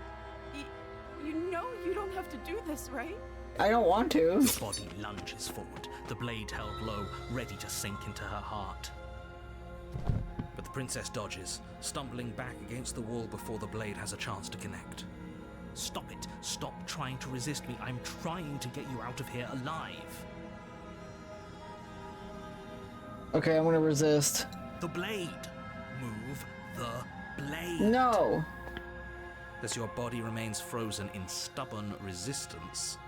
You know you don't have to do this, right? I don't want to. Your body lunges forward, the blade held low, ready to sink into her heart. But the princess dodges, stumbling back against the wall before the blade has a chance to connect. Stop it. Stop trying to resist me. I'm trying to get you out of here alive. Okay, I'm gonna resist. The blade. Move the blade. No. As your body remains frozen in stubborn resistance,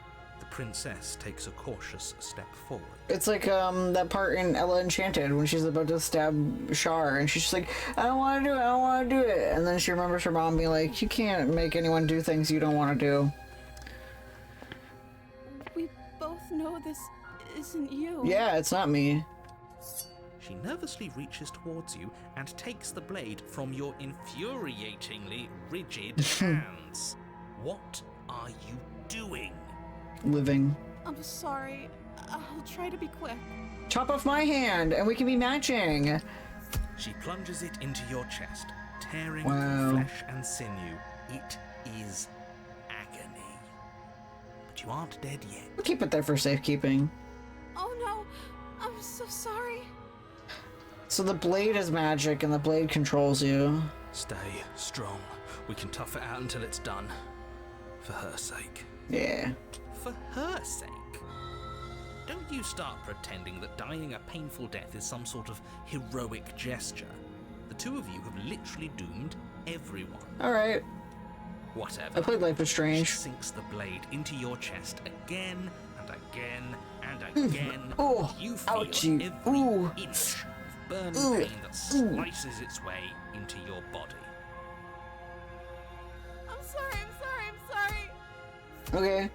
the princess takes a cautious step forward. It's like that part in Ella Enchanted when she's about to stab Char and she's just like, I don't want to do it, I don't want to do it. And then she remembers her mom being like, you can't make anyone do things you don't want to do. We both know this isn't you. Yeah, it's not me. She nervously reaches towards you and takes the blade from your infuriatingly rigid hands. What are you doing? Living. I'm sorry. I'll try to be quick. Chop off my hand and we can be matching. She plunges it into your chest, tearing Wow. through flesh and sinew. It is agony. But you aren't dead yet. We'll keep it there for safekeeping. Oh no, I'm so sorry. So the blade is magic and the blade controls you. Stay strong. We can tough it out until it's done. For her sake. Yeah. For her sake? Don't you start pretending that dying a painful death is some sort of heroic gesture. The two of you have literally doomed everyone. Alright. Whatever. I played Life is She Strange. sinks the blade into your chest again and again and again. Oh, You feel ouchie. every Ooh. inch of burning Ooh. pain that slices its way into your body. I'm sorry. Okay,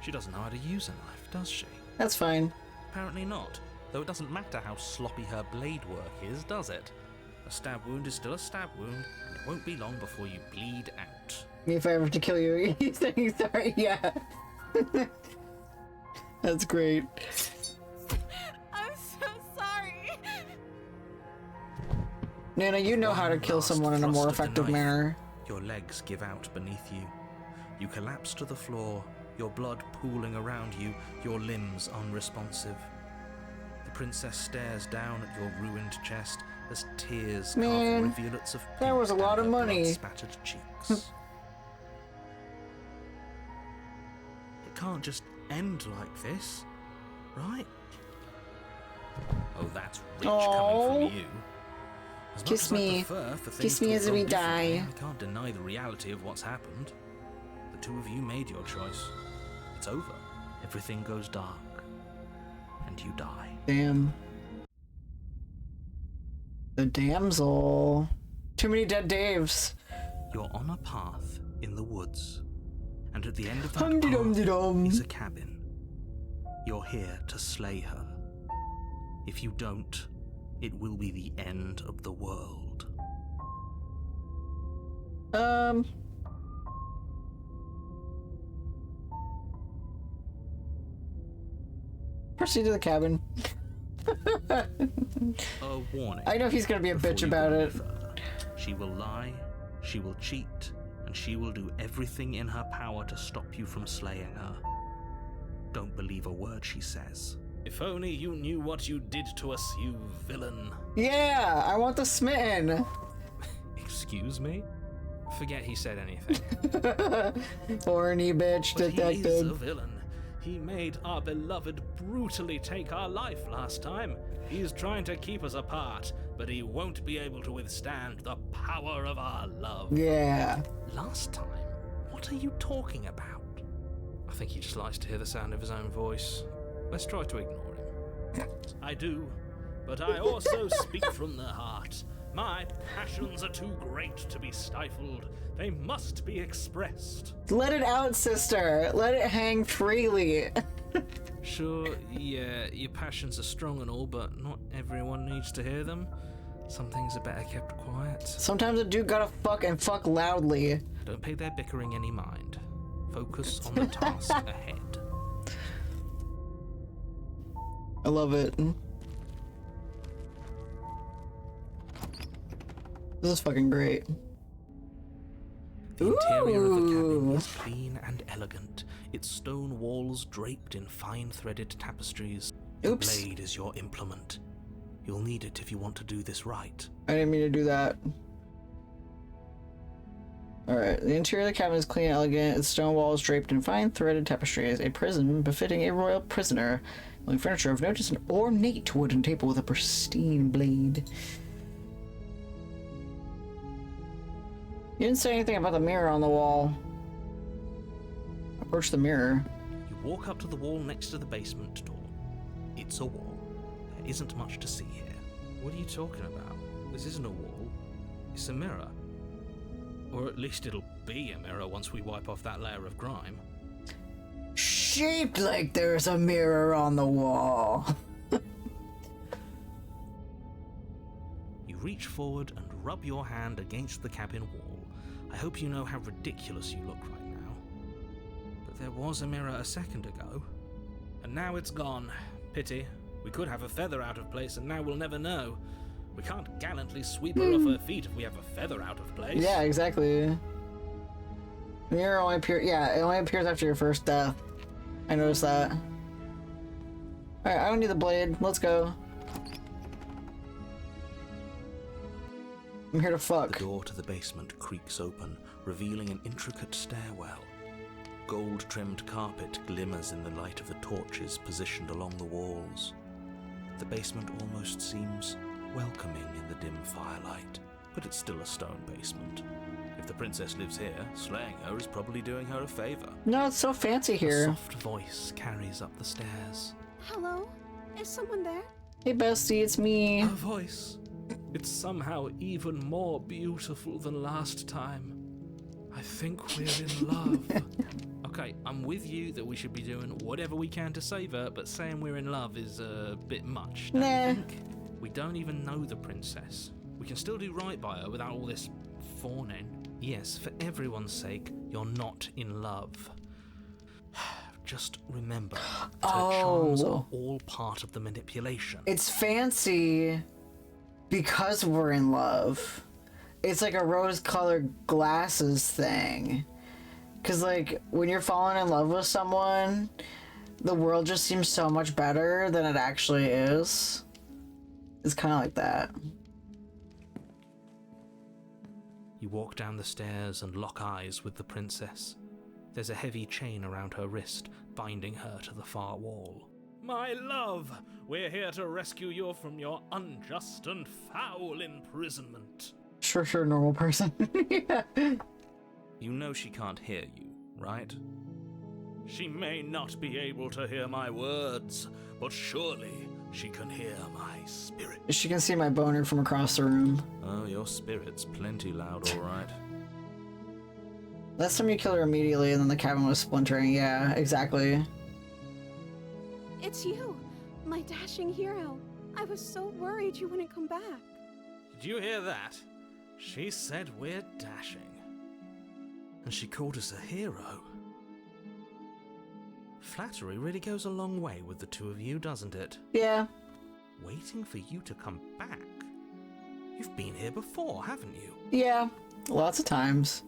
She doesn't know how to use a knife, does she? that's fine. Apparently not, though it doesn't matter how sloppy her blade work is, does it? A stab wound is still a stab wound, and it won't be long before you bleed out. Me if I ever have to kill you, he's saying sorry, yeah. That's great. I'm so sorry. Nana, you know how to One kill last someone in a more thrust of the effective knife. manner. Your legs give out beneath you. You collapse to the floor, your blood pooling around you, your limbs unresponsive. The princess stares down at your ruined chest as tears Man, carve rivulets of pink that was a lot down of her money. blood-spattered cheeks. It can't just end like this, right? Oh, that's rich Aw. coming from you. As much Kiss as I me. prefer for things Kiss to me have as gone we differently, die. I can't deny the reality of what's happened. The two of you made your choice. It's over. Everything goes dark. And you die. Damn. The damsel. Too many dead Daves. You're on a path in the woods. And at the end of that Hum-de-dum-de-dum. path is a cabin. You're here to slay her. If you don't, it will be the end of the world. Proceed to the cabin. A warning. I know he's gonna be a before bitch you about go any it. further. She will lie, she will cheat, and she will do everything in her power to stop you from slaying her. Don't believe a word she says. If only you knew what you did to us, you villain. Yeah, I want the smitten. Excuse me? Forget he said anything. Horny bitch But he is a detective. villain. He made our beloved brutally take our life last time. He's trying to keep us apart, but he won't be able to withstand the power of our love. Yeah. Last time? What are you talking about? I think he just likes to hear the sound of his own voice. Let's try to ignore him. I do, but I also speak from the heart. My passions are too great to be stifled. They must be expressed. Let it out, sister. Let it hang freely. Sure, yeah, your passions are strong and all, but not everyone needs to hear them. Some things are better kept quiet. Sometimes a dude gotta fuck and fuck loudly. Don't pay their bickering any mind. Focus on the task ahead. I love it. This is fucking great. The interior of the cabin Ooh. is clean and elegant, its stone walls draped in fine-threaded tapestries. The Oops. blade is your implement. You'll need it if you want to do this right. I didn't mean to do that. Alright, the interior of the cabin is clean and elegant, its stone walls draped in fine threaded tapestries, a prison befitting a royal prisoner, including furniture of note, an ornate wooden table with a pristine blade. You didn't say anything about the mirror on the wall. Approach the mirror. You walk up to the wall next to the basement door. It's a wall. There isn't much to see here. What are you talking about? This isn't a wall. It's a mirror. Or at least it'll be a mirror once we wipe off that layer of grime. Shaped like there's a mirror on the wall. You reach forward and rub your hand against the cabin wall. I hope you know how ridiculous you look right now. But there was a mirror a second ago. And now it's gone. Pity. We could have a feather out of place and now we'll never know. We can't gallantly sweep her off her feet if we have a feather out of place. Yeah, exactly. Mirror only appears. Yeah, it only appears after your first death. I noticed that. Alright, I don't need the blade. Let's go. I'm here to fuck. The door to the basement creaks open, revealing an intricate stairwell. Gold-trimmed carpet glimmers in the light of the torches positioned along the walls. The basement almost seems welcoming in the dim firelight, but it's still a stone basement. If the princess lives here, slaying her is probably doing her a favor. No, it's so fancy A here. soft voice carries up the stairs. Hello? Is someone there? Hey, bestie, it's me. Her voice. It's somehow even more beautiful than last time. I think we're in love. Okay, I'm with you that we should be doing whatever we can to save her, but saying we're in love is a bit much, don't Nah. you think? We don't even know the princess. We can still do right by her without all this fawning. Yes, for everyone's sake, you're not in love. Just remember that her charms are all part of the manipulation. It's fancy because we're in love. It's like a rose-colored glasses thing. Because, like, when you're falling in love with someone, the world just seems so much better than it actually is. It's kind of like that. You walk down the stairs and lock eyes with the princess. There's a heavy chain around her wrist, binding her to the far wall. My love, we're here to rescue you from your unjust and foul imprisonment. Sure, normal person. Yeah. You know she can't hear you, right? She may not be able to hear my words, but surely she can hear my spirit. She can see my boner from across the room. Oh, your spirit's plenty loud, all right. Last time you killed her immediately and then the cabin was splintering. Yeah, exactly. It's you, my dashing hero. I was so worried you wouldn't come back. Did you hear that? She said we're dashing. And she called us a hero. Flattery really goes a long way with the two of you, doesn't it? Yeah. Waiting for you to come back? You've been here before, haven't you? Yeah. Lots of times.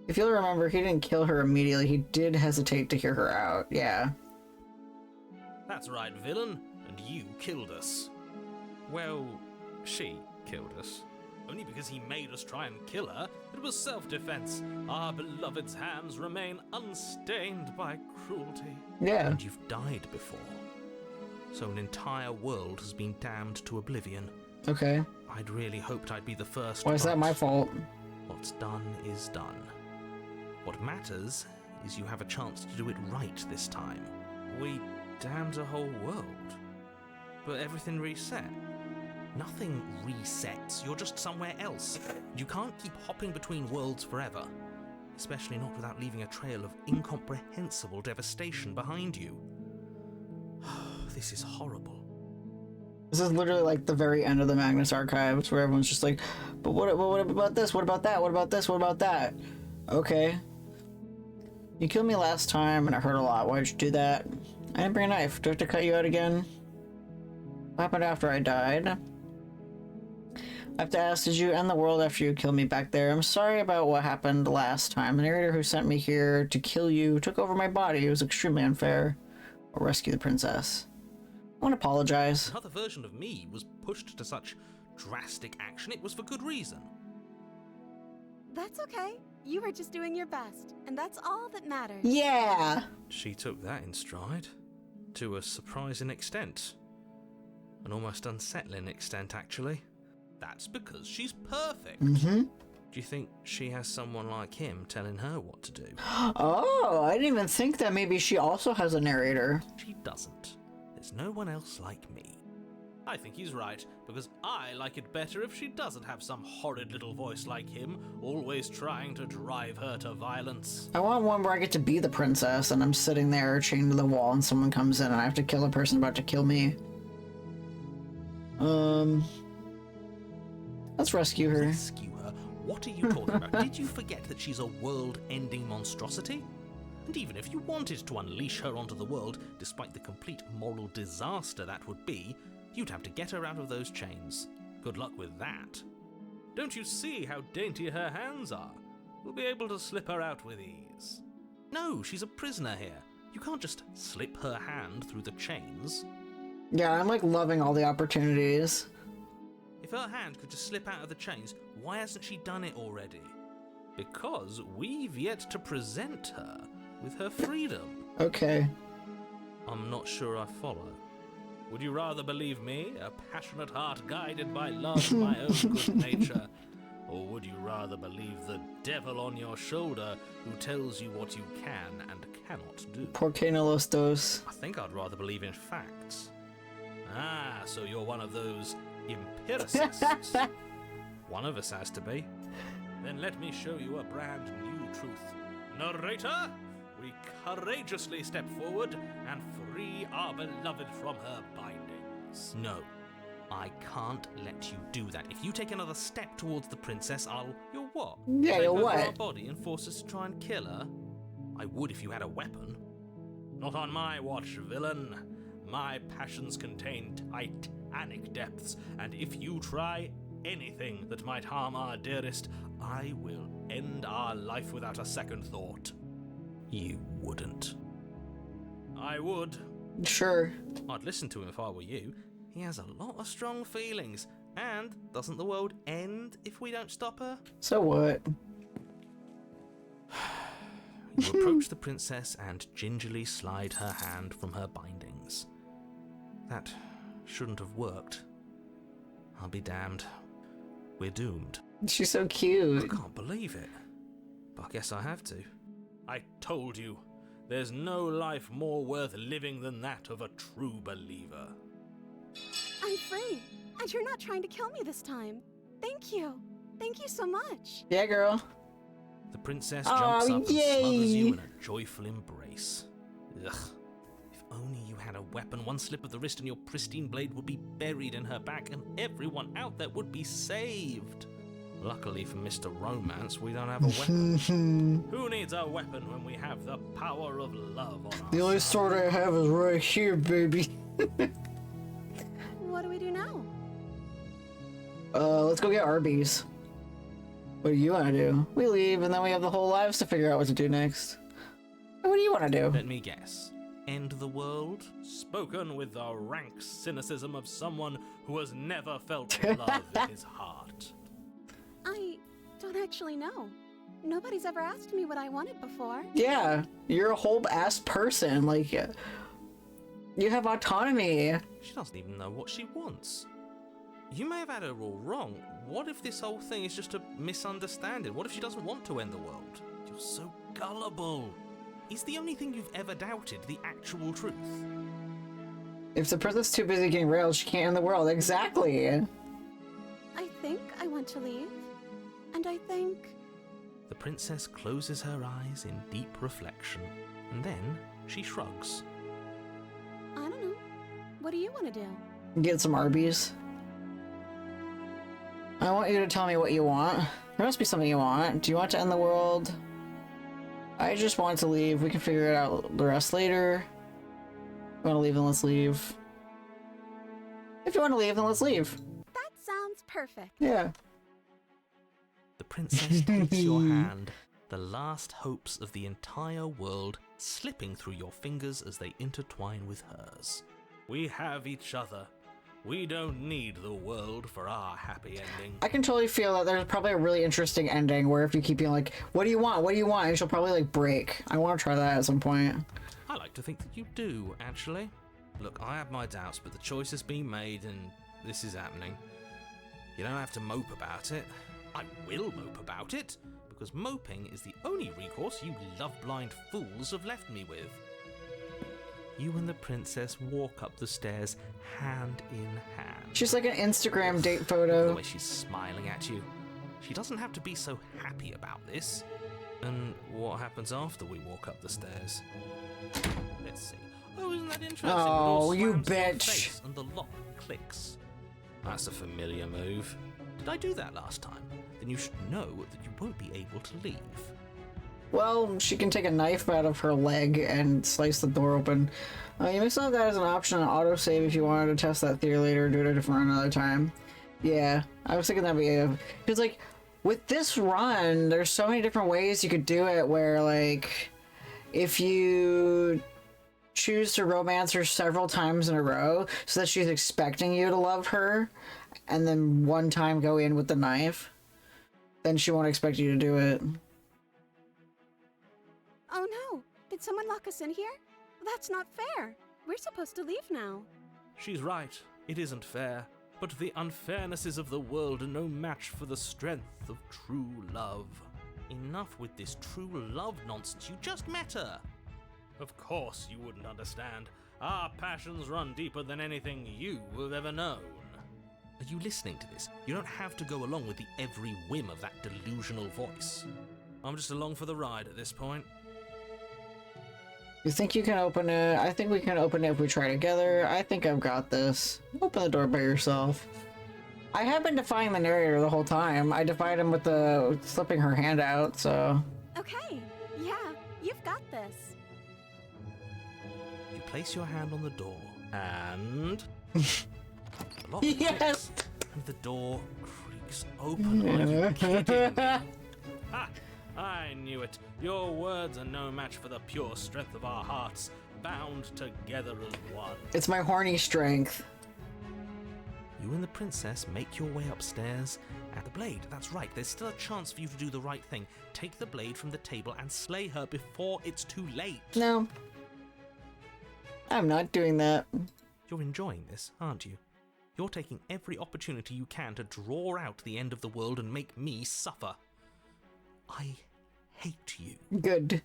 If you'll remember, he didn't kill her immediately. He did hesitate to hear her out. Yeah. That's right, villain. And you killed us. Well, she killed us. Only because he made us try and kill her. It was self-defense. Our beloved's hands remain unstained by cruelty. Yeah. And you've died before. So an entire world has been damned to oblivion. Okay. I'd really hoped I'd be the first. Why is that but my fault? What's done is done. What matters is you have a chance to do it right this time. We damned a whole world. But everything reset. Nothing resets, you're just somewhere else. You can't keep hopping between worlds forever. Especially not without leaving a trail of incomprehensible devastation behind you. This is horrible. This is literally like the very end of the Magnus Archives where everyone's just like, but what about this? What about that? What about this? What about that? Okay. You killed me last time and it hurt a lot. Why'd you do that? I didn't bring a knife. Do I have to cut you out again? What happened after I died? I have to ask, did you end the world after you killed me back there? I'm sorry about what happened last time. The narrator who sent me here to kill you took over my body. It was extremely unfair. I'll rescue the princess. I want to apologize. Another version of me was pushed to such drastic action. It was for good reason. That's okay. You were just doing your best, and that's all that matters. Yeah! She took that in stride. To a surprising extent. An almost unsettling extent, actually. That's because she's perfect. Mm-hmm. Do you think she has someone like him telling her what to do? Oh, I didn't even think that maybe she also has a narrator. She doesn't. There's no one else like me. I think he's right, because I like it better if she doesn't have some horrid little voice like him, always trying to drive her to violence. I want one where I get to be the princess and I'm sitting there chained to the wall and someone comes in and I have to kill the person about to kill me. Let's rescue her. Rescue her? What are you talking about? Did you forget that she's a world-ending monstrosity? And even if you wanted to unleash her onto the world, despite the complete moral disaster that would be, you'd have to get her out of those chains. Good luck with that. Don't you see how dainty her hands are? We'll be able to slip her out with ease. No, she's a prisoner here. You can't just slip her hand through the chains. Yeah, I'm like loving all the opportunities. If her hand could just slip out of the chains, why hasn't she done it already? Because we've yet to present her with her freedom. Okay. I'm not sure I follow. Would you rather believe me, a passionate heart guided by love and my own good nature? Or would you rather believe the devil on your shoulder who tells you what you can and cannot do? Por que no los dos? I think I'd rather believe in facts. Ah, so you're one of those empiricists. One of us has to be. Then let me show you a brand new truth. Narrator, we courageously step forward and free our beloved from her bindings. No, I can't let you do that. If you take another step towards the princess, You'll what? Yeah, Take you'll over what? our body and force us to try and kill her? I would if you had a weapon. Not on my watch, villain. My passions contain titanic depths, and if you try anything that might harm our dearest, I will end our life without a second thought. You wouldn't. I would. Sure. I'd listen to him if I were you. He has a lot of strong feelings. And doesn't the world end if we don't stop her? So what? You approach the princess and gingerly slide her hand from her bindings. That shouldn't have worked. I'll be damned. We're doomed. She's so I cute. can't believe it. But I guess I have to. I told you, there's no life more worth living than that of a true believer. I'm free, and you're not trying to kill me this time. Thank you. Thank you so much. Yeah, girl. The princess Aw, jumps up and yay. smothers you in a joyful embrace. Ugh. If only you had a weapon, one slip of the wrist and your pristine blade would be buried in her back and everyone out there would be saved. Luckily for Mr. Romance, we don't have a weapon. Who needs a weapon when we have the power of love on The our only side? sword I have is right here, baby. What do we do now? Let's go get Arby's. What do you want to do? We leave, and then we have the whole lives to figure out what to do next. What do you want to do? Let me guess. End the world? Spoken with the rank cynicism of someone who has never felt love in his heart. I don't actually know. Nobody's ever asked me what I wanted before. Yeah, you're a whole ass person. Like, you have autonomy. She doesn't even know what she wants. You may have had her all wrong. What if this whole thing is just a misunderstanding? What if she doesn't want to end the world? You're so gullible. Is the only thing you've ever doubted the actual truth? If the person's too busy getting railed, she can't end the world. Exactly. I think I want to leave. And I think... The princess closes her eyes in deep reflection, and then she shrugs. I don't know. What do you want to do? Get some Arby's. I want you to tell me what you want. There must be something you want. Do you want to end the world? I just want to leave. We can figure it out the rest later. If you want to leave, then let's leave. That sounds perfect. Yeah. The princess takes your hand, the last hopes of the entire world slipping through your fingers as they intertwine with hers. We have each other. We don't need the world for our happy ending. I can totally feel that there's probably a really interesting ending where if you keep being like, what do you want? What do you want? And she'll probably like break. I want to try that at some point. I like to think that you do, actually. Look, I have my doubts, but the choice has been made and this is happening. You don't have to mope about it. I will mope about it, because moping is the only recourse you love-blind fools have left me with. You and the princess walk up the stairs, hand in hand. She's like an Instagram date The photo. way she's smiling at you. She doesn't have to be so happy about this. And what happens after we walk up the stairs? Let's see. Oh, isn't that interesting? Oh, It all you slams in your bitch. face And the lock clicks. That's a familiar move. Did I do that last time? Then you should know that you won't be able to leave. Well, she can take a knife out of her leg and slice the door open. You may still have that as an option on autosave if you wanted to test that theory later or do it for another time. Yeah, I was thinking that'd be a... Because, like, with this run, there's so many different ways you could do it where, like, if you choose to romance her several times in a row so that she's expecting you to love her, and then one time go in with the knife, then she won't expect you to do it. Oh no! Did someone lock us in here? That's not fair. We're supposed to leave now. She's right. It isn't fair. But the unfairnesses of the world are no match for the strength of true love. Enough with this true love nonsense. You just met her. Of course you wouldn't understand. Our passions run deeper than anything you have ever known. Are you listening to this? You don't have to go along with the every whim of that delusional voice. I'm just along for the ride at this point. You think you can open it? I think we can open it if we try together. I think I've got this. Open the door by yourself. I have been defying the narrator the whole time. I defied him with the slipping her hand out, so... Okay, yeah, you've got this. You place your hand on the door, and... the lock Yes! clicks, and the door creaks open. Are you kidding me? Ha! I knew it. Your words are no match for the pure strength of our hearts, bound together as one. It's my horny strength. You and the princess make your way upstairs. At the blade, that's right, there's still a chance for you to do the right thing. Take the blade from the table and slay her before it's too late. No. I'm not doing that. You're enjoying this, aren't you? You're taking every opportunity you can to draw out the end of the world and make me suffer. I hate you. Good.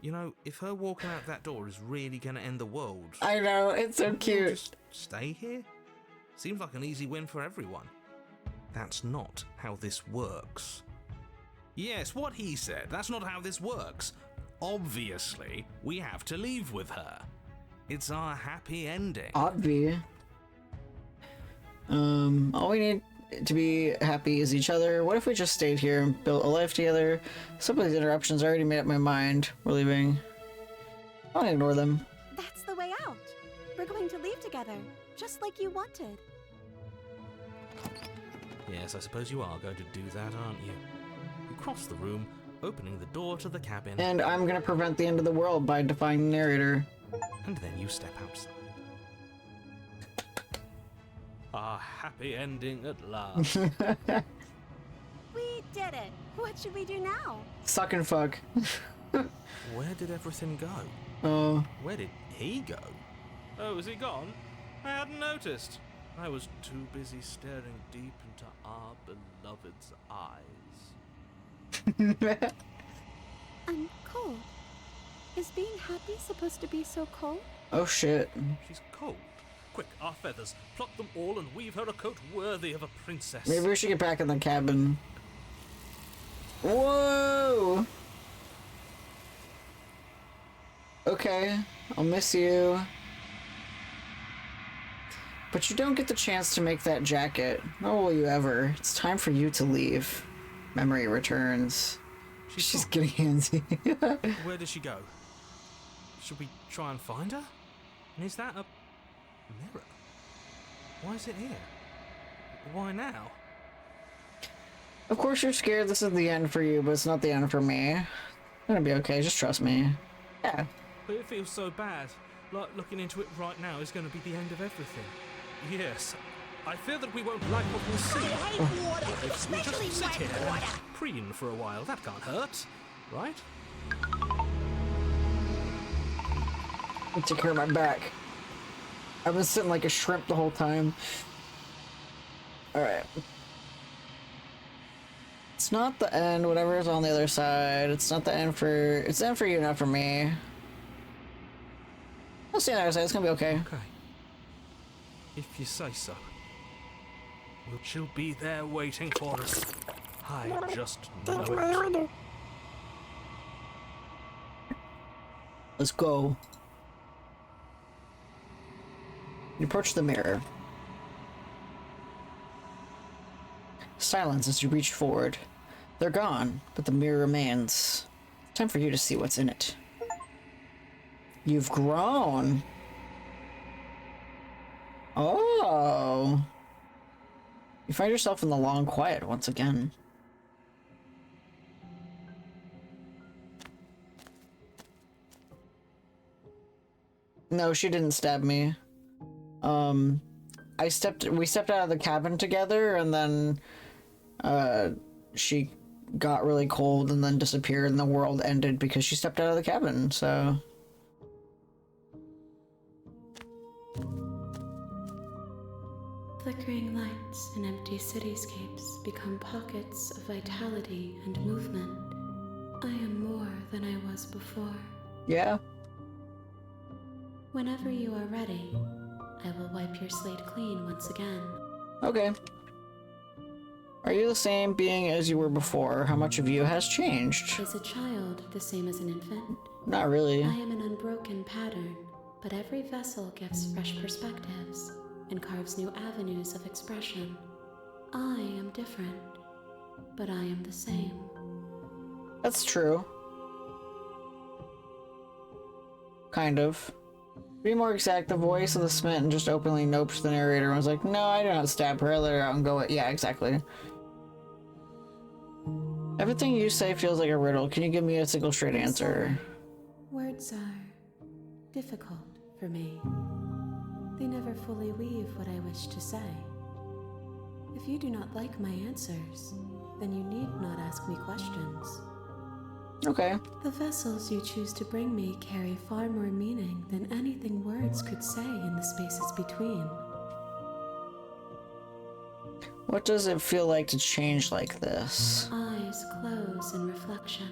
You know, if her walking out that door is really going to end the world... I know, it's so cute. Just stay here? Seems like an easy win for everyone. That's not how this works. Yes, what he said. That's not how this works. Obviously, we have to leave with her. It's our happy ending. Obvi. All we need to be happy is each other. What if we just stayed here and built a life together? Some of these interruptions I already made up my mind. We're leaving. I'll ignore them. That's the way out. We're going to leave together, just like you wanted. Yes, I suppose you are going to do that, aren't you? You cross the room, opening the door to the cabin. And I'm gonna prevent the end of the world by defying the narrator. And then you step outside. Our happy ending at last. We did it. What should we do now? Suck and fuck. Where did everything go? Oh. Where did he go? Oh, is he gone? I hadn't noticed. I was too busy staring deep into our beloved's eyes. I'm cold. Is being happy supposed to be so cold? Oh shit. She's cold. Quick, our feathers. Pluck them all and weave her a coat worthy of a princess. Maybe we should get back in the cabin. Whoa! Okay, I'll miss you. But you don't get the chance to make that jacket. Nor will you ever. It's time for you to leave. Memory returns. She's getting handsy. Where does she go? Should we try and find her? And is that a mirror? Why is it here? Why now? Of course you're scared this is the end for you, but it's not the end for me. It's gonna be okay, just trust me. Yeah. But it feels so bad. Like looking into it right now is going to be the end of everything. Yes. I fear that we won't like what we'll see. If we just sit here and preen for a while, that can't hurt, right? I'll take care of my back. I've been sitting like a shrimp the whole time. Alright. It's not the end, whatever is on the other side. It's not the end for... It's the end for you, not for me. I'll see you on the other side, it's gonna be okay. Okay. If you say so. She'll be there waiting for us. I just know it. Let's go. You approach the mirror. Silence as you reach forward. They're gone, but the mirror remains. Time for you to see what's in it. You've grown. Oh. You find yourself in the long quiet once again. No, she didn't stab me. We stepped out of the cabin together, and then she got really cold and then disappeared, and the world ended because she stepped out of the cabin, so... Flickering lights in empty cityscapes become pockets of vitality and movement. I am more than I was before. Yeah. Whenever you are ready, I will wipe your slate clean once again. Okay. Are you the same being as you were before? How much of you has changed? Is a child the same as an infant? Not really. I am an unbroken pattern, but every vessel gives fresh perspectives and carves new avenues of expression. I am different, but I am the same. That's true. Kind of. Be more exact, the voice of the Smitten just openly noped the narrator and was like, no, I did not stab her, I let her out and go, yeah, exactly. Everything you say feels like a riddle. Can you give me a single straight answer? Words are difficult for me. They never fully weave what I wish to say. If you do not like my answers, then you need not ask me questions. Okay. The vessels you choose to bring me carry far more meaning than anything words could say in the spaces between. What does it feel like to change like this? Eyes close in reflection.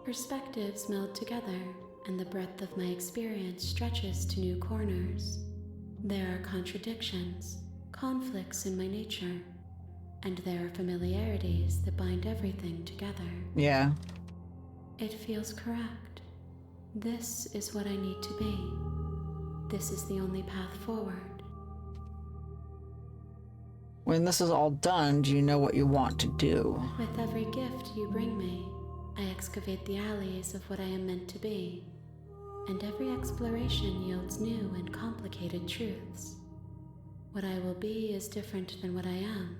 Perspectives meld together, and the breadth of my experience stretches to new corners. There are contradictions, conflicts in my nature, and there are familiarities that bind everything together. Yeah. It feels correct. This is what I need to be. This is the only path forward. When this is all done, do you know what you want to do? With every gift you bring me, I excavate the alleys of what I am meant to be, and every exploration yields new and complicated truths. What I will be is different than what I am,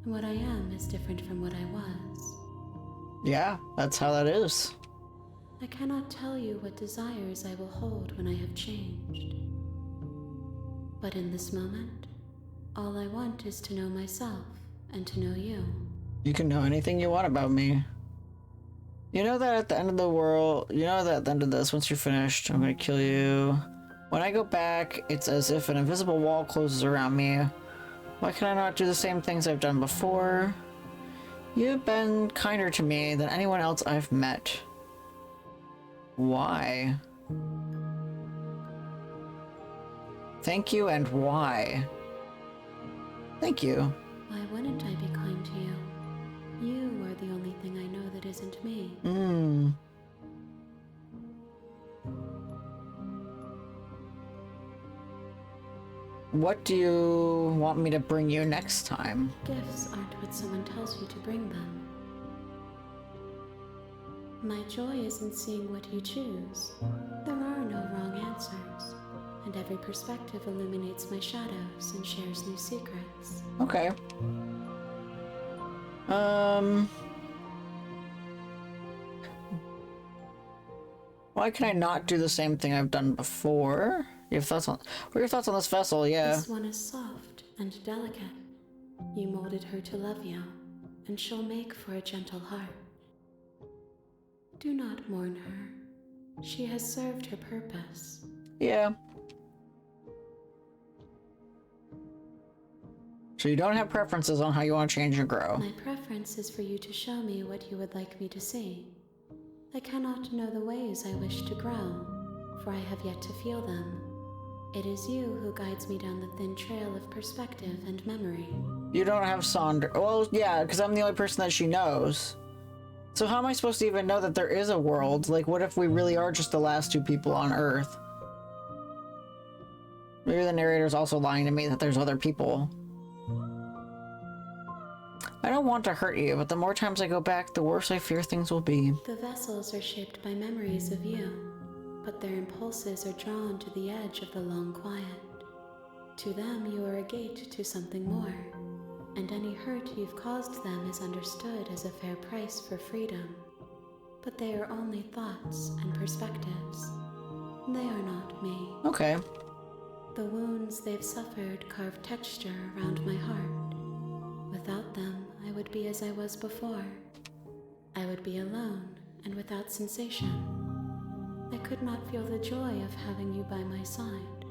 and what I am is different from what I was. Yeah, that's how that is. I cannot tell you what desires I will hold when I have changed. But in this moment, all I want is to know myself and to know you. You can know anything you want about me. You know that at the end of the world, you know that at the end of this, once you're finished, I'm gonna kill you. When I go back, it's as if an invisible wall closes around me. Why can I not do the same things I've done before? You've been kinder to me than anyone else I've met. Why? Thank you, and why? Thank you. Why wouldn't I be kind to you? You are the only thing I know that isn't me. What do you want me to bring you next time? Gifts aren't what someone tells you to bring them. My joy is in seeing what you choose. There are no wrong answers, and every perspective illuminates my shadows and shares new secrets. Okay. Why can I not do the same thing I've done before? You have thoughts on... What are your thoughts on this vessel? Yeah. This one is soft and delicate. You molded her to love you, and she'll make for a gentle heart. Do not mourn her. She has served her purpose. Yeah. So you don't have preferences on how you want to change and grow. My preference is for you to show me what you would like me to see. I cannot know the ways I wish to grow, for I have yet to feel them. It is you who guides me down the thin trail of perspective and memory. You don't have Sonder. Well, yeah, because I'm the only person that she knows. So how am I supposed to even know that there is a world? Like, what if we really are just the last two people on Earth? Maybe the narrator's also lying to me that there's other people. I don't want to hurt you, but the more times I go back, the worse I fear things will be. The vessels are shaped by memories of you, but their impulses are drawn to the edge of the long quiet. To them, you are a gate to something more, and any hurt you've caused them is understood as a fair price for freedom. But they are only thoughts and perspectives. They are not me. Okay. The wounds they've suffered carve texture around my heart. Without them, I would be as I was before. I would be alone and without sensation. I could not feel the joy of having you by my side,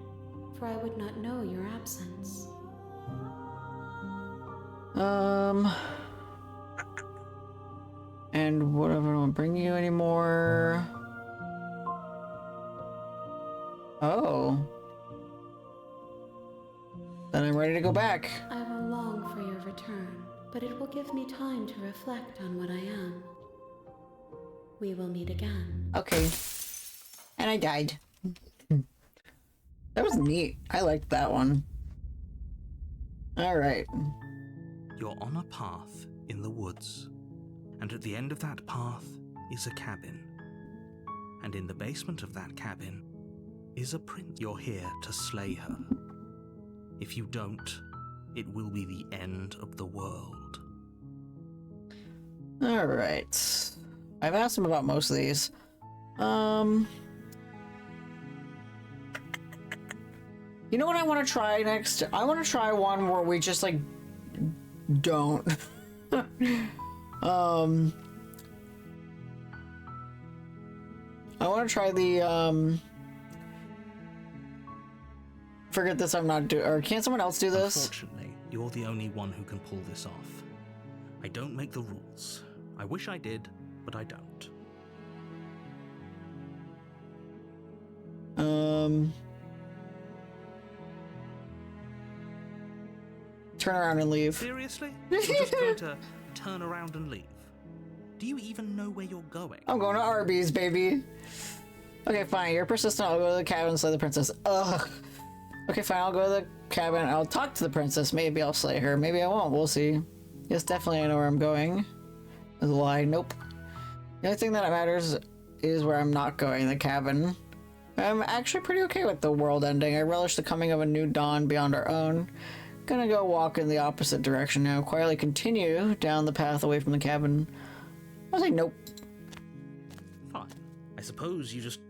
for I would not know your absence. And whatever, I don't bring you anymore. Oh. Then I'm ready to go back. I will long for your return, but it will give me time to reflect on what I am. We will meet again. Okay. And I died. That was neat. I liked that one. Alright. You're on a path in the woods, and at the end of that path is a cabin. And in the basement of that cabin is a prince. You're here to slay her. If you don't, it will be the end of the world. Alright. I've asked him about most of these. You know what I want to try next? I want to try one where we just, like, don't. I want to try the, forget this, I'm not doing, or can someone else do this? Unfortunately, you're the only one who can pull this off. I don't make the rules. I wish I did, but I don't. Turn around and leave. Seriously? You're just going to turn around and leave? Do you even know where you're going? I'm going to Arby's, baby. Okay, fine. You're persistent. I'll go to the cabin and slay the princess. Ugh. Okay, fine. I'll go to the cabin. I'll talk to the princess. Maybe I'll slay her. Maybe I won't. We'll see. Yes, definitely I know where I'm going. There's a lie. Nope. The only thing that matters is where I'm not going, the cabin. I'm actually pretty okay with the world ending. I relish the coming of a new dawn beyond our own. Gonna go walk in the opposite direction now. Quietly continue down the path away from the cabin. I'll say nope. Fine. I suppose you just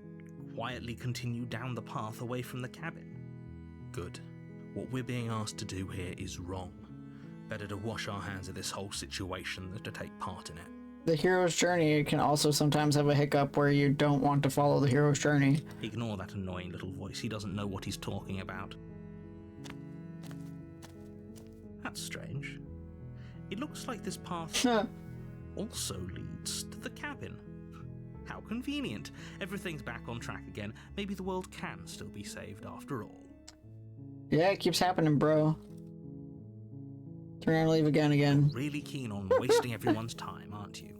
quietly continue down the path away from the cabin. Good. What we're being asked to do here is wrong. Better to wash our hands of this whole situation than to take part in it. The hero's journey can also sometimes have a hiccup where you don't want to follow the hero's journey. Ignore that annoying little voice. He doesn't know what he's talking about. That's strange. It looks like this path also leads to the cabin. How convenient. Everything's back on track again. Maybe the world can still be saved after all. Yeah, it keeps happening, bro. Turn around and leave again. You're really keen on wasting everyone's time, aren't you?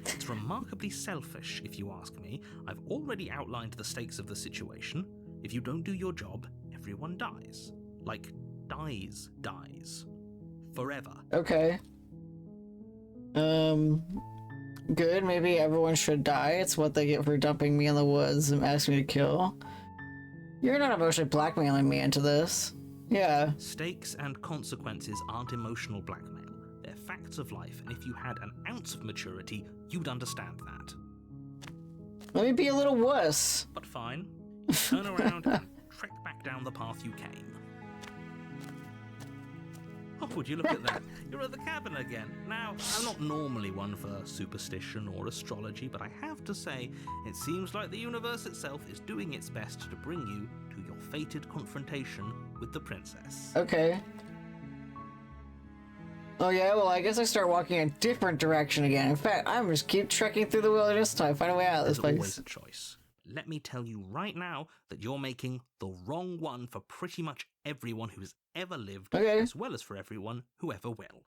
It's remarkably selfish, if you ask me. I've already outlined the stakes of the situation. If you don't do your job, everyone dies. Like, dies. Forever. Okay. Good. Maybe everyone should die. It's what they get for dumping me in the woods and asking me to kill. You're not emotionally blackmailing me into this. Yeah. Stakes and consequences aren't emotional blackmail. They're facts of life, and if you had an ounce of maturity, you'd understand that. Let me be a little wuss. But fine. You turn around and trek back down the path you came. Oh, would you look at that? You're at the cabin again. Now, I'm not normally one for superstition or astrology, but I have to say, it seems like the universe itself is doing its best to bring you to your fated confrontation with the princess. Okay. Oh yeah, well I guess I start walking in a different direction again. In fact, I'm just keep trekking through the wilderness until I find a way out of this There's place. always a choice. Let me tell you right now that you're making the wrong one for pretty much everyone who's ever lived, Okay. as well as for everyone who ever will.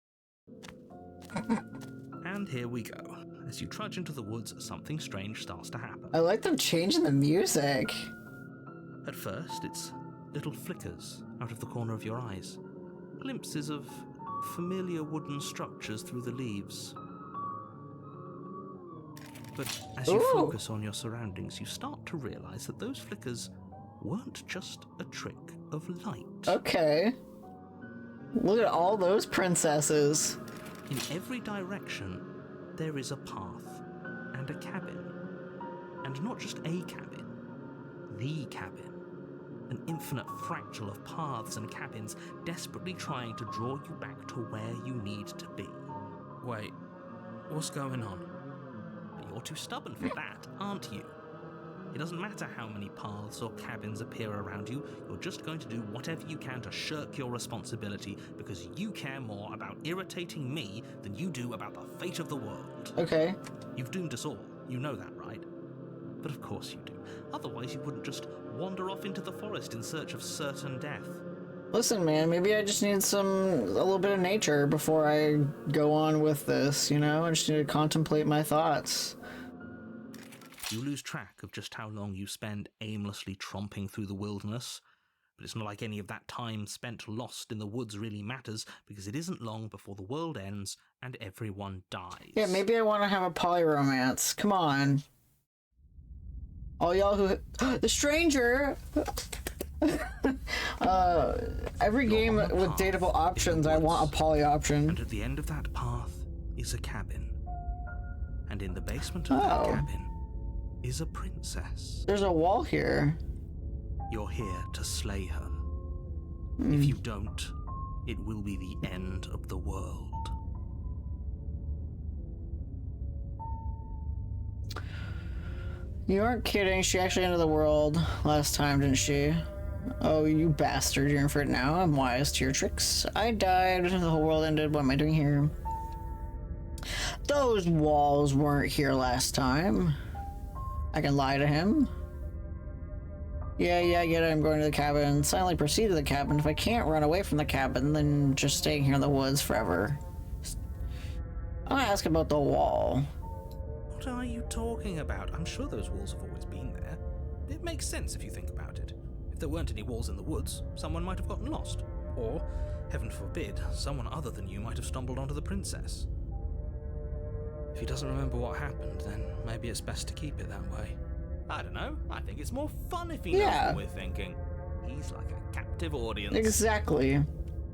And here we go. As you trudge into the woods, something strange starts to happen. I like them changing the music. At first, it's little flickers out of the corner of your eyes. Glimpses of familiar wooden structures through the leaves. But as you Ooh. focus on your surroundings, you start to realize that those flickers weren't just a trick of light. Okay. Look at all those princesses. In every direction, there is a path and a cabin. And not just a cabin, the cabin. An infinite fractal of paths and cabins desperately trying to draw you back to where you need to be. Wait, what's going on? You're too stubborn for that, aren't you? It doesn't matter how many paths or cabins appear around you, you're just going to do whatever you can to shirk your responsibility because you care more about irritating me than you do about the fate of the world. Okay. You've doomed us all, you know that, right? But of course you do. Otherwise you wouldn't just wander off into the forest in search of certain death. Listen, man, maybe I just need a little bit of nature before I go on with this, you know? I just need to contemplate my thoughts. You lose track of just how long you spend aimlessly tromping through the wilderness, but it's not like any of that time spent lost in the woods really matters, because it isn't long before the world ends and everyone dies. Yeah, maybe I want to have a polyromance. Come on. All y'all who... The Stranger! Every game with dateable options, I want a poly option. And at the end of that path is a cabin. And in the basement of that cabin is a princess. There's a wall here. You're here to slay her. If you don't, it will be the end of the world. You aren't kidding. She actually ended the world last time, didn't she? Oh, you bastard. You're in for it now. I'm wise to your tricks. I died. The whole world ended. What am I doing here? Those walls weren't here last time. I can lie to him. Yeah, I get it. I'm going to the cabin. Silently proceed to the cabin. If I can't run away from the cabin, then just staying here in the woods forever. I'll ask about the wall. What are you talking about? I'm sure those walls have always been there. It makes sense if you think about it. If there weren't any walls in the woods, someone might have gotten lost. Or, heaven forbid, someone other than you might have stumbled onto the princess. If he doesn't remember what happened, then maybe it's best to keep it that way. I don't know. I think it's more fun if he knows what we're thinking. He's like a captive audience. Exactly.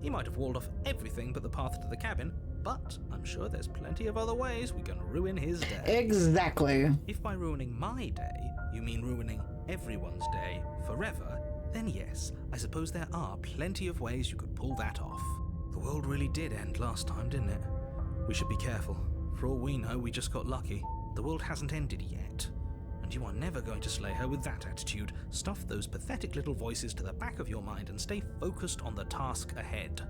He might have walled off everything but the path to the cabin, but I'm sure there's plenty of other ways we can ruin his day. Exactly. If by ruining my day, you mean ruining everyone's day forever, then yes, I suppose there are plenty of ways you could pull that off. The world really did end last time, didn't it? We should be careful. For all we know, we just got lucky. The world hasn't ended yet. And you are never going to slay her with that attitude. Stuff those pathetic little voices to the back of your mind and stay focused on the task ahead.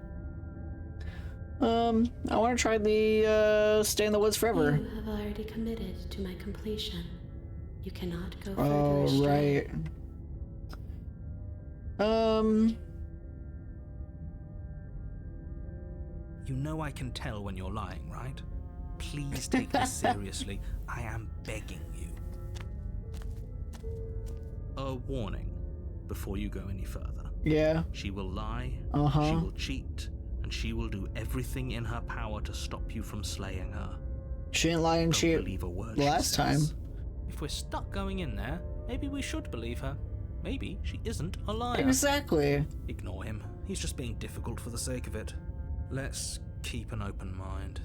I want to try the, stay in the woods forever. You have already committed to my completion. You cannot go further Oh, astray. right. You know I can tell when you're lying, right? Please take this seriously. I am begging you. A warning before you go any further. Yeah. She will lie, Uh-huh. she will cheat, and she will do everything in her power to stop you from slaying her. She didn't lie and Don't cheat believe a word last she time. says. If we're stuck going in there, maybe we should believe her. Maybe she isn't a liar. Exactly. Ignore him. He's just being difficult for the sake of it. Let's keep an open mind.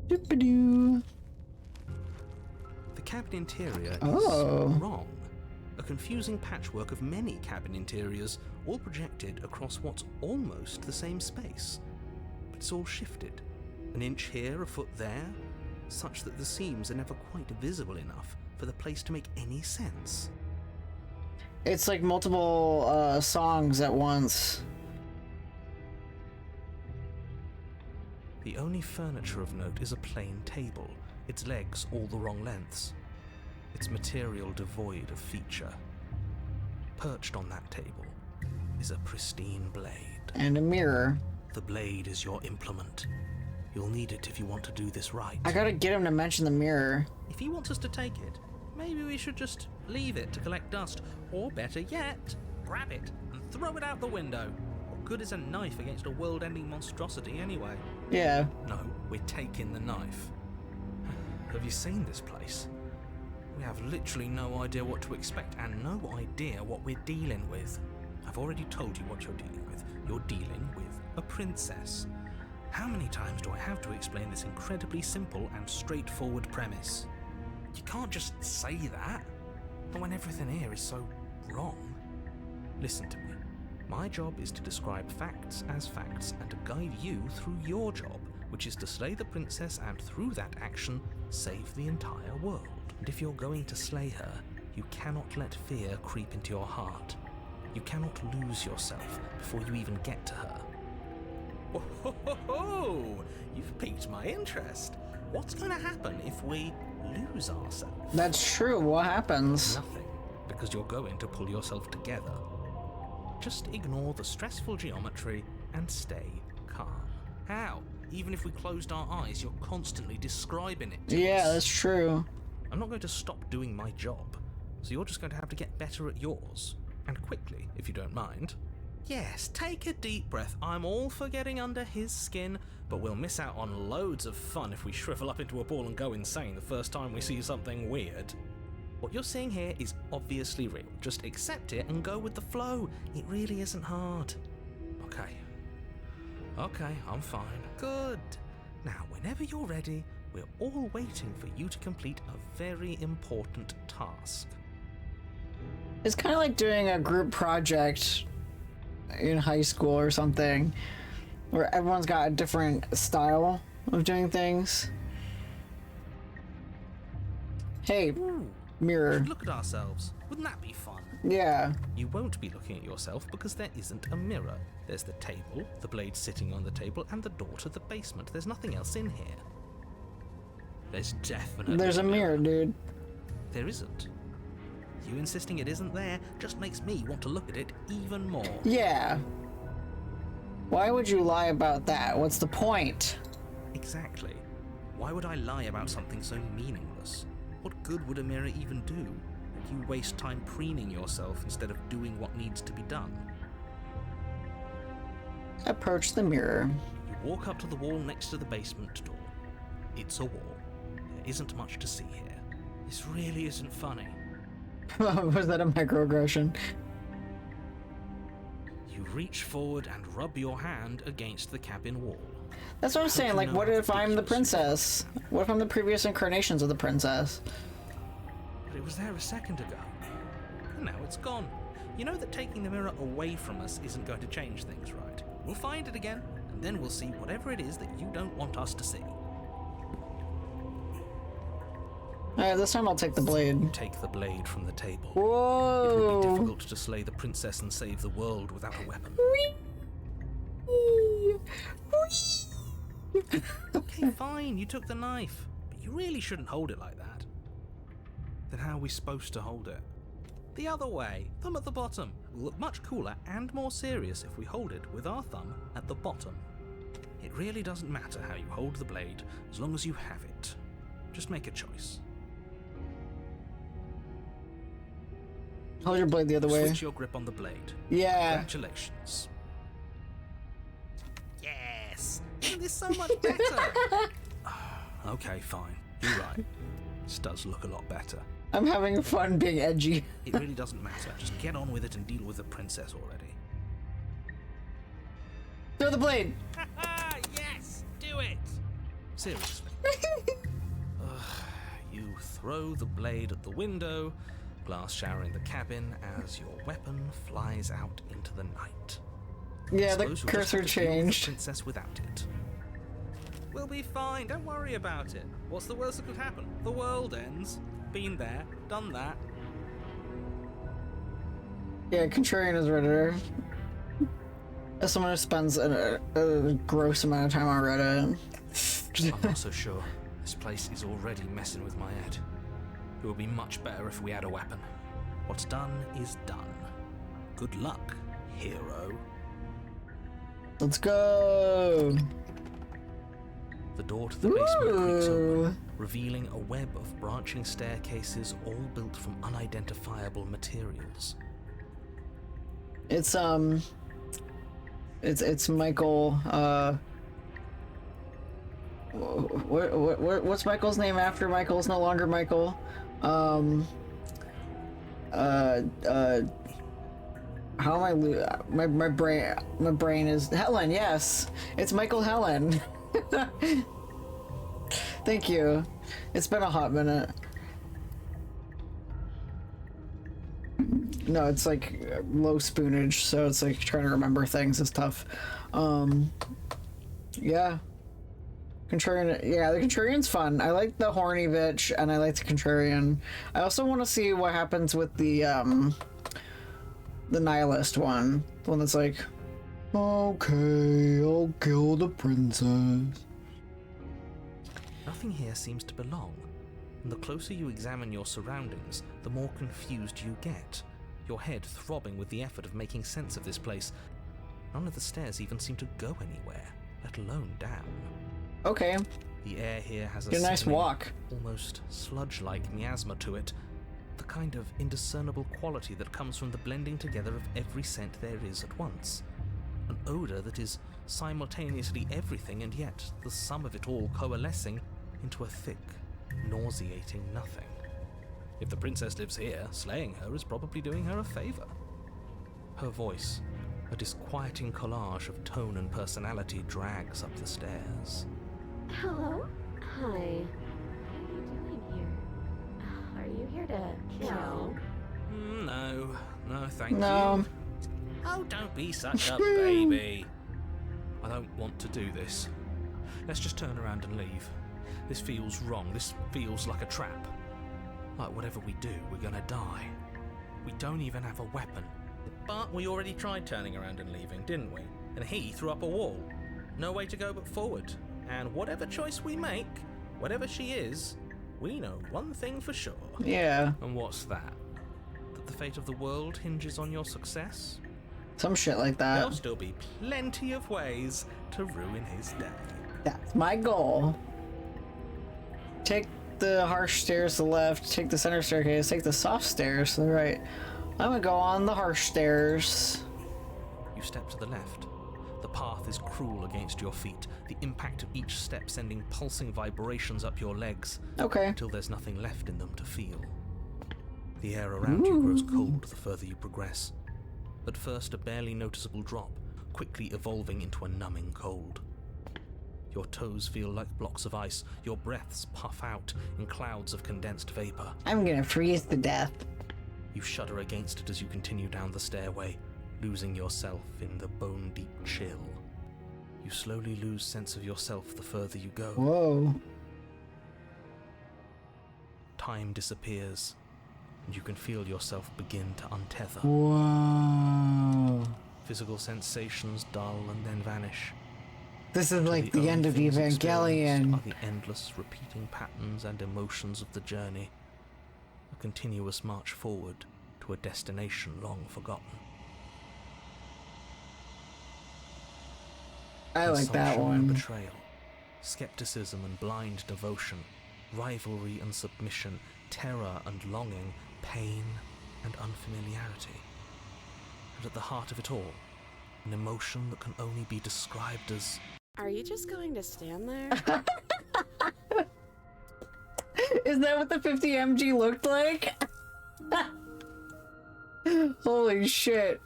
Doop-a-doo. The cabin interior is Oh. wrong. A confusing patchwork of many cabin interiors, all projected across what's almost the same space. But it's all shifted. An inch here, a foot there, such that the seams are never quite visible enough for the place to make any sense. It's like multiple songs at once. The only furniture of note is a plain table, its legs all the wrong lengths, its material devoid of feature. Perched on that table is a pristine blade. And a mirror. The blade is your implement. You'll need it if you want to do this right. I gotta get him to mention the mirror. If he wants us to take it, maybe we should just leave it to collect dust. Or better yet, grab it and throw it out the window. What good is a knife against a world-ending monstrosity anyway? Yeah. No, we're taking the knife. Have you seen this place? We have literally no idea what to expect and no idea what we're dealing with. I've already told you what you're dealing with. You're dealing with a princess. How many times do I have to explain this incredibly simple and straightforward premise? You can't just say that, not when everything here is so wrong. Listen to me. My job is to describe facts as facts and to guide you through your job, which is to slay the princess and through that action, save the entire world. And if you're going to slay her, you cannot let fear creep into your heart. You cannot lose yourself before you even get to her. Oh, ho, ho, ho. You've piqued my interest. What's going to happen if we lose ourselves? That's true. What happens? Nothing, because you're going to pull yourself together. Just ignore the stressful geometry and stay calm. How? Even if we closed our eyes, you're constantly describing it to Yeah, us. that's true. I'm not going to stop doing my job, so you're just going to have to get better at yours. And quickly, if you don't mind. Yes, take a deep breath. I'm all for getting under his skin, but we'll miss out on loads of fun if we shrivel up into a ball and go insane the first time we see something weird. What you're seeing here is obviously real. Just accept it and go with the flow. It really isn't hard. Okay, I'm fine. Good. Now, whenever you're ready, we're all waiting for you to complete a very important task. It's kind of like doing a group project in high school or something, where everyone's got a different style of doing things. Hey, mirror. Look at ourselves. Wouldn't that be fun? Yeah. You won't be looking at yourself because there isn't a mirror. There's the table, the blade sitting on the table, and the door to the basement. There's nothing else in here. There's definitely There's a mirror, dude. There isn't. You insisting it isn't there just makes me want to look at it even more. Yeah. Why would you lie about that? What's the point? Exactly. Why would I lie about something so meaningless? What good would a mirror even do? If you waste time preening yourself instead of doing what needs to be done. Approach the mirror. You walk up to the wall next to the basement door. It's a wall. There isn't much to see here. This really isn't funny. Was that a microaggression? You reach forward and rub your hand against the cabin wall. That's what I'm saying. Like, what if I'm the princess? What if I'm the previous incarnations of the princess? But it was there a second ago. And now it's gone. You know that taking the mirror away from us isn't going to change things, right? We'll find it again, and then we'll see whatever it is that you don't want us to see. Alright, this time I'll take the blade. Take the blade from the table. Whoa! It would be difficult to slay the princess and save the world without a weapon. Okay, fine, you took the knife, but you really shouldn't hold it like that. Then how are we supposed to hold it? The other way, thumb at the bottom. Will look much cooler and more serious if we hold it with our thumb at the bottom. It really doesn't matter how you hold the blade, as long as you have it. Just make a choice. Hold your blade the other way. Switch your grip on the blade. Yeah. Congratulations. Yes! Isn't this so much better? Okay, fine. You're right. This does look a lot better. I'm having fun being edgy. It really doesn't matter. Just get on with it and deal with the princess already. Throw the blade! Yes! Do it! Seriously. You throw the blade at the window, glass showering the cabin as your weapon flies out into the night. Yeah, the Suppose you'll just cursor have to deal with the changed. princess without it. We'll be fine, don't worry about it. What's the worst that could happen? The world ends. Been there, done that. Yeah, Contrarian is Redditor. As someone who spends a gross amount of time on Reddit. I'm not so sure. This place is already messing with my head. It would be much better if we had a weapon. What's done is done. Good luck, hero. Let's go! The door to the basement creaks Ooh. open, revealing a web of branching staircases all built from unidentifiable materials. It's Michael, what's Michael's name after Michael's no longer Michael? How am I my brain is Helen, yes. It's Michael Helen. Thank you. It's been a hot minute. No, it's like low spoonage, so it's like trying to remember things is tough. Yeah. Contrarian, yeah, the Contrarian's fun. I like the horny bitch, and I like the Contrarian. I also want to see what happens with the Nihilist one. The one that's like, okay, I'll kill the princess. Nothing here seems to belong, and the closer you examine your surroundings, the more confused you get, your head throbbing with the effort of making sense of this place. None of the stairs even seem to go anywhere, let alone down. Okay. The air here has a nice sickening, walk. almost sludge-like miasma to it, the kind of indiscernible quality that comes from the blending together of every scent there is at once. An odor that is simultaneously everything and yet the sum of it all coalescing into a thick, nauseating nothing. If the princess lives here, slaying her is probably doing her a favor. Her voice, a disquieting collage of tone and personality, drags up the stairs. Hello? Hi. What are you doing here? Are you here to kill? No, thank you. No. Oh, don't be such a baby. I don't want to do this. Let's just turn around and leave. This feels wrong. This feels like a trap. Like whatever we do, we're gonna die. We don't even have a weapon. But we already tried turning around and leaving, didn't we? And he threw up a wall. No way to go but forward. And whatever choice we make, whatever she is, we know one thing for sure. Yeah. And what's that? That the fate of the world hinges on your success? Some shit like that. There'll still be plenty of ways to ruin his day. That's my goal. Take the harsh stairs to the left, take the center staircase, take the soft stairs to the right. I'm gonna go on the harsh stairs. You step to the left. The path is cruel against your feet, the impact of each step sending pulsing vibrations up your legs. Okay. Until there's nothing left in them to feel. The air around you grows cold the further you progress. At first a barely noticeable drop, quickly evolving into a numbing cold. Your toes feel like blocks of ice, your breaths puff out in clouds of condensed vapor. I'm gonna freeze to death. You shudder against it as you continue down the stairway, losing yourself in the bone-deep chill. You slowly lose sense of yourself the further you go. Whoa. Time disappears, and you can feel yourself begin to untether. Whoa. Physical sensations dull and then vanish. This is like the only end of things experienced Evangelion. are the endless repeating patterns and emotions of the journey. A continuous march forward to a destination long forgotten. I like that Consumption and one. betrayal, skepticism and blind devotion, rivalry and submission, terror and longing, pain and unfamiliarity. And at the heart of it all, an emotion that can only be described as... Are you just going to stand there? Is that what the 50 mg looked like? Holy shit.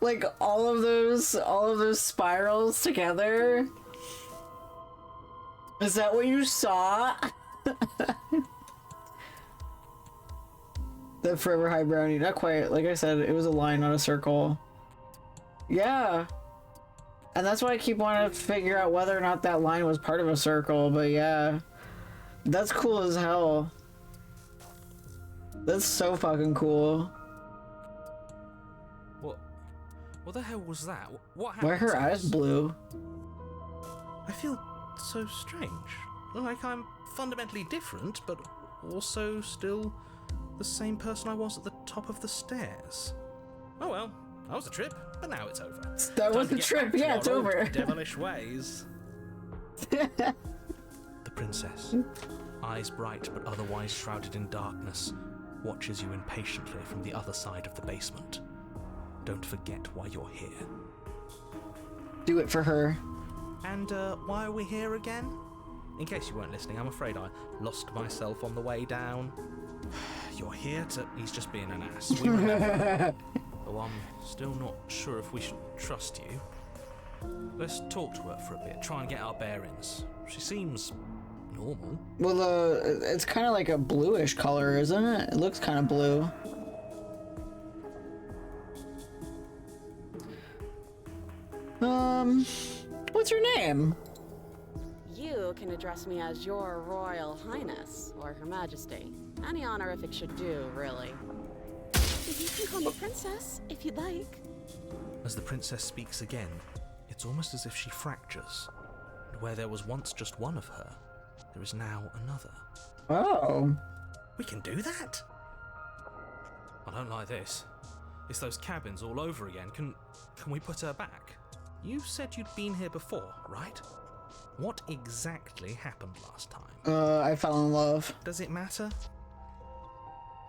Like all of those spirals together? Is that what you saw? The Forever High Brownie, not quite. Like I said, it was a line, not a circle. Yeah. And that's why I keep wanting to figure out whether or not that line was part of a circle, but yeah. That's cool as hell. That's so fucking cool. What the hell was that? What happened? Why are her eyes blue? I feel so strange. Like I'm fundamentally different, but also still the same person I was at the top of the stairs. Oh well, that was a trip, but now it's over. That was the trip, yeah, it's over. Devilish ways. The princess, eyes bright but otherwise shrouded in darkness, watches you impatiently from the other side of the basement. Don't forget why you're here. Do it for her. And why are we here again? In case you weren't listening, I'm afraid I lost myself on the way down. You're here to... He's just being an ass. We remember. Though I'm still not sure if we should trust you. Let's talk to her for a bit, try and get our bearings. She seems normal. Well, it's kind of like a bluish color, isn't it? It looks kind of blue. What's your name? You can address me as Your Royal Highness, or Her Majesty. Any honorific should do, really. You can call me Princess, if you'd like. As the princess speaks again, it's almost as if she fractures. And where there was once just one of her, there is now another. Oh. We can do that? I don't like this. It's those cabins all over again. Can we put her back? You said you'd been here before, right? What exactly happened last time? I fell in love. Does it matter?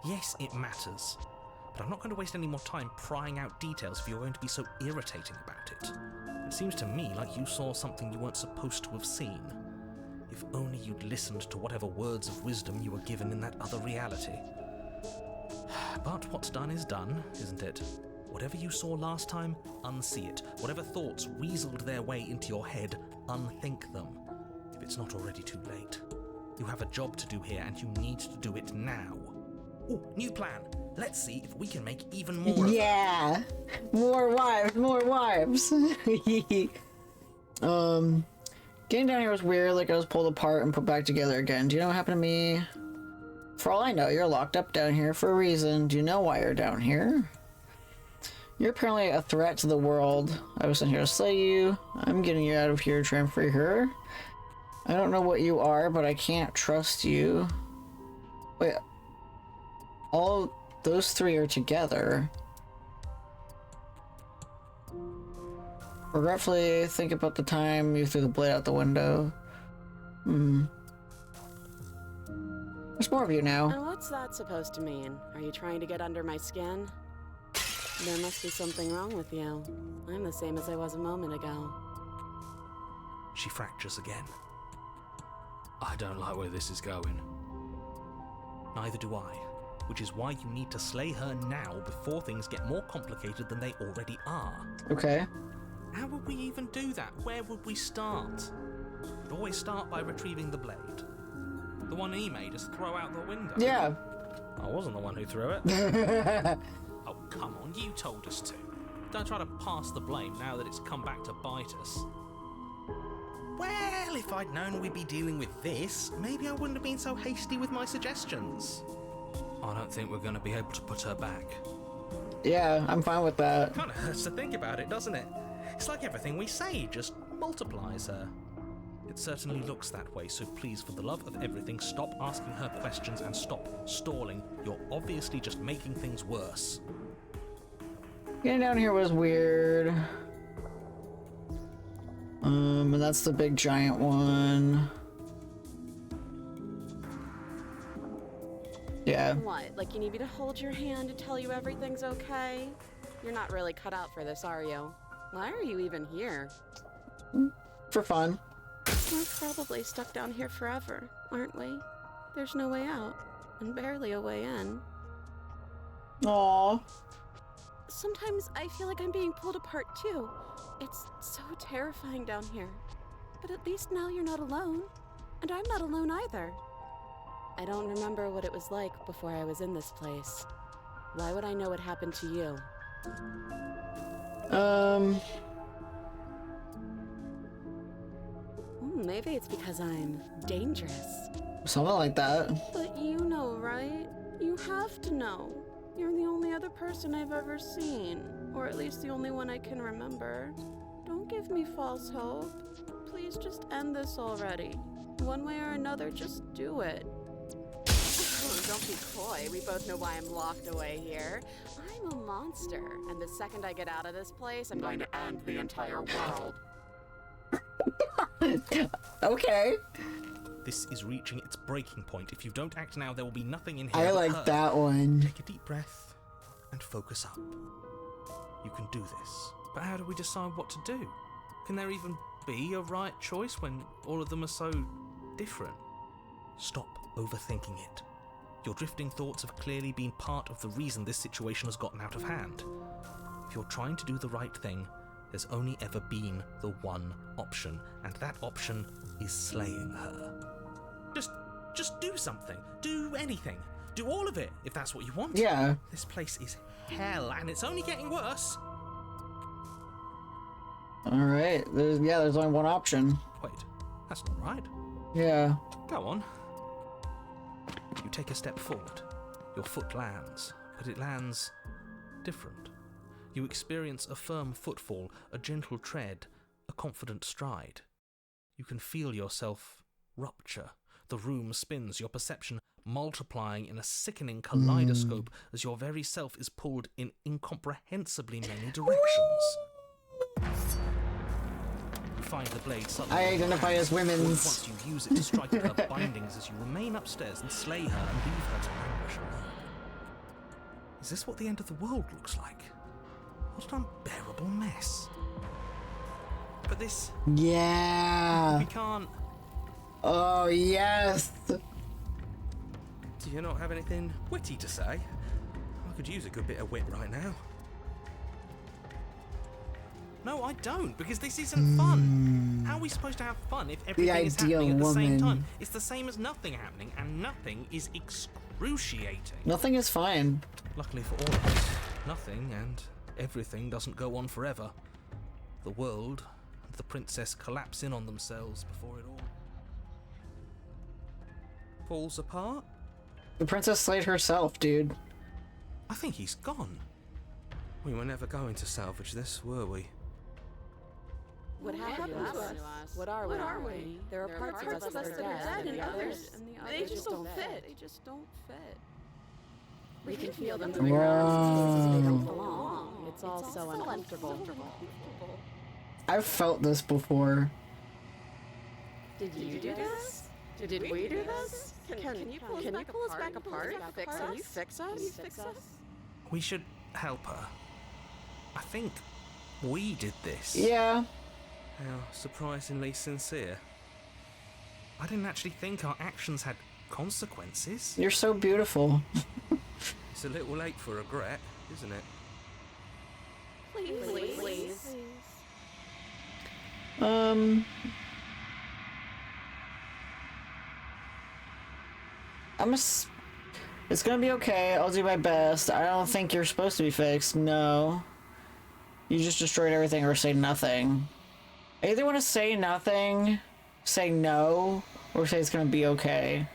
Yes, it matters. But I'm not going to waste any more time prying out details if you're going to be so irritating about it. It seems to me like you saw something you weren't supposed to have seen. If only you'd listened to whatever words of wisdom you were given in that other reality. But what's done is done, isn't it? Whatever you saw last time, unsee it. Whatever thoughts weaseled their way into your head, unthink them. If it's not already too late. You have a job to do here, and you need to do it now. Ooh, new plan. Let's see if we can make even more of Yeah! More wives, more wives! Getting down here was weird, like I was pulled apart and put back together again. Do you know what happened to me? For all I know, you're locked up down here for a reason. Do you know why you're down here? You're apparently a threat to the world. I was sent here to slay you. I'm getting you out of here to try and free her. I don't know what you are, but I can't trust you. Wait. All those three are together. Regretfully, think about the time you threw the blade out the window. There's more of you now. And what's that supposed to mean? Are you trying to get under my skin? There must be something wrong with you. I'm the same as I was a moment ago. She fractures again. I don't like where this is going. Neither do I. Which is why you need to slay her now before things get more complicated than they already are. Okay. How would we even do that? Where would we start? We'd always start by retrieving the blade. The one he made us throw out the window. Yeah. I wasn't the one who threw it. Oh, come on, you told us to. Don't try to pass the blame now that it's come back to bite us. Well, if I'd known we'd be dealing with this, maybe I wouldn't have been so hasty with my suggestions. I don't think we're going to be able to put her back. Yeah, I'm fine with that. Kind of hurts to think about it, doesn't it? It's like everything we say just multiplies her. It certainly looks that way, so please, for the love of everything, stop asking her questions and stop stalling. You're obviously just making things worse. Getting down here was weird. And that's the big giant one. Yeah. What, like you need me to hold your hand to tell you everything's okay? You're not really cut out for this, are you? Why are you even here? For fun. We're probably stuck down here forever, aren't we? there's no way out, and barely a way in. Aww. Sometimes I feel like I'm being pulled apart too. It's so terrifying down here. But at least now you're not alone. And I'm not alone either. I don't remember what it was like before I was in this place. Why would I know what happened to you? Maybe it's because I'm dangerous. Something like that. But you know, right? You have to know. You're the only other person I've ever seen. Or at least the only one I can remember. Don't give me false hope. Please just end this already. One way or another, just do it. Oh, don't be coy. We both know why I'm locked away here. I'm a monster, and the second I get out of this place, I'm going to end the entire world. Okay. This is reaching its breaking point. If you don't act now, there will be nothing in here. I but like her. that one. Take a deep breath and focus up. You can do this. But how do we decide what to do? Can there even be a right choice when all of them are so different? Stop overthinking it. Your drifting thoughts have clearly been part of the reason this situation has gotten out of hand. If you're trying to do the right thing, there's only ever been the one option, and that option is slaying her. Just do something. Do anything. Do all of it, if that's what you want. Yeah. This place is hell, and it's only getting worse. Alright. There's only one option. Wait, that's not right. Yeah. Go on. You take a step forward. Your foot lands, but it lands different. You experience a firm footfall, a gentle tread, a confident stride. You can feel yourself rupture. The room spins, your perception multiplying in a sickening kaleidoscope as your very self is pulled in incomprehensibly many directions. You find the blade suddenly. I identify as women's. Once you use it to strike at her bindings as you remain upstairs and slay her and leave her to languish alone. Is this what the end of the world looks like? What an unbearable mess. But this... Yeah. We can't... Oh, yes. Do you not have anything witty to say? I could use a good bit of wit right now. No, I don't, because this isn't fun. How are we supposed to have fun if everything is happening at the same time? It's the same as nothing happening, and nothing is excruciating. Nothing is fine. Luckily for all of us, nothing and everything doesn't go on forever. The world and the princess collapse in on themselves before it all falls apart. The princess slayed herself, dude. I think he's gone. We were never going to salvage this, were we? What happened to us? What are we? There are parts of us that are dead, and the others, they just don't fit. They just don't fit. We can feel them moving around. They don't belong. It's all so uncomfortable. I've felt this before. Did you do this? Did we do this? Can you pull us back apart? Can you fix us? We should help her. I think we did this. Yeah. How surprisingly sincere. I didn't actually think our actions had consequences. You're so beautiful. It's a little late for regret, isn't it? Please. It's gonna be okay. I'll do my best. I don't think you're supposed to be fixed. No. You just destroyed everything or say nothing. I either want to say nothing, say no, or say it's gonna be okay.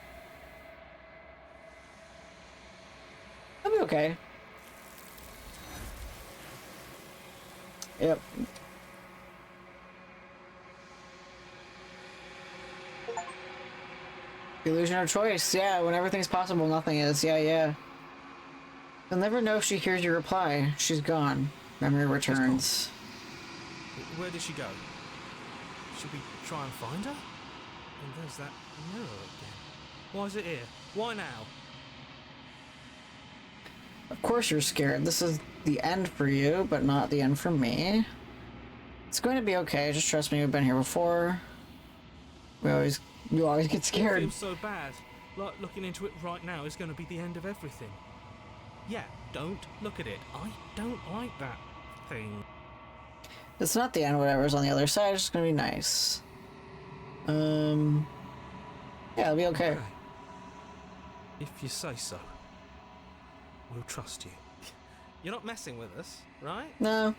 It'll be okay. Yep. Illusion of choice, yeah, when everything's possible, nothing is, yeah. You'll never know if she hears your reply. She's gone. Memory returns. Where did she go? Should we try and find her? And there's that mirror again. Why is it here? Why now? Of course you're scared. This is the end for you, but not the end for me. It's going to be okay, just trust me, we've been here before. You always get It scared. feels so bad. Like, looking into it right now is going to be the end of everything. Yeah, don't look at it. I don't like that thing. It's not the end, whatever's on the other side, it's just gonna be nice. Yeah, it'll be okay. If you say so. We'll trust you. You're not messing with us, right? No.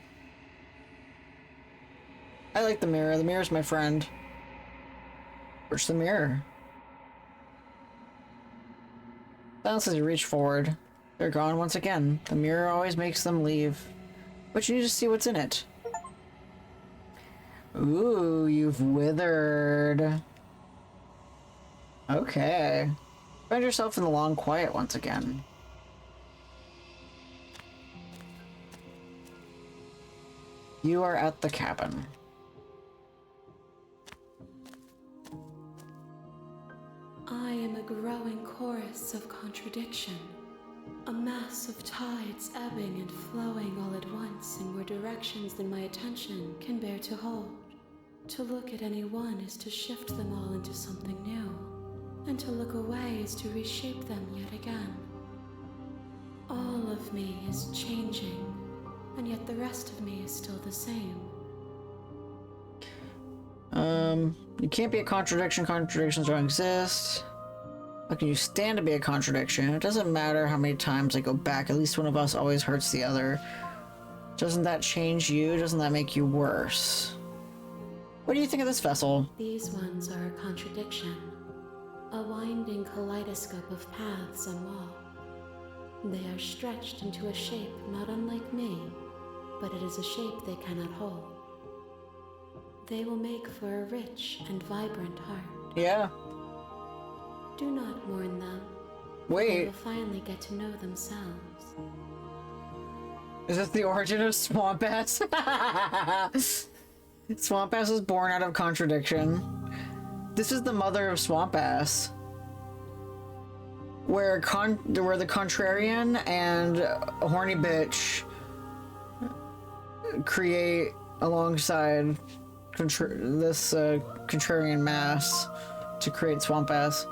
I like the mirror. The mirror's my friend. Where's the mirror? Silence as you reach forward. They're gone once again. The mirror always makes them leave. But you need to see what's in it. Ooh, you've withered. Okay. Find yourself in the long quiet once again. You are at the cabin. I am a growing chorus of contradiction, a mass of tides ebbing and flowing all at once in more directions than my attention can bear to hold. To look at any one is to shift them all into something new, and to look away is to reshape them yet again. All of me is changing, and yet the rest of me is still the same. You can't be a contradiction. Contradictions don't exist. How can you stand to be a contradiction? It doesn't matter how many times I go back, at least one of us always hurts the other. Doesn't that change you? Doesn't that make you worse? What do you think of this vessel? These ones are a contradiction, a winding kaleidoscope of paths and wall. They are stretched into a shape not unlike me, but it is a shape they cannot hold. They will make for a rich and vibrant heart. Yeah. Do not mourn them. Wait. They will finally get to know themselves. Is this the origin of Swamp Ass? Swamp Ass was born out of contradiction. This is the mother of Swamp Ass. Where the contrarian and a horny bitch create alongside this contrarian mass to create Swamp Ass.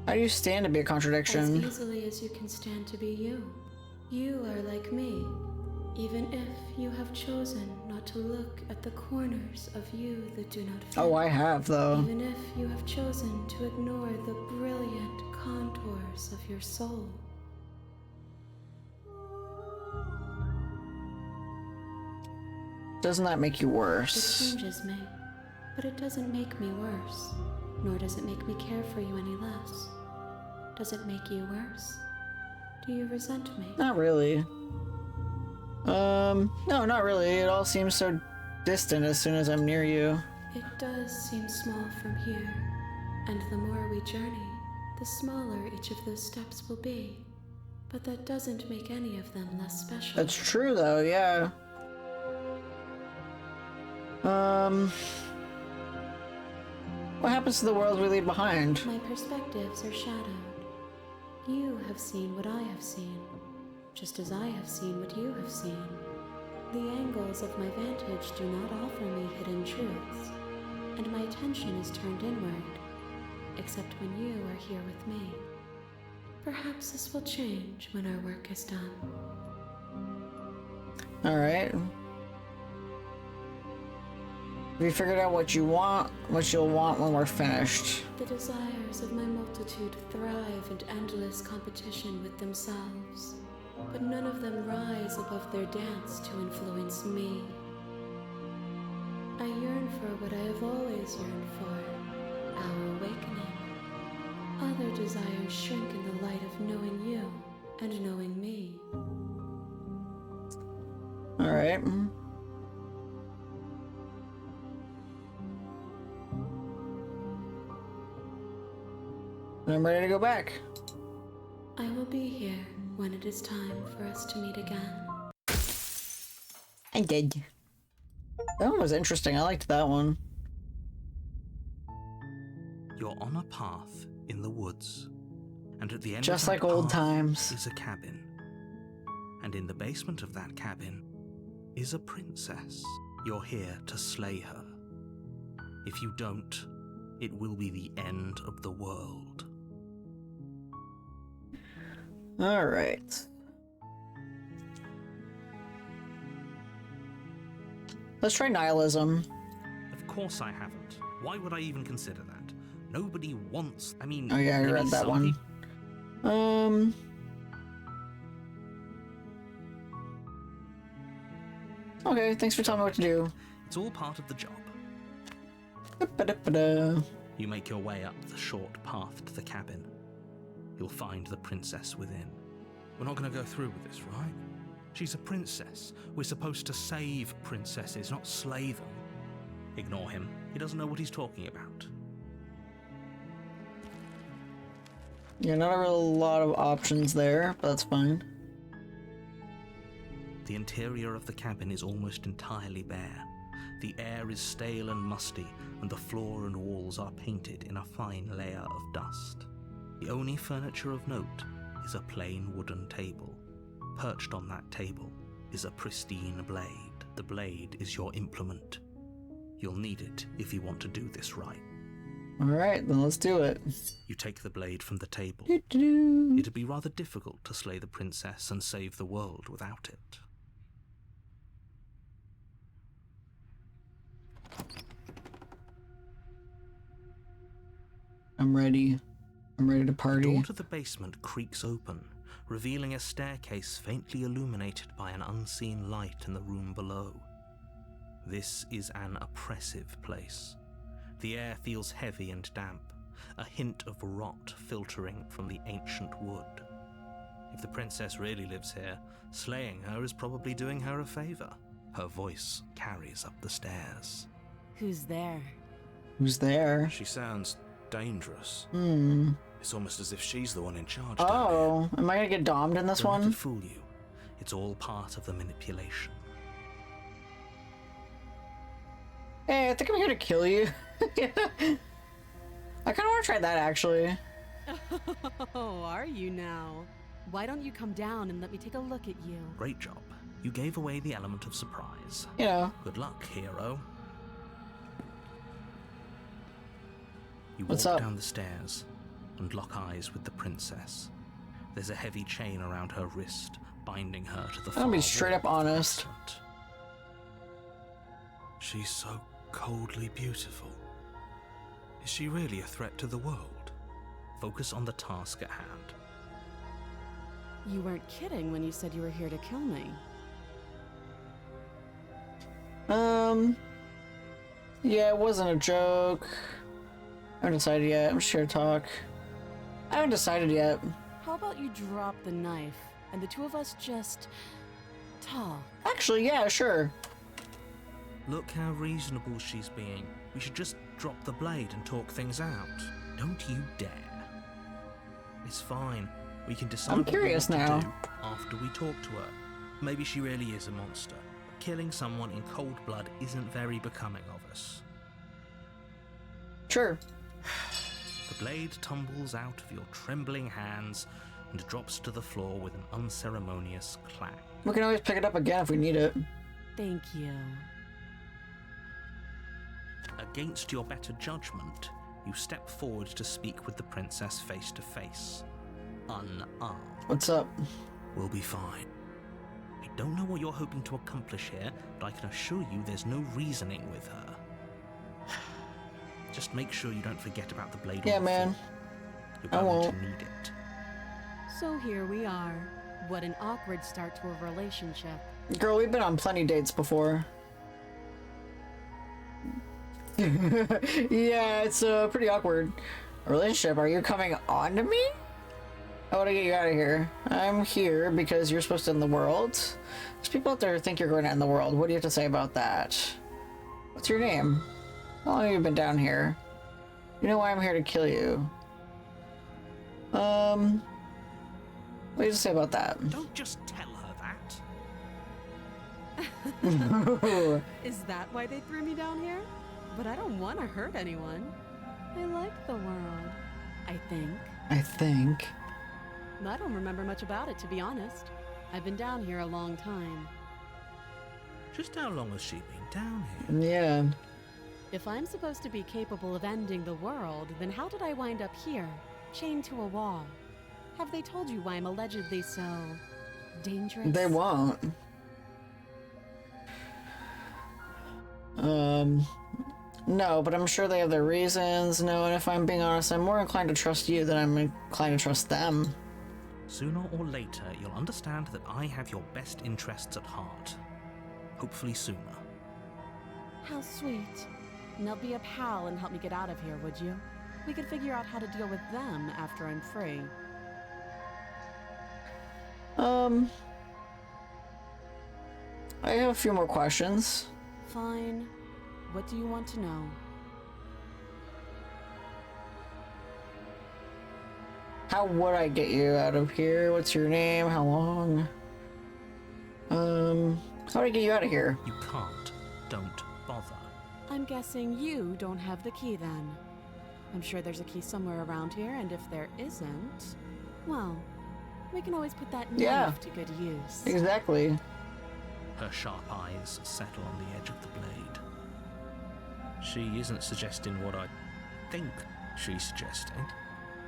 How do you stand to be a contradiction? As easily as you can stand to be you. You are like me, even if you have chosen not to look at the corners of you that do not fit. Oh, I have, though. Even if you have chosen to ignore the brilliant contours of your soul. Doesn't that make you worse? It changes me, but it doesn't make me worse, nor does it make me care for you any less. Does it make you worse? Do you resent me? Not really. No, not really. It all seems so distant as soon as I'm near you. It does seem small from here, and the more we journey, the smaller each of those steps will be. But that doesn't make any of them less special. That's true, though, yeah. What happens to the world we leave behind? My perspectives are shadowed. You have seen what I have seen, just as I have seen what you have seen. The angles of my vantage do not offer me hidden truths, and my attention is turned inward, except when you are here with me. Perhaps this will change when our work is done. Alright. Have you figured out what you want, what you'll want when we're finished? The desires of my multitude thrive in endless competition with themselves, but none of them rise above their dance to influence me. I yearn for what I have always yearned for, our awakening. Other desires shrink in the light of knowing you and knowing me. Alright. I'm ready to go back. I will be here when it is time for us to meet again. I did. That one was interesting. I liked that one. You're on a path in the woods, and at the end Just of that like old path times. is a cabin. And in the basement of that cabin is a princess. You're here to slay her. If you don't, it will be the end of the world. Alright. Let's try nihilism. Of course I haven't. Why would I even consider that? Nobody wants... I mean... Oh yeah, I maybe read that some one. peop- Okay, thanks for telling me what to do. It's all part of the job. Da-ba-da-ba-da. You make your way up the short path to the cabin. You'll find the princess within. We're not going to go through with this, right? She's a princess. We're supposed to save princesses, not slay them. Ignore him. He doesn't know what he's talking about. Yeah, not a real lot of options there, but that's fine. The interior of the cabin is almost entirely bare. The air is stale and musty, and the floor and walls are painted in a fine layer of dust. The only furniture of note is a plain wooden table. Perched on that table is a pristine blade. The blade is your implement. You'll need it if you want to do this right. Alright, then let's do it. You take the blade from the table. Doo-doo. It'd be rather difficult to slay the princess and save the world without it. I'm ready. I'm ready to The party. door to the basement creaks open, revealing a staircase faintly illuminated by an unseen light in the room below. This is an oppressive place. The air feels heavy and damp, a hint of rot filtering from the ancient wood. If the princess really lives here, slaying her is probably doing her a favor. Her voice carries up the stairs. Who's there? Who's there? She sounds dangerous. Hmm. It's almost as if she's the one in charge down Oh, am I gonna get domed in this Don't let one? it fool you. It's all part of the manipulation. Hey, I think I'm here to kill you. I kind of want to try that, actually. Oh, are you now? Why don't you come down and let me take a look at you? Great job. You gave away the element of surprise. You know. Good luck, hero. You What's walk up? down the stairs and lock eyes with the princess. There's a heavy chain around her wrist, binding her to the I'll be far straight wall up of the honest. basement. She's so coldly beautiful. Is she really a threat to the world? Focus on the task at hand. You weren't kidding when you said you were here to kill me. Yeah, it wasn't a joke. I haven't decided yet. I'm just here to talk. I haven't decided yet. How about you drop the knife and the two of us just talk? Actually, yeah, sure. Look how reasonable she's being. We should just drop the blade and talk things out. Don't you dare. It's fine. We can decide I'm what we curious want now. to do after we talk to her. Maybe she really is a monster. But killing someone in cold blood isn't very becoming of us. Sure. The blade tumbles out of your trembling hands and drops to the floor with an unceremonious clang. We can always pick it up again if we need it. Thank you. Against your better judgment, you step forward to speak with the princess face to face. Unarmed. What's up? We'll be fine. I don't know what you're hoping to accomplish here, but I can assure you there's no reasoning with her. Just make sure you don't forget about the blade. Yeah, on the man. floor. You're I going won't. to need it. So here we are. What an awkward start to a relationship. Girl, we've been on plenty dates before. Yeah, it's pretty awkward. A relationship? Are you coming on to me? I want to get you out of here. I'm here because you're supposed to end the world. There's people out there who think you're going to end the world. What do you have to say about that? What's your name? How long have you been down here? You know why I'm here to kill you. What do you have to say about that? Don't just tell her that. Is that why they threw me down here? But I don't want to hurt anyone. I like the world, I think. I think. I don't remember much about it, to be honest. I've been down here a long time. Just how long has she been down here? Yeah. If I'm supposed to be capable of ending the world, then how did I wind up here, chained to a wall? Have they told you why I'm allegedly so dangerous? They won't. No, but I'm sure they have their reasons. No, and if I'm being honest, I'm more inclined to trust you than I'm inclined to trust them. Sooner or later, you'll understand that I have your best interests at heart. Hopefully sooner. How sweet. Now be a pal and help me get out of here, would you? We could figure out how to deal with them after I'm free. I have a few more questions. Fine. What do you want to know? How would I get you out of here? What's your name? How long? How would I get you out of here? You can't. Don't bother. I'm guessing you don't have the key then. I'm sure there's a key somewhere around here, and if there isn't, well, we can always put that knife to good use. Exactly. Her sharp eyes settle on the edge of the blade. She isn't suggesting what I think she's suggesting.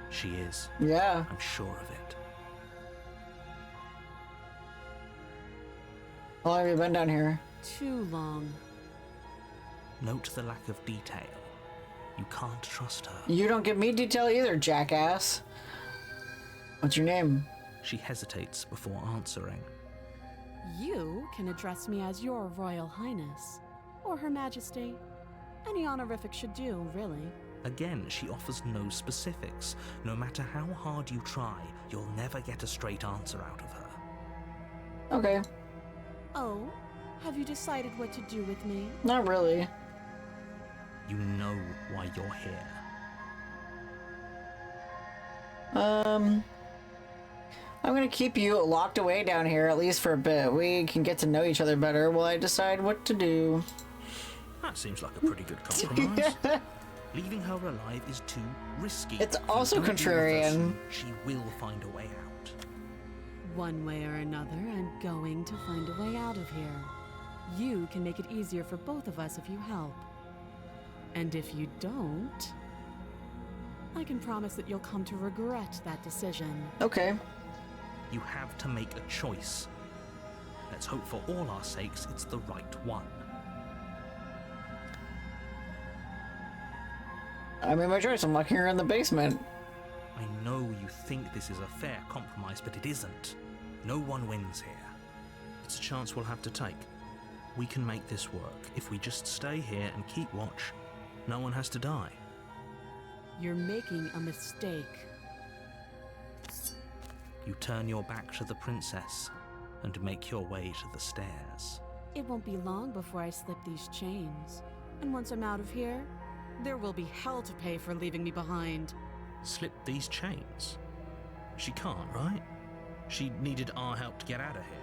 She is. Yeah. I'm sure of it. How long have you been down here? Too long. Note the lack of detail. You can't trust her. You don't give me detail either, jackass. What's your name? She hesitates before answering. You can address me as your Royal Highness, or Her Majesty. Any honorific should do, really. Again, she offers no specifics. No matter how hard you try, you'll never get a straight answer out of her. Okay. Oh, have you decided what to do with me? Not really. You know why you're here. I'm gonna keep you locked away down here, at least for a bit. We can get to know each other better while I decide what to do. That seems like a pretty good compromise. Leaving her alive is too risky. It's If you also don't deal with her contrarian. soon, she will find a way out. One way or another, I'm going to find a way out of here. You can make it easier for both of us if you help. And if you don't, I can promise that you'll come to regret that decision. Okay. You have to make a choice. Let's hope for all our sakes it's the right one. I made my choice. I'm locking her in the basement. I know you think this is a fair compromise, but it isn't. No one wins here. It's a chance we'll have to take. We can make this work. If we just stay here and keep watch, no one has to die. You're making a mistake. You turn your back to the princess and make your way to the stairs. It won't be long before I slip these chains. And once I'm out of here, there will be hell to pay for leaving me behind. Slip these chains? She can't, right? She needed our help to get out of here.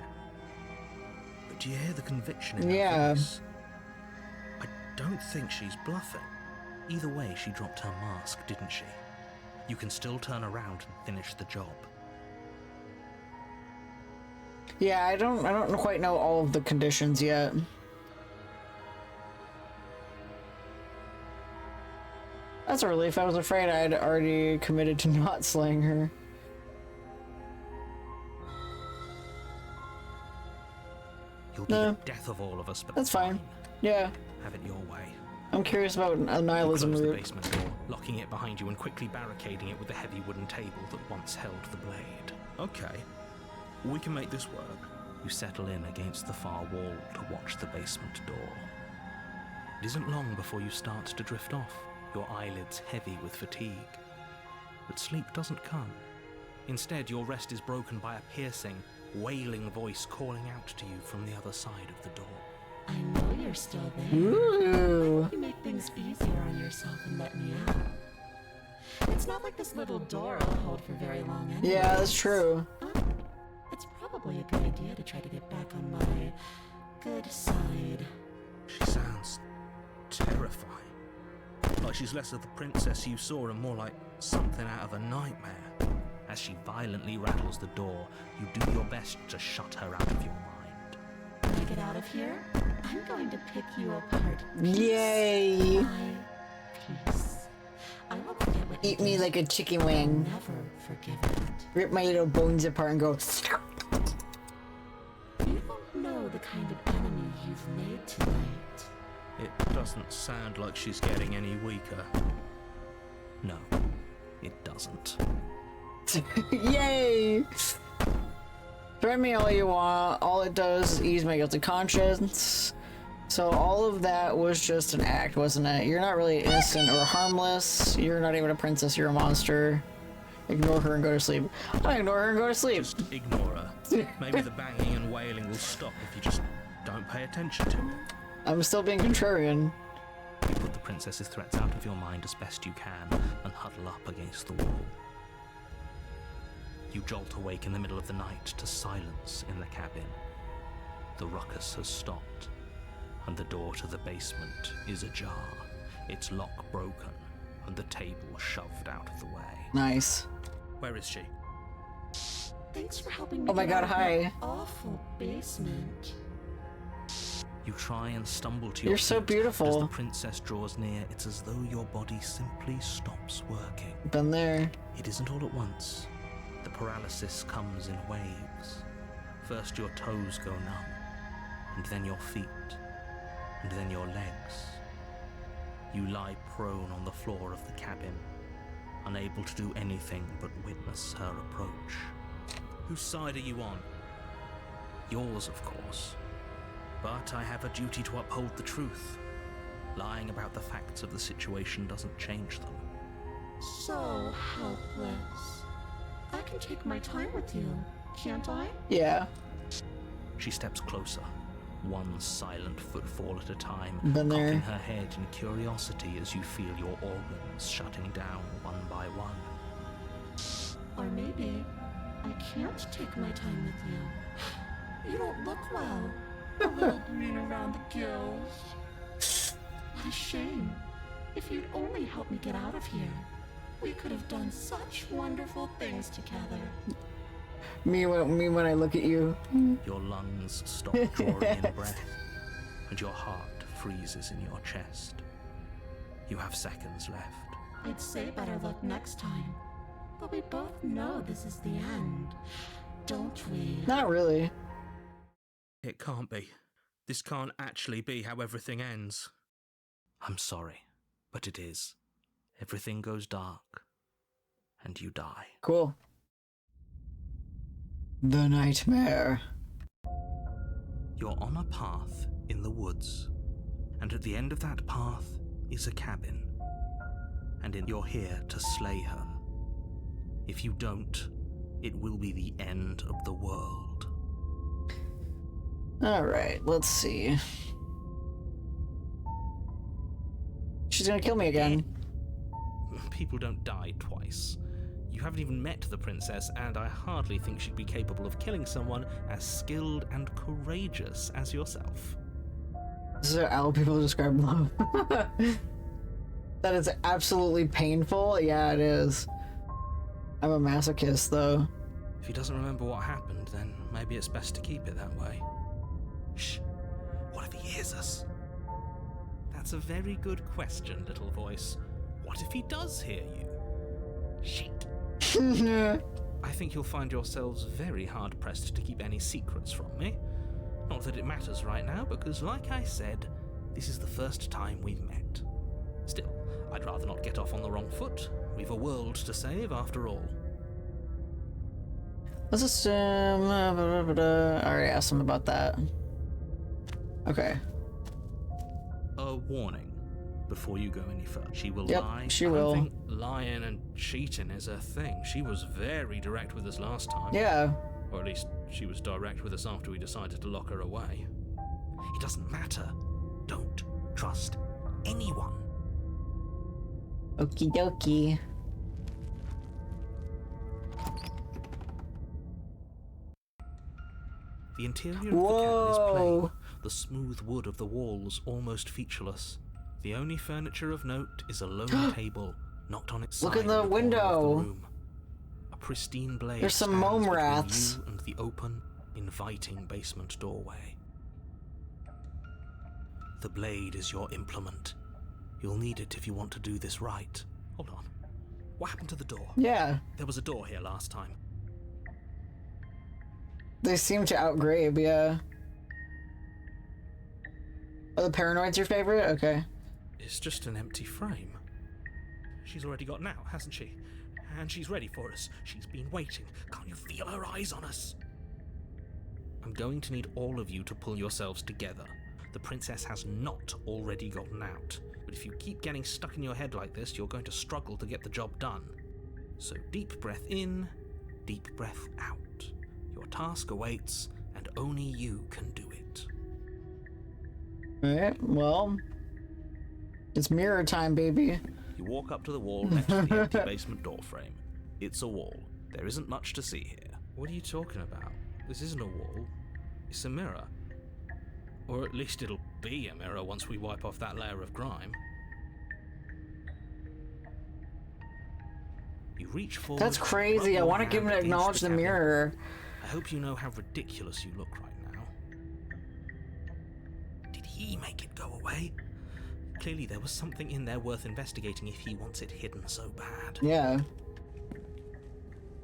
But do you hear the conviction in her voice? I don't think she's bluffing. Either way, she dropped her mask, didn't she? You can still turn around and finish the job. Yeah, I don't quite know all of the conditions yet. That's a relief. I was afraid I'd already committed to not slaying her. You'll be the death of all of us, but that's fine. Yeah. Have it your way. I'm curious about a nihilism Close the route. basement door, locking it behind you and quickly barricading it with the heavy wooden table that once held the blade. Okay, we can make this work. You settle in against the far wall to watch the basement door. It isn't long before you start to drift off, your eyelids heavy with fatigue. But sleep doesn't come. Instead, your rest is broken by a piercing, wailing voice calling out to you from the other side of the door. I know you're still there. Ooh. Why don't you make things easier on yourself and let me out? It's not like this little door will hold for very long anyway. Yeah, that's true. It's probably a good idea to try to get back on my good side. She sounds terrifying. Like she's less of the princess you saw and more like something out of a nightmare. As she violently rattles the door, you do your best to shut her out of your mind. When I get out of here, I'm going to pick you apart. Yay! By piece. I won't forget what Eat you me did. like a chicken I'll wing. never forgive it. Rip my little bones apart and go. You don't know the kind of enemy you've made tonight. It doesn't sound like she's getting any weaker. No, it doesn't. Yay! Threaten me all you want. All it does is ease my guilty conscience. So all of that was just an act, wasn't it? You're not really innocent or harmless. You're not even a princess, you're a monster. Ignore her and go to sleep. I ignore her and go to sleep. Just ignore her. Maybe the banging and wailing will stop if you just don't pay attention to it. I'm still being contrarian. You put the princess's threats out of your mind as best you can and huddle up against the wall. You jolt awake in the middle of the night to silence in the cabin. The ruckus has stopped, and the door to the basement is ajar, its lock broken, and the table shoved out of the way. Nice. Where is she? Thanks for helping me. Oh my get god, out of hi. that awful basement. You try and stumble to You're your so feet. beautiful. As the princess draws near, it's as though your body simply stops working. Been there. It isn't all at once. The paralysis comes in waves. First your toes go numb, and then your feet, and then your legs. You lie prone on the floor of the cabin, unable to do anything but witness her approach. Whose side are you on? Yours, of course. But I have a duty to uphold the truth. Lying about the facts of the situation doesn't change them. So helpless. I can take my time with you, can't I? Yeah. She steps closer, one silent footfall at a time, Been there. cocking her head in curiosity as you feel your organs shutting down one by one. Or maybe I can't take my time with you. You don't look well. A little green around the gills. What a shame. If you'd only helped me get out of here, we could have done such wonderful things together. Me when I look at you. Your lungs stop drawing in breath, and your heart freezes in your chest. You have seconds left. I'd say better luck next time. But we both know this is the end, don't we? Not really. It can't be. This can't actually be how everything ends. I'm sorry, but it is. Everything goes dark, and you die. Cool. The nightmare. You're on a path in the woods, and at the end of that path is a cabin. And you're here to slay her. If you don't, it will be the end of the world. Alright, let's see. She's gonna kill me again. People don't die twice. You haven't even met the princess, and I hardly think she'd be capable of killing someone as skilled and courageous as yourself. This is how people describe love. That is absolutely painful. Yeah, it is. I'm a masochist, though. If he doesn't remember what happened, then maybe it's best to keep it that way. Shh. What if he hears us? That's a very good question, little voice. What if he does hear you? Shit. I think you'll find yourselves very hard-pressed to keep any secrets from me. Not that it matters right now, because like I said, this is the first time we've met. Still, I'd rather not get off on the wrong foot. We've a world to save, after all. Let's assume... I already asked him about that. Okay. A warning before you go any further. She will Yep, lie. she I will. don't think lying and cheating is a thing. She was very direct with us last time. Yeah. Or at least she was direct with us after we decided to lock her away. It doesn't matter. Don't trust anyone. Okie dokie. The interior of the cabin is plain. the smooth wood of the walls almost featureless. The only furniture of note is a lone table, knocked on its Look side in the in corner of window. the room. A pristine blade There's some stands mome between rats. you and the open, inviting basement doorway. The blade is your implement. You'll need it if you want to do this right. Hold on. What happened to the door? Yeah. There was a door here last time. They seem to outgrave, yeah. Oh, the paranoid's your favorite? Okay. It's just an empty frame. She's already gotten out, hasn't she? And she's ready for us. She's been waiting. Can't you feel her eyes on us? I'm going to need all of you to pull yourselves together. The princess has not already gotten out. But if you keep getting stuck in your head like this, you're going to struggle to get the job done. So deep breath in, deep breath out. Your task awaits, and only you can do it. Alright, well... It's mirror time, baby. You walk up to the wall next to the empty basement door frame. It's a wall. There isn't much to see here. What are you talking about? This isn't a wall. It's a mirror. Or at least it'll be a mirror once we wipe off that layer of grime. You reach forward. That's crazy. I want to give him to acknowledge the mirror. I hope you know how ridiculous you look right now. Did he make it go away? Clearly there was something in there worth investigating if he wants it hidden so bad. Yeah.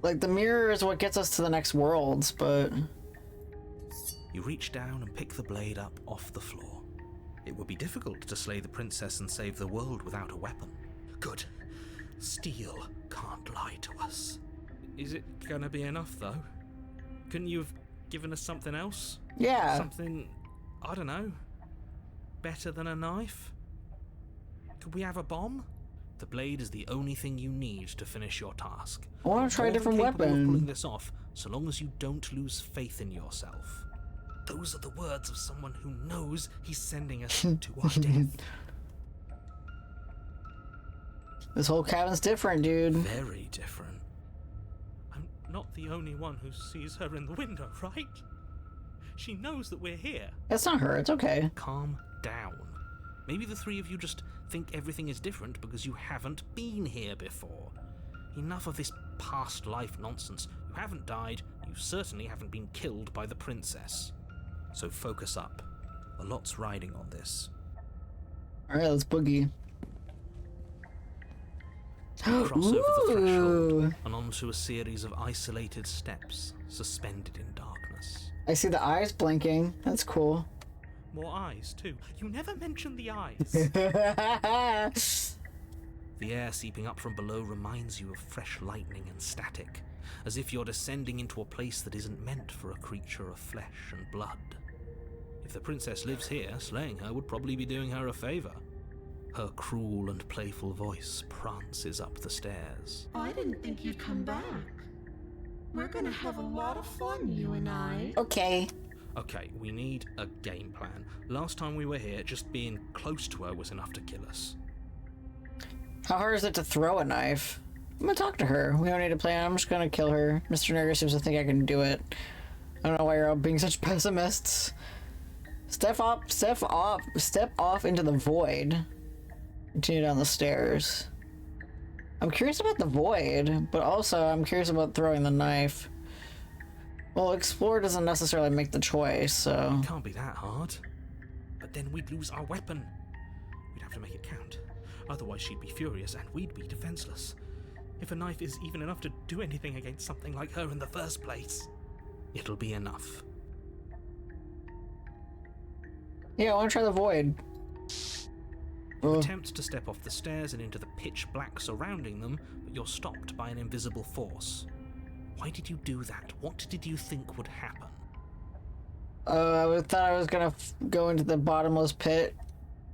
Like, the mirror is what gets us to the next worlds, but... You reach down and pick the blade up off the floor. It would be difficult to slay the princess and save the world without a weapon. Good. Steel can't lie to us. Is it gonna be enough, though? Couldn't you have given us something else? Yeah. Something, I don't know, better than a knife? Could we have a bomb? The blade is the only thing you need to finish your task. I want to try a different More than capable of pulling weapon. this off, so long as you don't lose faith in yourself. Those are the words of someone who knows he's sending us to our death. This whole cabin's different, dude. Very different. I'm not the only one who sees her in the window, right? She knows that we're here. That's not her, it's okay. Calm down. Maybe the three of you just think everything is different because you haven't been here before. Enough of this past life nonsense. You haven't died, you certainly haven't been killed by the princess. So focus up. A lot's riding on this. Alright, let's boogie. You cross over the threshold Ooh. and onto a series of isolated steps, suspended in darkness. I see the eyes blinking. That's cool. More eyes, too. You never mentioned the eyes. The air seeping up from below reminds you of fresh lightning and static, as if you're descending into a place that isn't meant for a creature of flesh and blood. If the princess lives here, slaying her would probably be doing her a favor. Her cruel and playful voice prances up the stairs. I didn't think you'd come back. We're gonna have a lot of fun, you and I. Okay. Okay, we need a game plan. Last time we were here, just being close to her was enough to kill us. How hard is it to throw a knife? I'm gonna talk to her. We don't need a plan. I'm just gonna kill her. Mr. Nerger seems to think I can do it. I don't know why you're all being such pessimists. Step off into the void. Continue down the stairs. I'm curious about the void, but also I'm curious about throwing the knife. Well, explore doesn't necessarily make the choice, so... It can't be that hard. But then we'd lose our weapon. We'd have to make it count. Otherwise she'd be furious and we'd be defenseless. If a knife is even enough to do anything against something like her in the first place, it'll be enough. Yeah, I want to try the void. You attempt to step off the stairs and into the pitch black surrounding them, but you're stopped by an invisible force. Why did you do that? What did you think would happen? I thought I was gonna go into the bottomless pit,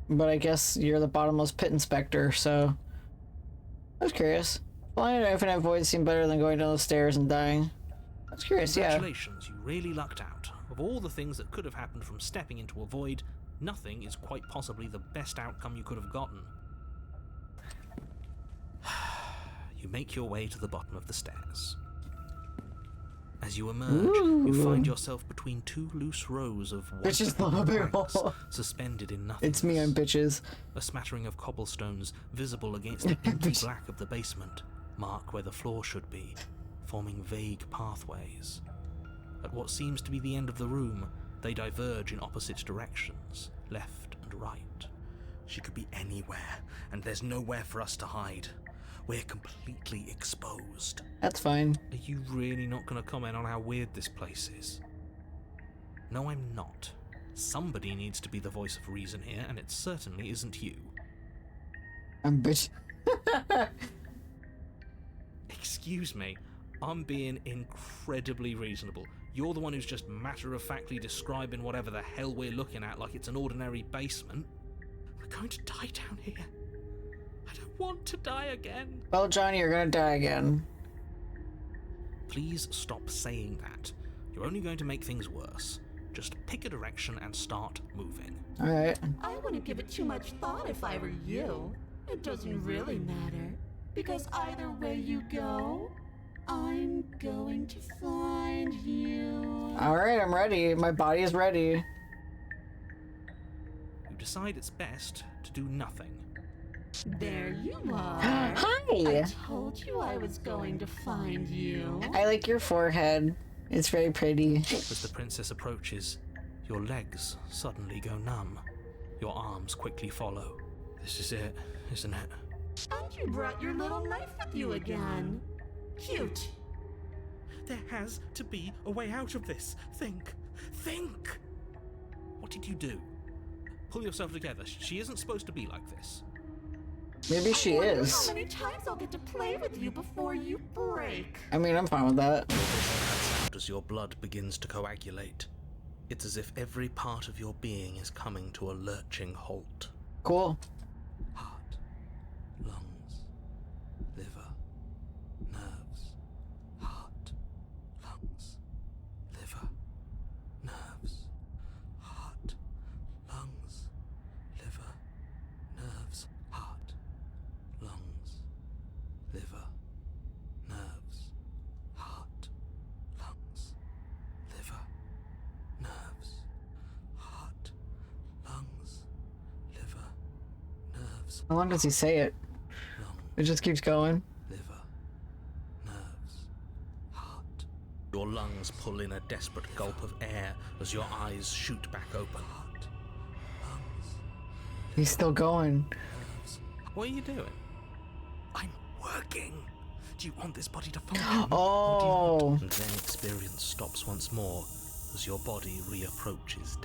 but I guess you're the bottomless pit inspector, so... I was curious. Flying an infinite void seemed better than going down the stairs and dying. I was curious, yeah. Congratulations, you really lucked out. Of all the things that could have happened from stepping into a void, nothing is quite possibly the best outcome you could have gotten. You make your way to the bottom of the stairs. As you emerge, you find yourself between two loose rows of Bitches white love it planks all. suspended in nothingness. It's me and bitches. A smattering of cobblestones visible against the empty black of the basement mark where the floor should be, forming vague pathways. At what seems to be the end of the room, they diverge in opposite directions, left and right. She could be anywhere, and there's nowhere for us to hide. We're completely exposed. That's fine. Are you really not going to comment on how weird this place is? No, I'm not. Somebody needs to be the voice of reason here, and it certainly isn't you. I'm bitch. Excuse me, I'm being incredibly reasonable. You're the one who's just matter-of-factly describing whatever the hell we're looking at like it's an ordinary basement. We're going to die down here. I don't want to die again. Well, Johnny, you're gonna die again. Please stop saying that. You're only going to make things worse. Just pick a direction and start moving. Alright. I wouldn't give it too much thought if I were you. It doesn't really matter. Because either way you go, I'm going to find you. Alright, I'm ready. My body is ready. You decide it's best to do nothing. There you are. Hi! I told you I was going to find you. I like your forehead. It's very pretty. As the princess approaches, your legs suddenly go numb. Your arms quickly follow. This is it, isn't it? And you brought your little knife with you again. Cute. There has to be a way out of this. Think. What did you do? Pull yourself together. She isn't supposed to be like this. Maybe she I wonder is. how many times I'll get to play with you before you break. I mean, I'm fine with that. As your blood begins to coagulate, it's as if every part of your being is coming to a lurching halt. Cool. Heart, lungs, liver, nerves. Heart, lungs, liver, nerves. Heart, lungs, liver, nerves. Heart, lungs, liver, nerves. Heart, lungs, liver, nerves. Heart, lungs, liver, nerves. How long does he say it? Lungs, It just keeps going. liver, nerves, heart. Your lungs pull in a desperate gulp of air as your eyes shoot back open. Heart, lungs, He's still going. nerves. What are you doing? I'm working. Do you want this body to function? Oh. And then experience stops once more as your body reapproaches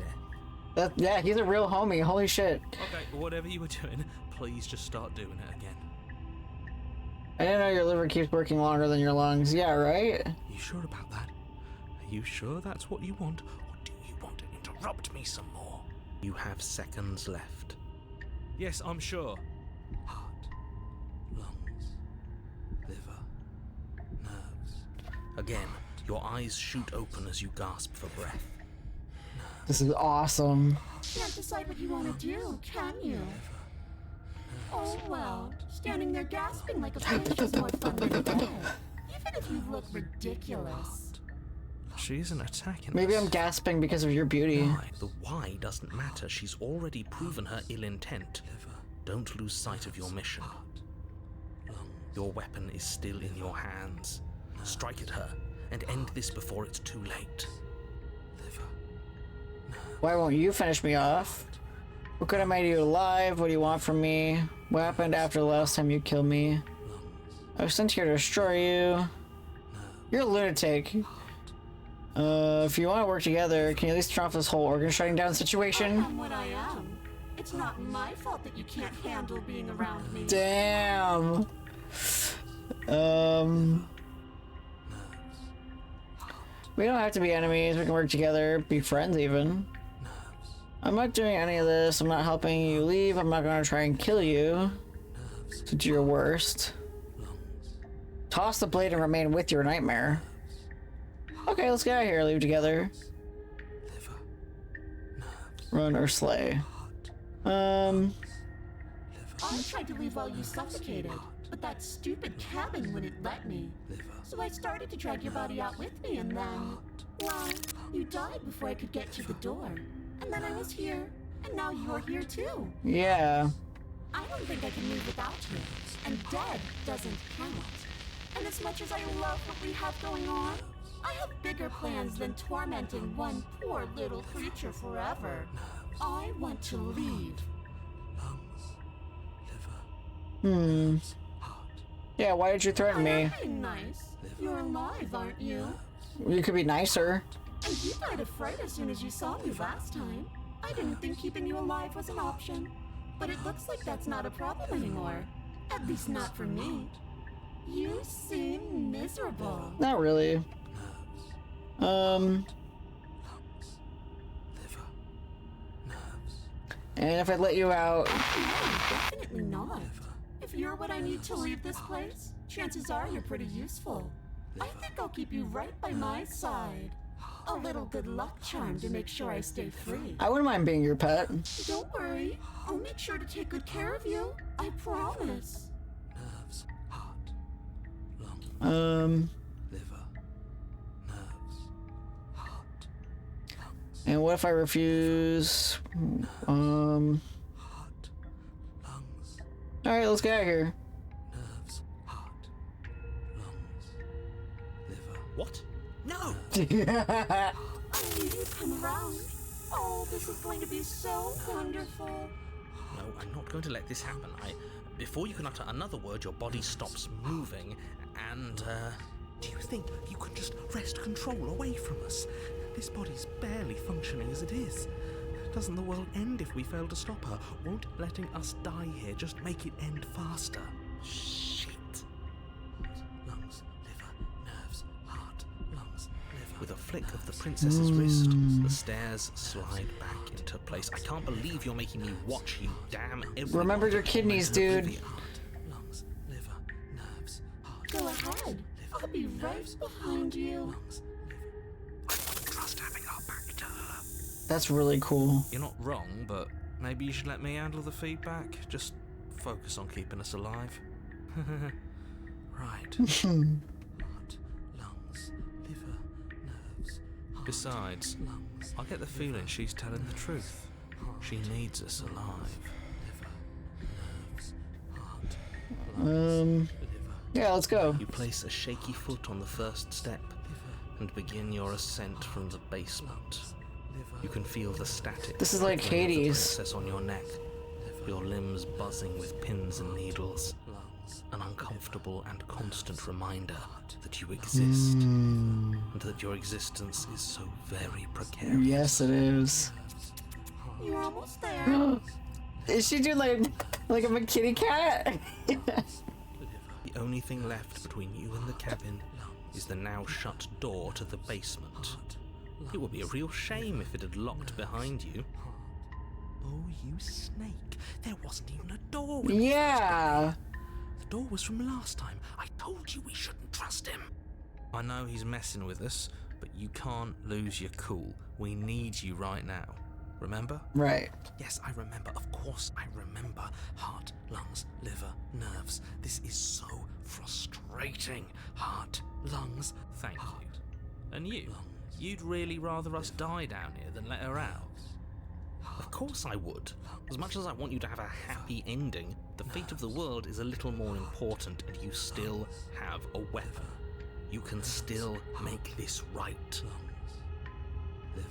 death. Yeah, he's a real homie. Holy shit. Okay, whatever you were doing, please just start doing it again. I didn't know your liver keeps working longer than your lungs. Yeah, right? You sure about that? Are you sure that's what you want, or do you want to interrupt me some more? You have seconds left. Yes, I'm sure. Heart, lungs, liver, nerves. Again, your eyes shoot open as you gasp for breath. This is awesome. Can't decide what you want to do, can you? Oh well, standing there gasping like a fish is more fun than dead. Even if you look ridiculous. She isn't attacking Maybe us. I'm gasping because of your beauty. Why? The why doesn't matter. She's already proven her ill intent. Don't lose sight of your mission. Your weapon is still in your hands. Strike at her and end this before it's too late. Why won't you finish me off? What could I make you alive? What do you want from me? What happened after the last time you killed me? I was sent here to destroy you. You're a lunatic. If you want to work together, can you at least turn off this whole organ shutting down I situation? am what I am. It's not my fault that you can't handle being around me. Damn. We don't have to be enemies. We can work together, be friends even. I'm not doing any of this. I'm not helping you leave. I'm not gonna try and kill you. So do your worst. Toss the blade and remain with your nightmare. Okay, let's get out of here. Leave together. Run or slay. I tried to leave while you suffocated, but that stupid cabin wouldn't let me. So I started to drag your body out with me, and then, well, you died before I could get to the door. And then I was here, and now you're here too. Yeah. I don't think I can move without you, and dead doesn't count. And as much as I love what we have going on, I have bigger plans than tormenting one poor little creature forever. I want to leave. Hmm. Yeah, why did you threaten me? I'm being nice. You're alive, aren't you? You could be nicer. And you died of fright as soon as you saw me last time. I didn't think keeping you alive was an option. But it looks like that's not a problem anymore. At least not for me. You seem miserable. Not really. And if I let you out... No, definitely not. If you're what I need to leave this place, chances are you're pretty useful. I think I'll keep you right by my side. A little good luck charm to make sure I stay free. I wouldn't mind being your pet. Don't worry. I'll make sure to take good care of you. I promise. Nerves, heart, lungs, liver, nerves, heart, lungs. And what if I refuse? Heart, lungs, Alright, let's get out of here. nerves, heart, lungs, liver. What? No! I knew you'd come around. Oh, this is going to be so wonderful. No, I'm not going to let this happen. Before you can utter another word, your body stops moving, and, do you think you can just wrest control away from us? This body's barely functioning as it is. Doesn't the world end if we fail to stop her? Won't letting us die here just make it end faster? Shit. Lungs, liver, nerves, heart, lungs, liver. With a flick of the princess's wrist, the stairs slide back into place. I can't believe you're making me watch you, damn everyone. Remember your kidneys, dude. Lungs, liver, nerves, heart. Go ahead. I'll be right behind you. Lungs, liver. I don't trust having our back to her. That's really cool. You're not wrong, but maybe you should let me handle the feedback. Just focus on keeping us alive. Right. Heart, lungs, liver, nerves. Heart, besides, lungs, I get the feeling she's telling the truth. She needs us alive. Liver, nerves, heart, lungs, liver. Yeah, let's go. You place a shaky foot on the first step and begin your ascent from the basement. You can feel the static. This is like flickering of the Hades. princess on your neck, your limbs buzzing with pins and needles. An uncomfortable and constant reminder that you exist, and that your existence is so very precarious. Yes, it is. You're almost there. Is she doing like a kitty cat? The only thing left between you and the cabin is the now shut door to the basement. It would be a real shame if it had locked behind you. Oh, you snake. There wasn't even a door. Yeah. The door was from last time. I told you we shouldn't trust him. I know he's messing with us, but you can't lose your cool. We need you right now. Remember? Right. Yes, I remember. Of course I remember. Heart, lungs, liver, nerves. This is so frustrating. Heart, lungs, thank you. And you? You'd really rather us die down here than let her out? Of course I would. As much as I want you to have a happy ending, the fate of the world is a little more important, and you still have a weapon. You can still make this right. Liver,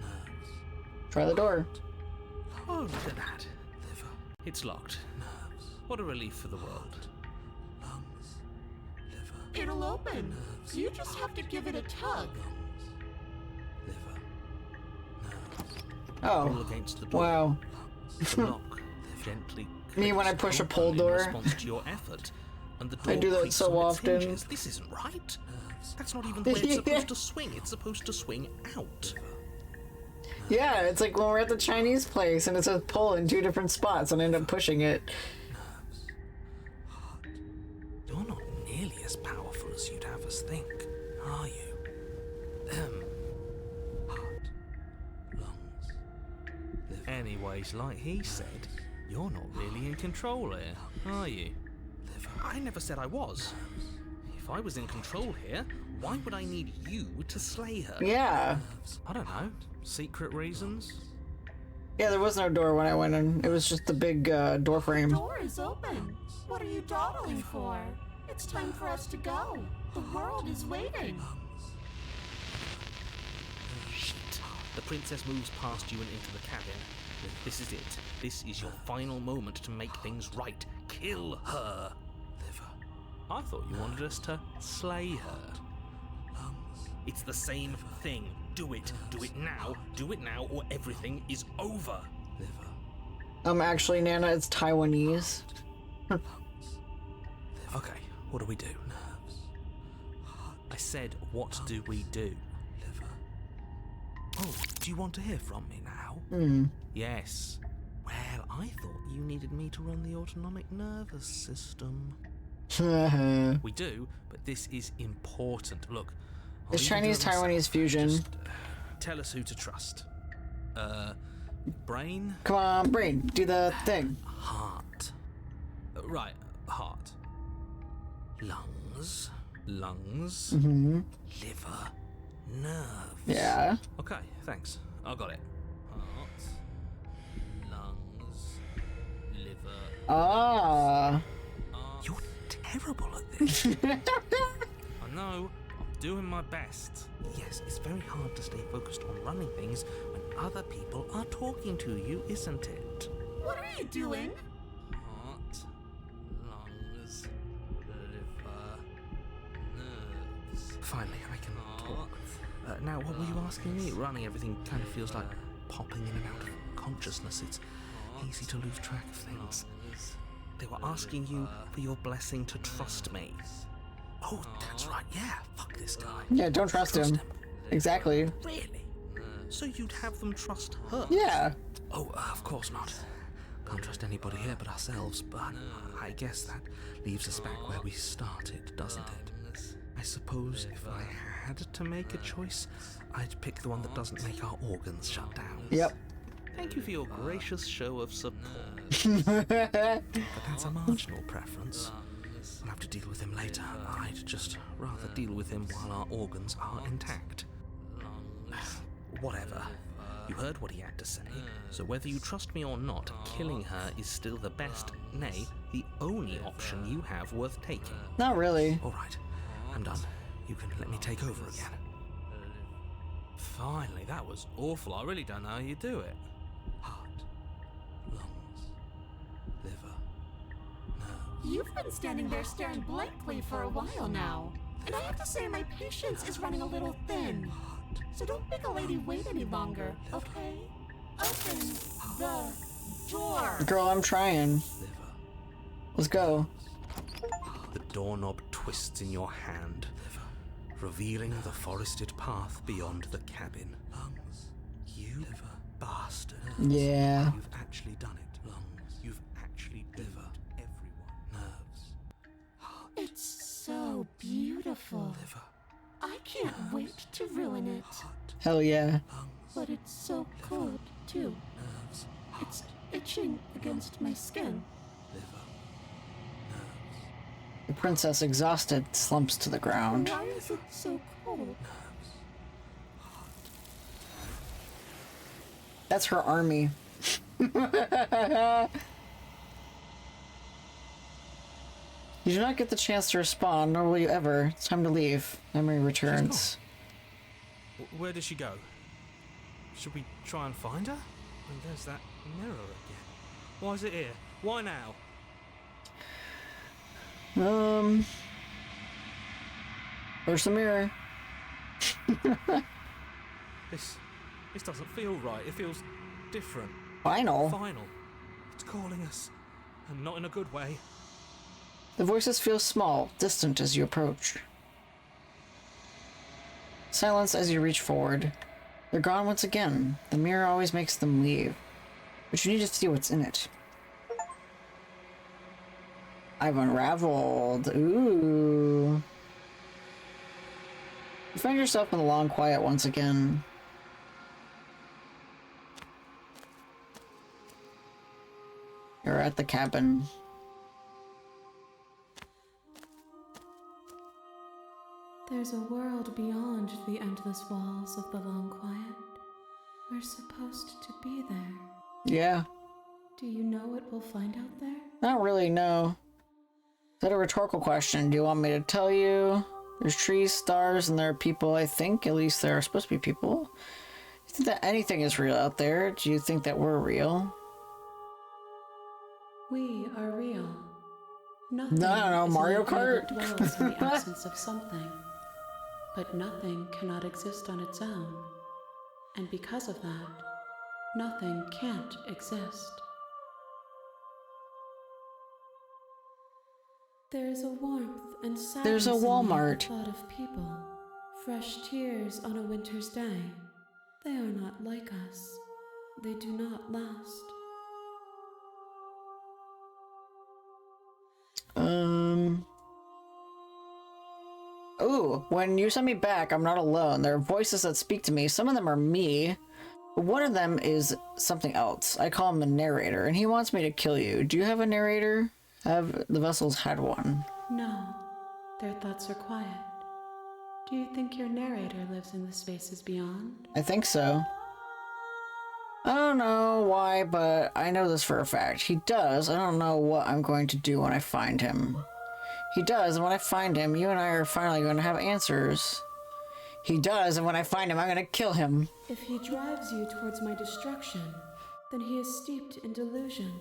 nerves. Try the door. Oh, look at that. Liver. It's locked. Nerves. What a relief for the world. Lungs, liver, It'll open. You just have to give it a tug. liver, nerves. Pull Oh. against the door. Wow. The lock gently Me when I clicks push a open pull in door. response to your effort, and the door I do that creaks so on its often. hinges. This isn't right. That's not even the way it's supposed to swing. It's supposed to swing out. Yeah, it's like when we're at the Chinese place and it says pull in 2 different spots and I end up pushing it. You're not nearly as powerful as you'd have us think, are you? Heart, lungs, liver, Anyways, like he said, you're not really in control here, are you? I never said I was. If I was in control here, why would I need you to slay her? Yeah. I don't know. Secret reasons? Yeah, there was no door when I went in. It was just the big door frame. The door is open. What are you dawdling for? It's time for us to go. The world is waiting. Shit. The princess moves past you and into the cabin. This is it. This is your final moment to make things right. Kill her. I thought you wanted us to slay her. It's the same thing. Do it. Do it now. Do it now or everything is over. Actually, Nana, it's Taiwanese. Okay, what do we do? I said, what do we do? Oh, do you want to hear from me now? Yes. Well, I thought you needed me to run the autonomic nervous system. We do, but this is important. Look, I'll It's even do it Chinese-Taiwanese myself. fusion. Just, tell us who to trust. Brain? Come on, brain, do the thing. Heart. Right, heart. Lungs. Lungs. Liver. Nerves. Yeah. Okay, thanks. I got it. Heart. Lungs. Liver. Ah. You're terrible at this. I know. I'm doing my best. Yes, it's very hard to stay focused on running things when other people are talking to you, isn't it? What are you doing? Heart, lungs, liver, nerves. Finally, I can talk. Now, what were you asking me? Running everything kind of feels like popping in and out of consciousness. It's easy to lose track of things. They were asking you for your blessing to trust me. Oh, that's right. Yeah, fuck this guy. Yeah, don't trust him. Exactly. Really? So you'd have them trust her? Yeah. Oh, of course not. Can't trust anybody here but ourselves, but I guess that leaves us back where we started, doesn't it? I suppose if I had to make a choice, I'd pick the one that doesn't make our organs shut down. Yep. Thank you for your gracious show of support. But that's a marginal preference. We'll have to deal with him later. I'd just rather deal with him while our organs are intact. Whatever. You heard what he had to say, so whether you trust me or not, killing her is still the best, nay, the only option you have worth taking. Not really. All right, I'm done. You can let me take over again. Finally, that was awful. I really don't know how you do it. Heart, lungs, liver, nerves. You've been standing there staring blankly for a while now. And I have to say my patience is running a little thin. So don't make a lady wait any longer, okay? Open the door. Girl, I'm trying. Let's go. The doorknob twists in your hand, revealing the forested path beyond the cabin. You bastard. Yeah. You've actually done it. Lungs. You've actually liver. Everyone. Nerves. It's so beautiful. Liver. I can't wait to ruin it. Hell yeah. But it's so cold, too. Nerves. It's itching against my skin. Liver. Nerves. The princess, exhausted, slumps to the ground. Why is it so cold? That's her army. You do not get the chance to respond, nor will you ever. It's time to leave. Memory returns. Where did she go? Should we try and find her? And there's that mirror again. Why is it here? Why now? Where's the mirror? This doesn't feel right. It feels different. Final. Final. It's calling us. And not in a good way. The voices feel small, distant as you approach. Silence as you reach forward. They're gone once again. The mirror always makes them leave. But you need to see what's in it. I've unraveled. Ooh. You find yourself in the long quiet once again. You're at the cabin. There's a world beyond the endless walls of the long quiet. We're supposed to be there. Yeah. Do you know what we'll find out there? Not really, no. Is that a rhetorical question? Do you want me to tell you? There's trees, stars, and there are people, I think. At least there are supposed to be people. You think that anything is real out there? Do you think that we're real? We are real. Nothing No, I don't know, is Mario an idea Kart? that dwells in the absence of something. But nothing cannot exist on its own. And because of that, nothing can't exist. There is a warmth and sadness There's a Walmart. in the thought of people. Fresh tears on a winter's day. They are not like us. They do not last. Ooh, when you send me back, I'm not alone. There are voices that speak to me. Some of them are me. But one of them is something else. I call him a narrator, and he wants me to kill you. Do you have a narrator? Have the vessels had one? No, their thoughts are quiet. Do you think your narrator lives in the spaces beyond? I think so. I don't know why, but I know this for a fact. He does. I don't know what I'm going to do when I find him. He does, and when I find him, you and I are finally going to have answers. He does, and when I find him, I'm going to kill him. If he drives you towards my destruction, then he is steeped in delusion,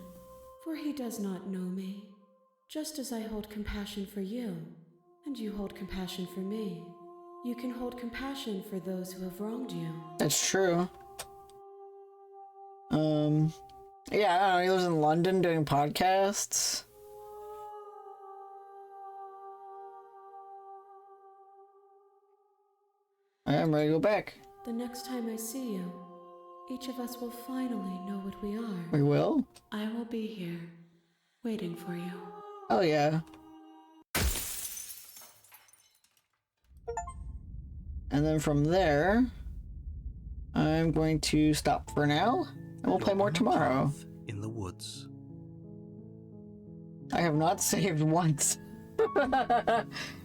for he does not know me. Just as I hold compassion for you, and you hold compassion for me, you can hold compassion for those who have wronged you. That's true. Yeah, I don't know, he lives in London doing podcasts. I'm ready to go back. The next time I see you, each of us will finally know what we are. We will? I will be here, waiting for you. Oh yeah. And then from there, I'm going to stop for now, and we'll play more tomorrow. In the woods. I have not saved once.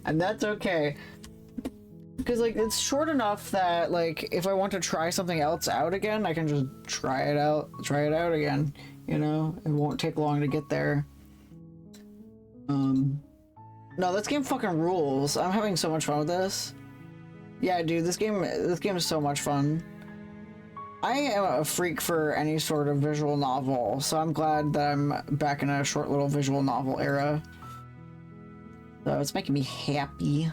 And that's okay. Because, like, it's short enough that, like, if I want to try something else out again, I can just try it out again. You know? It won't take long to get there. No, this game fucking rules. I'm having so much fun with this. Yeah, dude, this game is so much fun. I am a freak for any sort of visual novel, so I'm glad that I'm back in a short little visual novel era. So it's making me happy.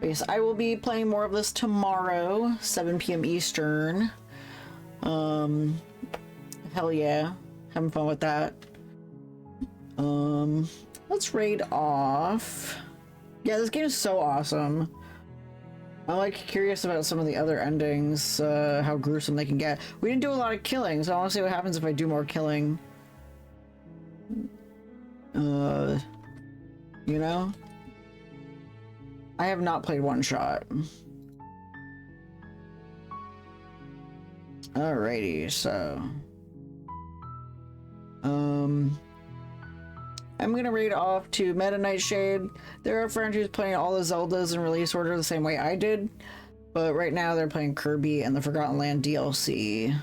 But yes, I will be playing more of this tomorrow, 7 p.m. Eastern. Hell yeah. Having fun with that. Let's raid off. Yeah, this game is so awesome. I'm like curious about some of the other endings, how gruesome they can get. We didn't do a lot of killing, so I want to see what happens if I do more killing. You know? I have not played One Shot. Alrighty, so... I'm gonna raid off to Meta Nightshade. There are friends who's playing all the Zeldas in release order the same way I did, but right now they're playing Kirby and the Forgotten Land DLC.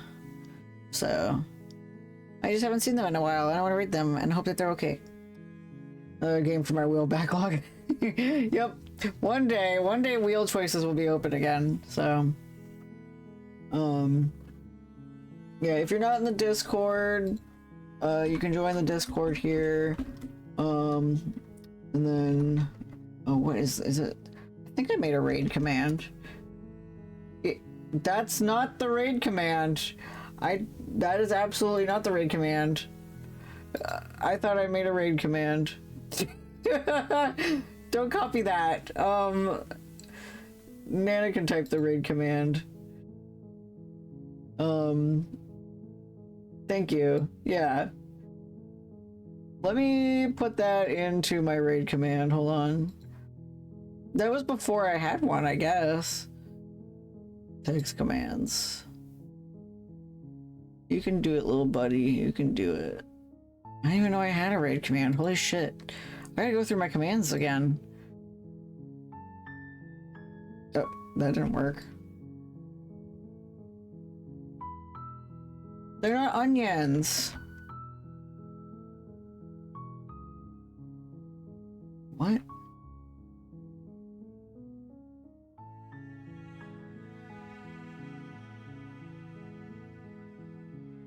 So I just haven't seen them in a while. I want to read them and hope that they're okay. Another game for my wheel backlog. Yep. One day wheel choices will be open again. So yeah, if you're not in the Discord, you can join the Discord here. And then, oh, what is it? I think I made a raid command. That's not the raid command. That is absolutely not the raid command. I thought I made a raid command. Don't copy that. Nana can type the raid command. Thank you. Yeah. Let me put that into my raid command. Hold on. That was before I had one, I guess. Text commands. You can do it, little buddy. You can do it. I didn't even know I had a raid command. Holy shit. I gotta go through my commands again. Oh, that didn't work. They're not onions. What?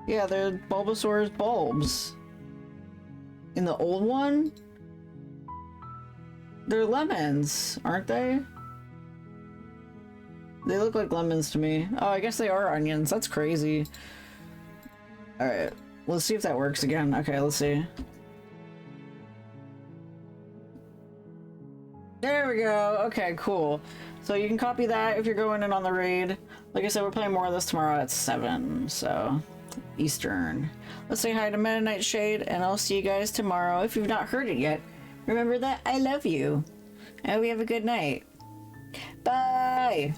Yeah, they're Bulbasaur's bulbs. In the old one? They're lemons, aren't they? They look like lemons to me. Oh, I guess they are onions. That's crazy. Alright, let's see if that works again. Okay, let's see. There we go. Okay, cool. So you can copy that if you're going in on the raid. Like I said, we're playing more of this tomorrow at 7, so Eastern. Let's say hi to Meta Knight Shade, and I'll see you guys tomorrow. If you've not heard it yet, remember that I love you. I hope you have a good night. Bye!